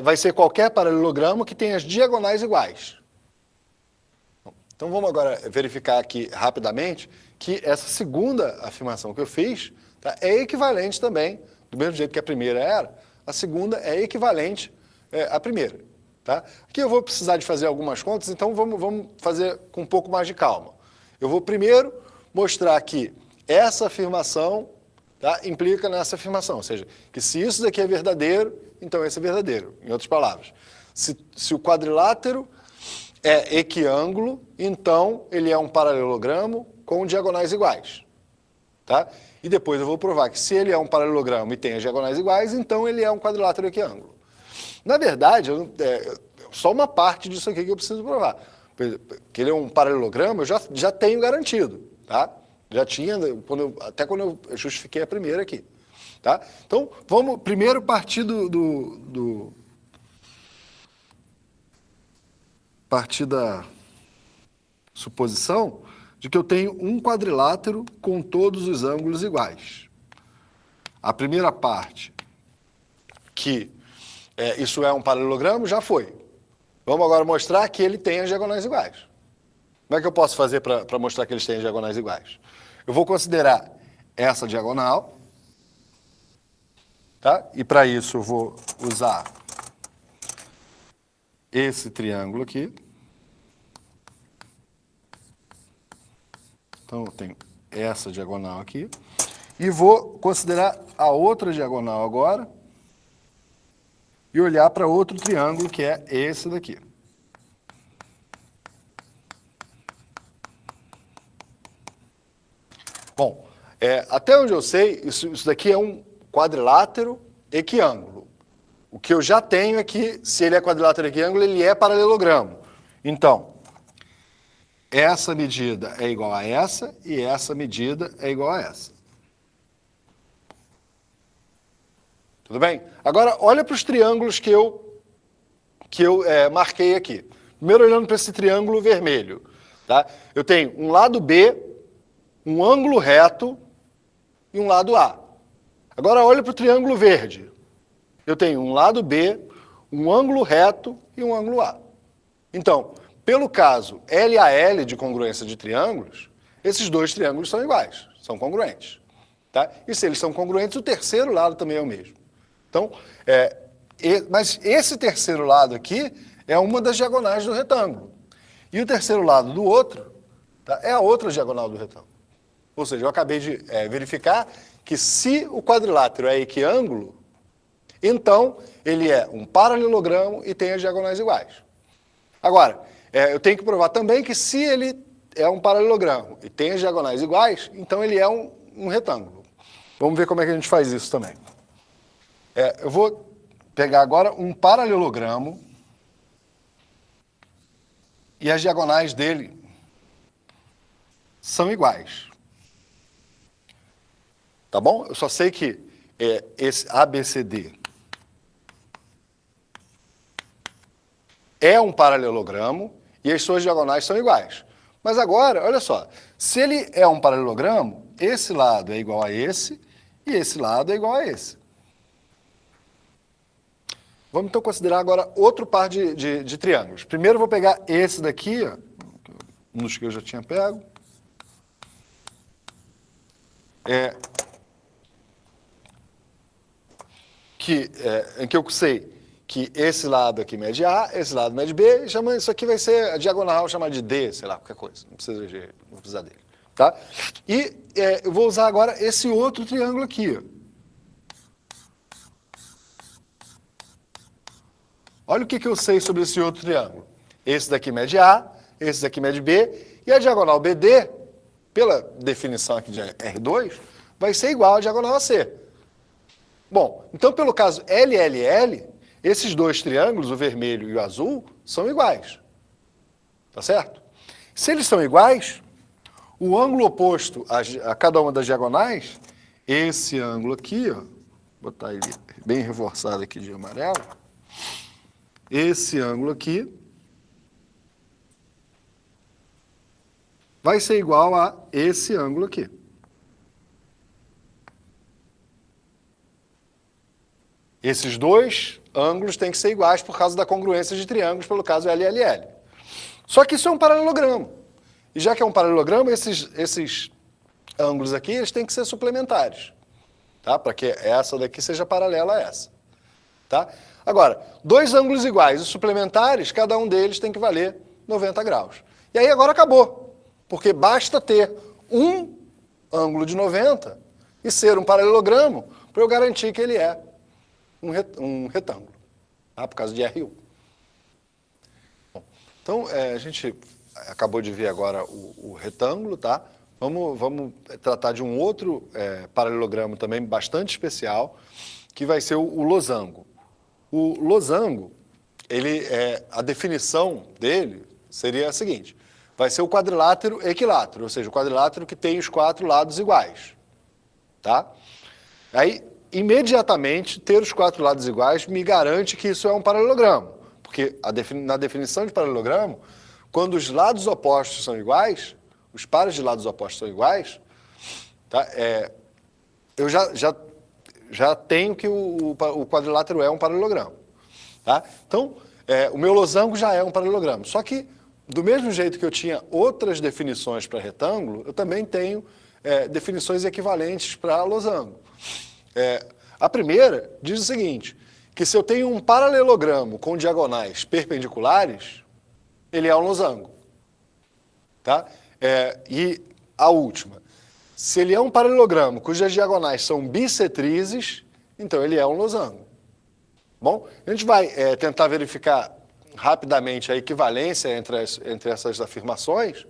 Speaker 8: vai ser qualquer paralelogramo que tenha as diagonais iguais. Então, vamos agora verificar aqui rapidamente que essa segunda afirmação que eu fiz, tá, é equivalente também, do mesmo jeito que a primeira era, a segunda é equivalente à primeira. Tá? Aqui eu vou precisar de fazer algumas contas, então vamos fazer com um pouco mais de calma. Eu vou primeiro mostrar que essa afirmação, tá, implica nessa afirmação, ou seja, que se isso daqui é verdadeiro, então esse é verdadeiro. Em outras palavras, se o quadrilátero é equiângulo, então ele é um paralelogramo com diagonais iguais. Tá? E depois eu vou provar que se ele é um paralelogramo e tem as diagonais iguais, então ele é um quadrilátero equiângulo. Na verdade, só uma parte disso aqui que eu preciso provar. Que ele é um paralelogramo, eu já tenho garantido, tá? Já tinha, até quando eu justifiquei a primeira aqui, tá? Então, vamos primeiro partir partir da suposição de que eu tenho um quadrilátero com todos os ângulos iguais. A primeira parte, que isso é um paralelogramo, já foi. Vamos agora mostrar que ele tem as diagonais iguais. Como é que eu posso fazer para mostrar que eles têm as diagonais iguais? Eu vou considerar essa diagonal, tá? E para isso eu vou usar esse triângulo aqui. Então, eu tenho essa diagonal aqui. E vou considerar a outra diagonal agora e olhar para outro triângulo, que é esse daqui. Bom, até onde eu sei, isso daqui é um quadrilátero equiângulo. O que eu já tenho é que, se ele é quadrilátero equiângulo, ele é paralelogramo. Então, essa medida é igual a essa e essa medida é igual a essa. Tudo bem? Agora, olha para os triângulos que eu marquei aqui. Primeiro, olhando para esse triângulo vermelho. Tá? Eu tenho um lado B, um ângulo reto e um lado A. Agora, olha para o triângulo verde. Eu tenho um lado B, um ângulo reto e um ângulo A. Então, pelo caso LAL de congruência de triângulos, esses dois triângulos são iguais, são congruentes. Tá? E se eles são congruentes, o terceiro lado também é o mesmo. Então, mas esse terceiro lado aqui é uma das diagonais do retângulo. E o terceiro lado do outro, tá, é a outra diagonal do retângulo. Ou seja, eu acabei de verificar que se o quadrilátero é equiângulo, então ele é um paralelogramo e tem as diagonais iguais. Agora, eu tenho que provar também que se ele é um paralelogramo e tem as diagonais iguais, então ele é um retângulo. Vamos ver como é que a gente faz isso também. Eu vou pegar agora um paralelogramo e as diagonais dele são iguais. Tá bom? Eu só sei que esse ABCD é um paralelogramo e as suas diagonais são iguais. Mas agora, olha só, se ele é um paralelogramo, esse lado é igual a esse e esse lado é igual a esse. Vamos então considerar agora outro par de triângulos. Primeiro eu vou pegar esse daqui, ó, um dos que eu já tinha pego. Em que eu sei que esse lado aqui mede A, esse lado mede B, isso aqui vai ser a diagonal chamada de D, sei lá, qualquer coisa, não precisa dele. Tá? E eu vou usar agora esse outro triângulo aqui, ó. Olha o que eu sei sobre esse outro triângulo. Esse daqui mede A, esse daqui mede B, e a diagonal BD, pela definição aqui de R2, vai ser igual à diagonal AC. Bom, então pelo caso LLL, esses dois triângulos, o vermelho e o azul, são iguais. Tá certo? Se eles são iguais, o ângulo oposto a cada uma das diagonais, esse ângulo aqui, ó, vou botar ele bem reforçado aqui de amarelo, esse ângulo aqui vai ser igual a esse ângulo aqui. Esses dois ângulos têm que ser iguais por causa da congruência de triângulos, pelo caso LLL. Só que isso é um paralelogramo. E já que é um paralelogramo, esses ângulos aqui eles têm que ser suplementares, tá? Para que essa daqui seja paralela a essa. Tá? Agora, dois ângulos iguais e suplementares, cada um deles tem que valer 90 graus. E aí agora acabou, porque basta ter um ângulo de 90 e ser um paralelogramo para eu garantir que ele é um retângulo, tá? Por causa de R1. Bom, então, a gente acabou de ver agora o retângulo, tá? Vamos tratar de um outro paralelogramo também bastante especial, que vai ser o losango. O losango, a definição dele seria a seguinte: vai ser o quadrilátero equilátero, ou seja, o quadrilátero que tem os 4 lados iguais. Tá? Aí, imediatamente, ter os 4 lados iguais me garante que isso é um paralelogramo, porque na definição de paralelogramo, quando os lados opostos são iguais, os pares de lados opostos são iguais, tá? Eu já tenho que o quadrilátero é um paralelogramo. Tá? Então, o meu losango já é um paralelogramo. Só que, do mesmo jeito que eu tinha outras definições para retângulo, eu também tenho definições equivalentes para losango. A primeira diz o seguinte, que se eu tenho um paralelogramo com diagonais perpendiculares, ele é um losango. Tá? E a última, se ele é um paralelogramo cujas diagonais são bissetrizes, então ele é um losango. Bom, a gente vai tentar verificar rapidamente a equivalência entre essas afirmações,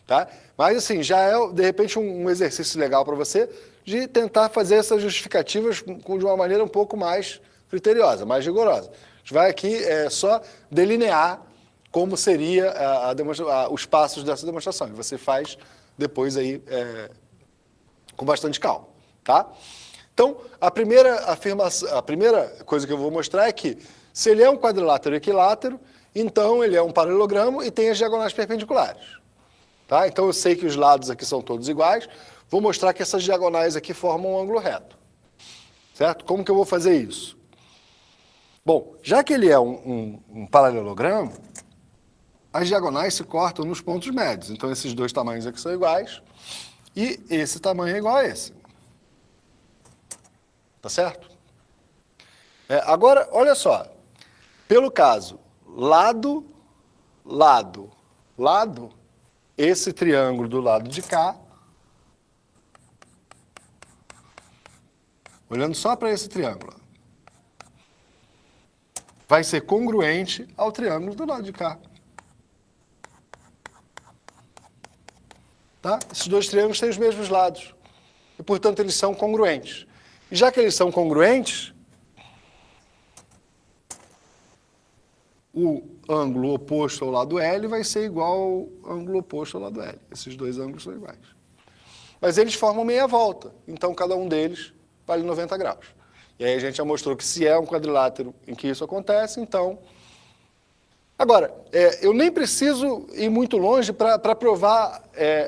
Speaker 8: tá? Mas assim, já é de repente um exercício legal para você de tentar fazer essas justificativas de uma maneira um pouco mais criteriosa, mais rigorosa. A gente vai aqui só delinear como seria os passos dessa demonstração. E você faz depois aí com bastante calma, tá? Então, a primeira coisa que eu vou mostrar é que se ele é um quadrilátero equilátero, então ele é um paralelogramo e tem as diagonais perpendiculares. Tá? Então eu sei que os lados aqui são todos iguais, vou mostrar que essas diagonais aqui formam um ângulo reto. Certo? Como que eu vou fazer isso? Bom, já que ele é um paralelogramo, as diagonais se cortam nos pontos médios. Então esses dois tamanhos aqui são iguais e esse tamanho é igual a esse. Tá certo? Agora, olha só. Pelo caso lado, lado, lado, esse triângulo do lado de cá, olhando só para esse triângulo, vai ser congruente ao triângulo do lado de cá. Tá? Esses dois triângulos têm os mesmos lados. E, portanto, eles são congruentes. E já que eles são congruentes, o ângulo oposto ao lado L vai ser igual ao ângulo oposto ao lado L. Esses dois ângulos são iguais. Mas eles formam meia volta, então cada um deles vale 90 graus. E aí a gente já mostrou que se é um quadrilátero em que isso acontece, então... Agora, eu nem preciso ir muito longe para provar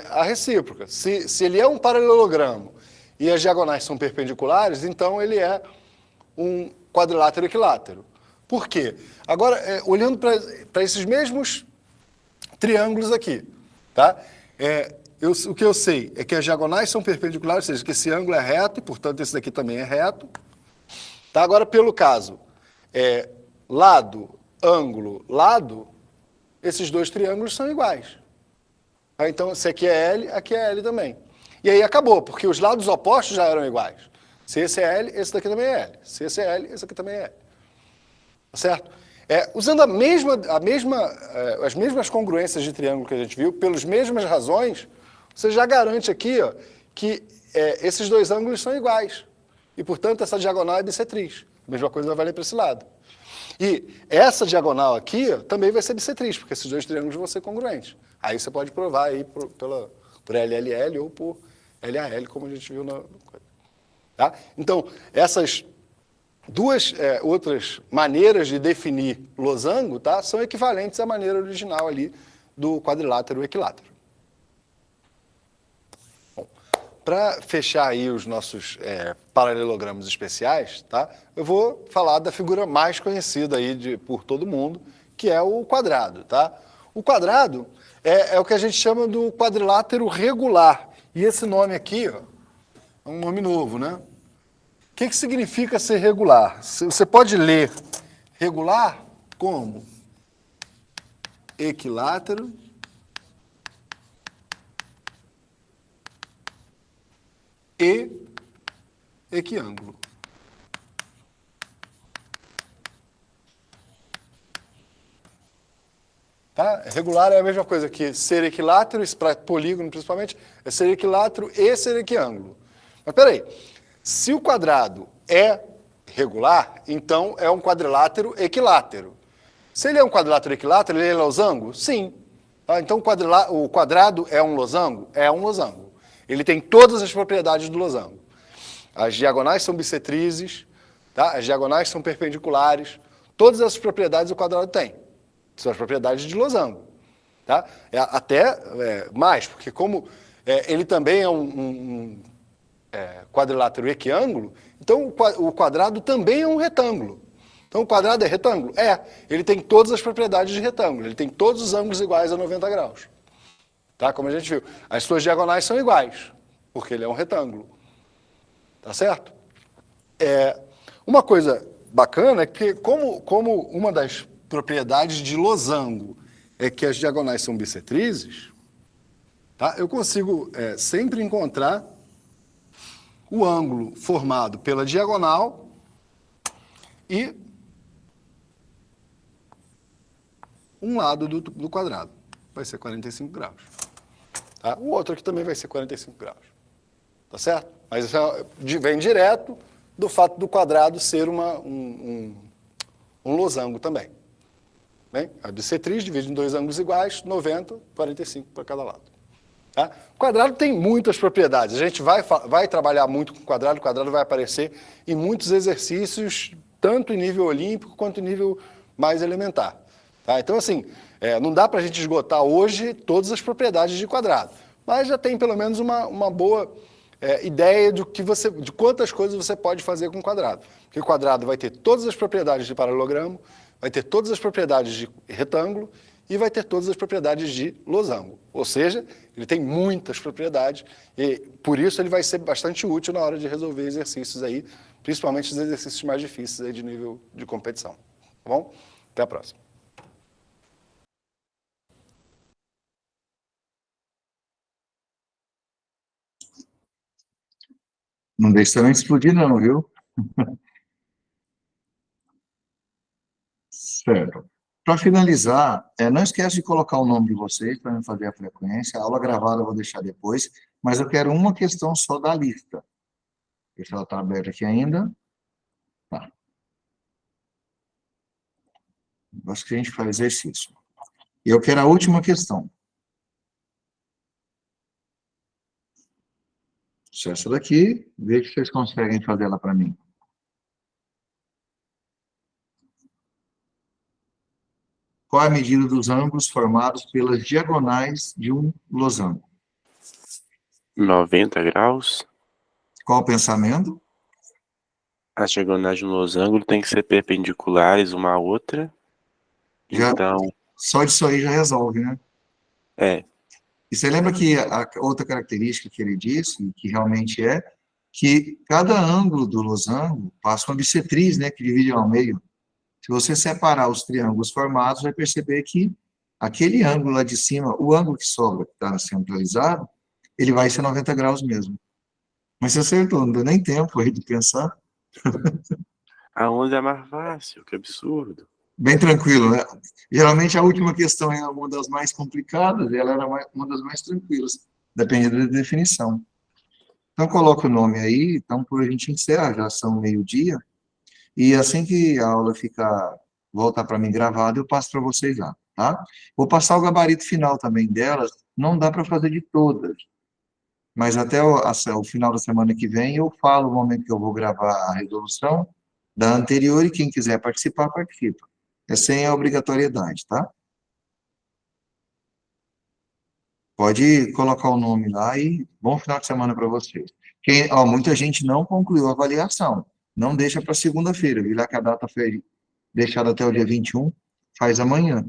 Speaker 8: a recíproca. Se ele é um paralelogramo e as diagonais são perpendiculares, então ele é um quadrilátero equilátero. Por quê? Agora, olhando para esses mesmos triângulos aqui, tá? O que eu sei é que as diagonais são perpendiculares, ou seja, que esse ângulo é reto, e, portanto, esse daqui também é reto. Tá? Agora, pelo caso lado, ângulo, lado, esses dois triângulos são iguais. Tá? Então, se aqui é L, aqui é L também. E aí acabou, porque os lados opostos já eram iguais. Se esse é L, esse daqui também é L. Se esse é L, esse aqui também é L. Certo? Usando as mesmas congruências de triângulo que a gente viu, pelas mesmas razões, você já garante aqui que esses dois ângulos são iguais. E, portanto, essa diagonal é bissetriz. A mesma coisa vai valer para esse lado. E essa diagonal aqui também vai ser bissetriz, porque esses dois triângulos vão ser congruentes. Aí você pode provar aí por LLL ou por LAL, como a gente viu na... Tá? Então, essas duas outras maneiras de definir losango, tá, são equivalentes à maneira original ali do quadrilátero equilátero. Para fechar aí os nossos paralelogramos especiais, tá, eu vou falar da figura mais conhecida aí por todo mundo, que é o quadrado. Tá? O quadrado é o que a gente chama do quadrilátero regular. E esse nome aqui é um nome novo, né? O que significa ser regular? Você pode ler regular como equilátero e equiângulo. Tá? Regular é a mesma coisa que ser equilátero, para polígono principalmente, é ser equilátero e ser equiângulo. Mas peraí. Se o quadrado é regular, então é um quadrilátero equilátero. Se ele é um quadrilátero equilátero, ele é losango? Sim. Tá? Então o quadrado é um losango? É um losango. Ele tem todas as propriedades do losango. As diagonais são bissetrizes, tá? As diagonais são perpendiculares, todas essas propriedades o quadrado tem. São as propriedades de losango. Tá? Mais, porque como ele também é um quadrilátero equiângulo, então o quadrado também é um retângulo. Então o quadrado é retângulo? Ele tem todas as propriedades de retângulo, ele tem todos os ângulos iguais a 90 graus. Tá? Como a gente viu, as suas diagonais são iguais, porque ele é um retângulo. Tá certo? Uma coisa bacana é que, como uma das propriedades de losango é que as diagonais são bissetrizes, tá? Eu consigo sempre encontrar o ângulo formado pela diagonal e um lado do quadrado. Vai ser 45 graus. Tá? O outro aqui também vai ser 45 graus. Tá certo? Mas isso vem direto do fato do quadrado ser um losango também. Bem, a bissetriz divide em dois ângulos iguais, 90, 45 para cada lado. Tá? O quadrado tem muitas propriedades. A gente vai trabalhar muito com o quadrado vai aparecer em muitos exercícios, tanto em nível olímpico quanto em nível mais elementar. Tá? Então, assim, não dá para a gente esgotar hoje todas as propriedades de quadrado, mas já tem pelo menos uma boa ideia de quantas coisas você pode fazer com o quadrado. Porque o quadrado vai ter todas as propriedades de paralelogramo, vai ter todas as propriedades de retângulo e vai ter todas as propriedades de losango. Ou seja, ele tem muitas propriedades e, por isso, ele vai ser bastante útil na hora de resolver exercícios aí, principalmente os exercícios mais difíceis aí de nível de competição. Tá bom? Até a próxima.
Speaker 1: Não deixe também explodir não, viu? Certo. Para finalizar, não esquece de colocar o nome de vocês para eu fazer a frequência. A aula gravada eu vou deixar depois, mas eu quero uma questão só da lista. Deixa ela estar aberta aqui ainda. Tá. Acho que a gente faz exercício. E eu quero a última questão. Essa daqui, veja se vocês conseguem fazer ela para mim. Qual a medida dos ângulos formados pelas diagonais de um losango?
Speaker 2: 90 graus.
Speaker 1: Qual o pensamento?
Speaker 2: As diagonais de um losango têm que ser perpendiculares uma à outra.
Speaker 1: Já,
Speaker 2: Então,
Speaker 1: só disso aí já resolve, né? E você lembra que a outra característica que ele disse, que realmente que cada ângulo do losango passa uma bissetriz, né, que divide ao meio. Se você separar os triângulos formados, vai perceber que aquele ângulo lá de cima, o ângulo que sobra, que está centralizado, ele vai ser 90 graus mesmo. Mas você acertou, não deu nem tempo aí de pensar.
Speaker 2: a onda é mais fácil, que absurdo.
Speaker 1: Bem tranquilo, né? Geralmente a última questão é uma das mais complicadas, e ela era uma das mais tranquilas, dependendo da definição. Então, coloca o nome aí, então, por a gente encerrar, já são meio-dia, e assim que a aula voltar para mim gravada, eu passo para vocês lá, tá? Vou passar o gabarito final também delas, não dá para fazer de todas, mas até o final da semana que vem eu falo o momento que eu vou gravar a resolução da anterior, e quem quiser participar, participa. É sem a obrigatoriedade, tá? Pode colocar o nome lá e bom final de semana para vocês. Muita gente não concluiu a avaliação. Não deixa para segunda-feira. Vi lá que a data foi deixada até o dia 21, faz amanhã.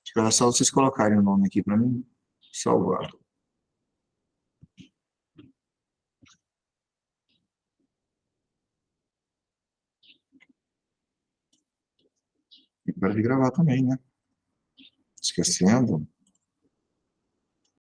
Speaker 1: Espera só vocês colocarem o nome aqui para mim salvar. E para de gravar também, né? Esquecendo.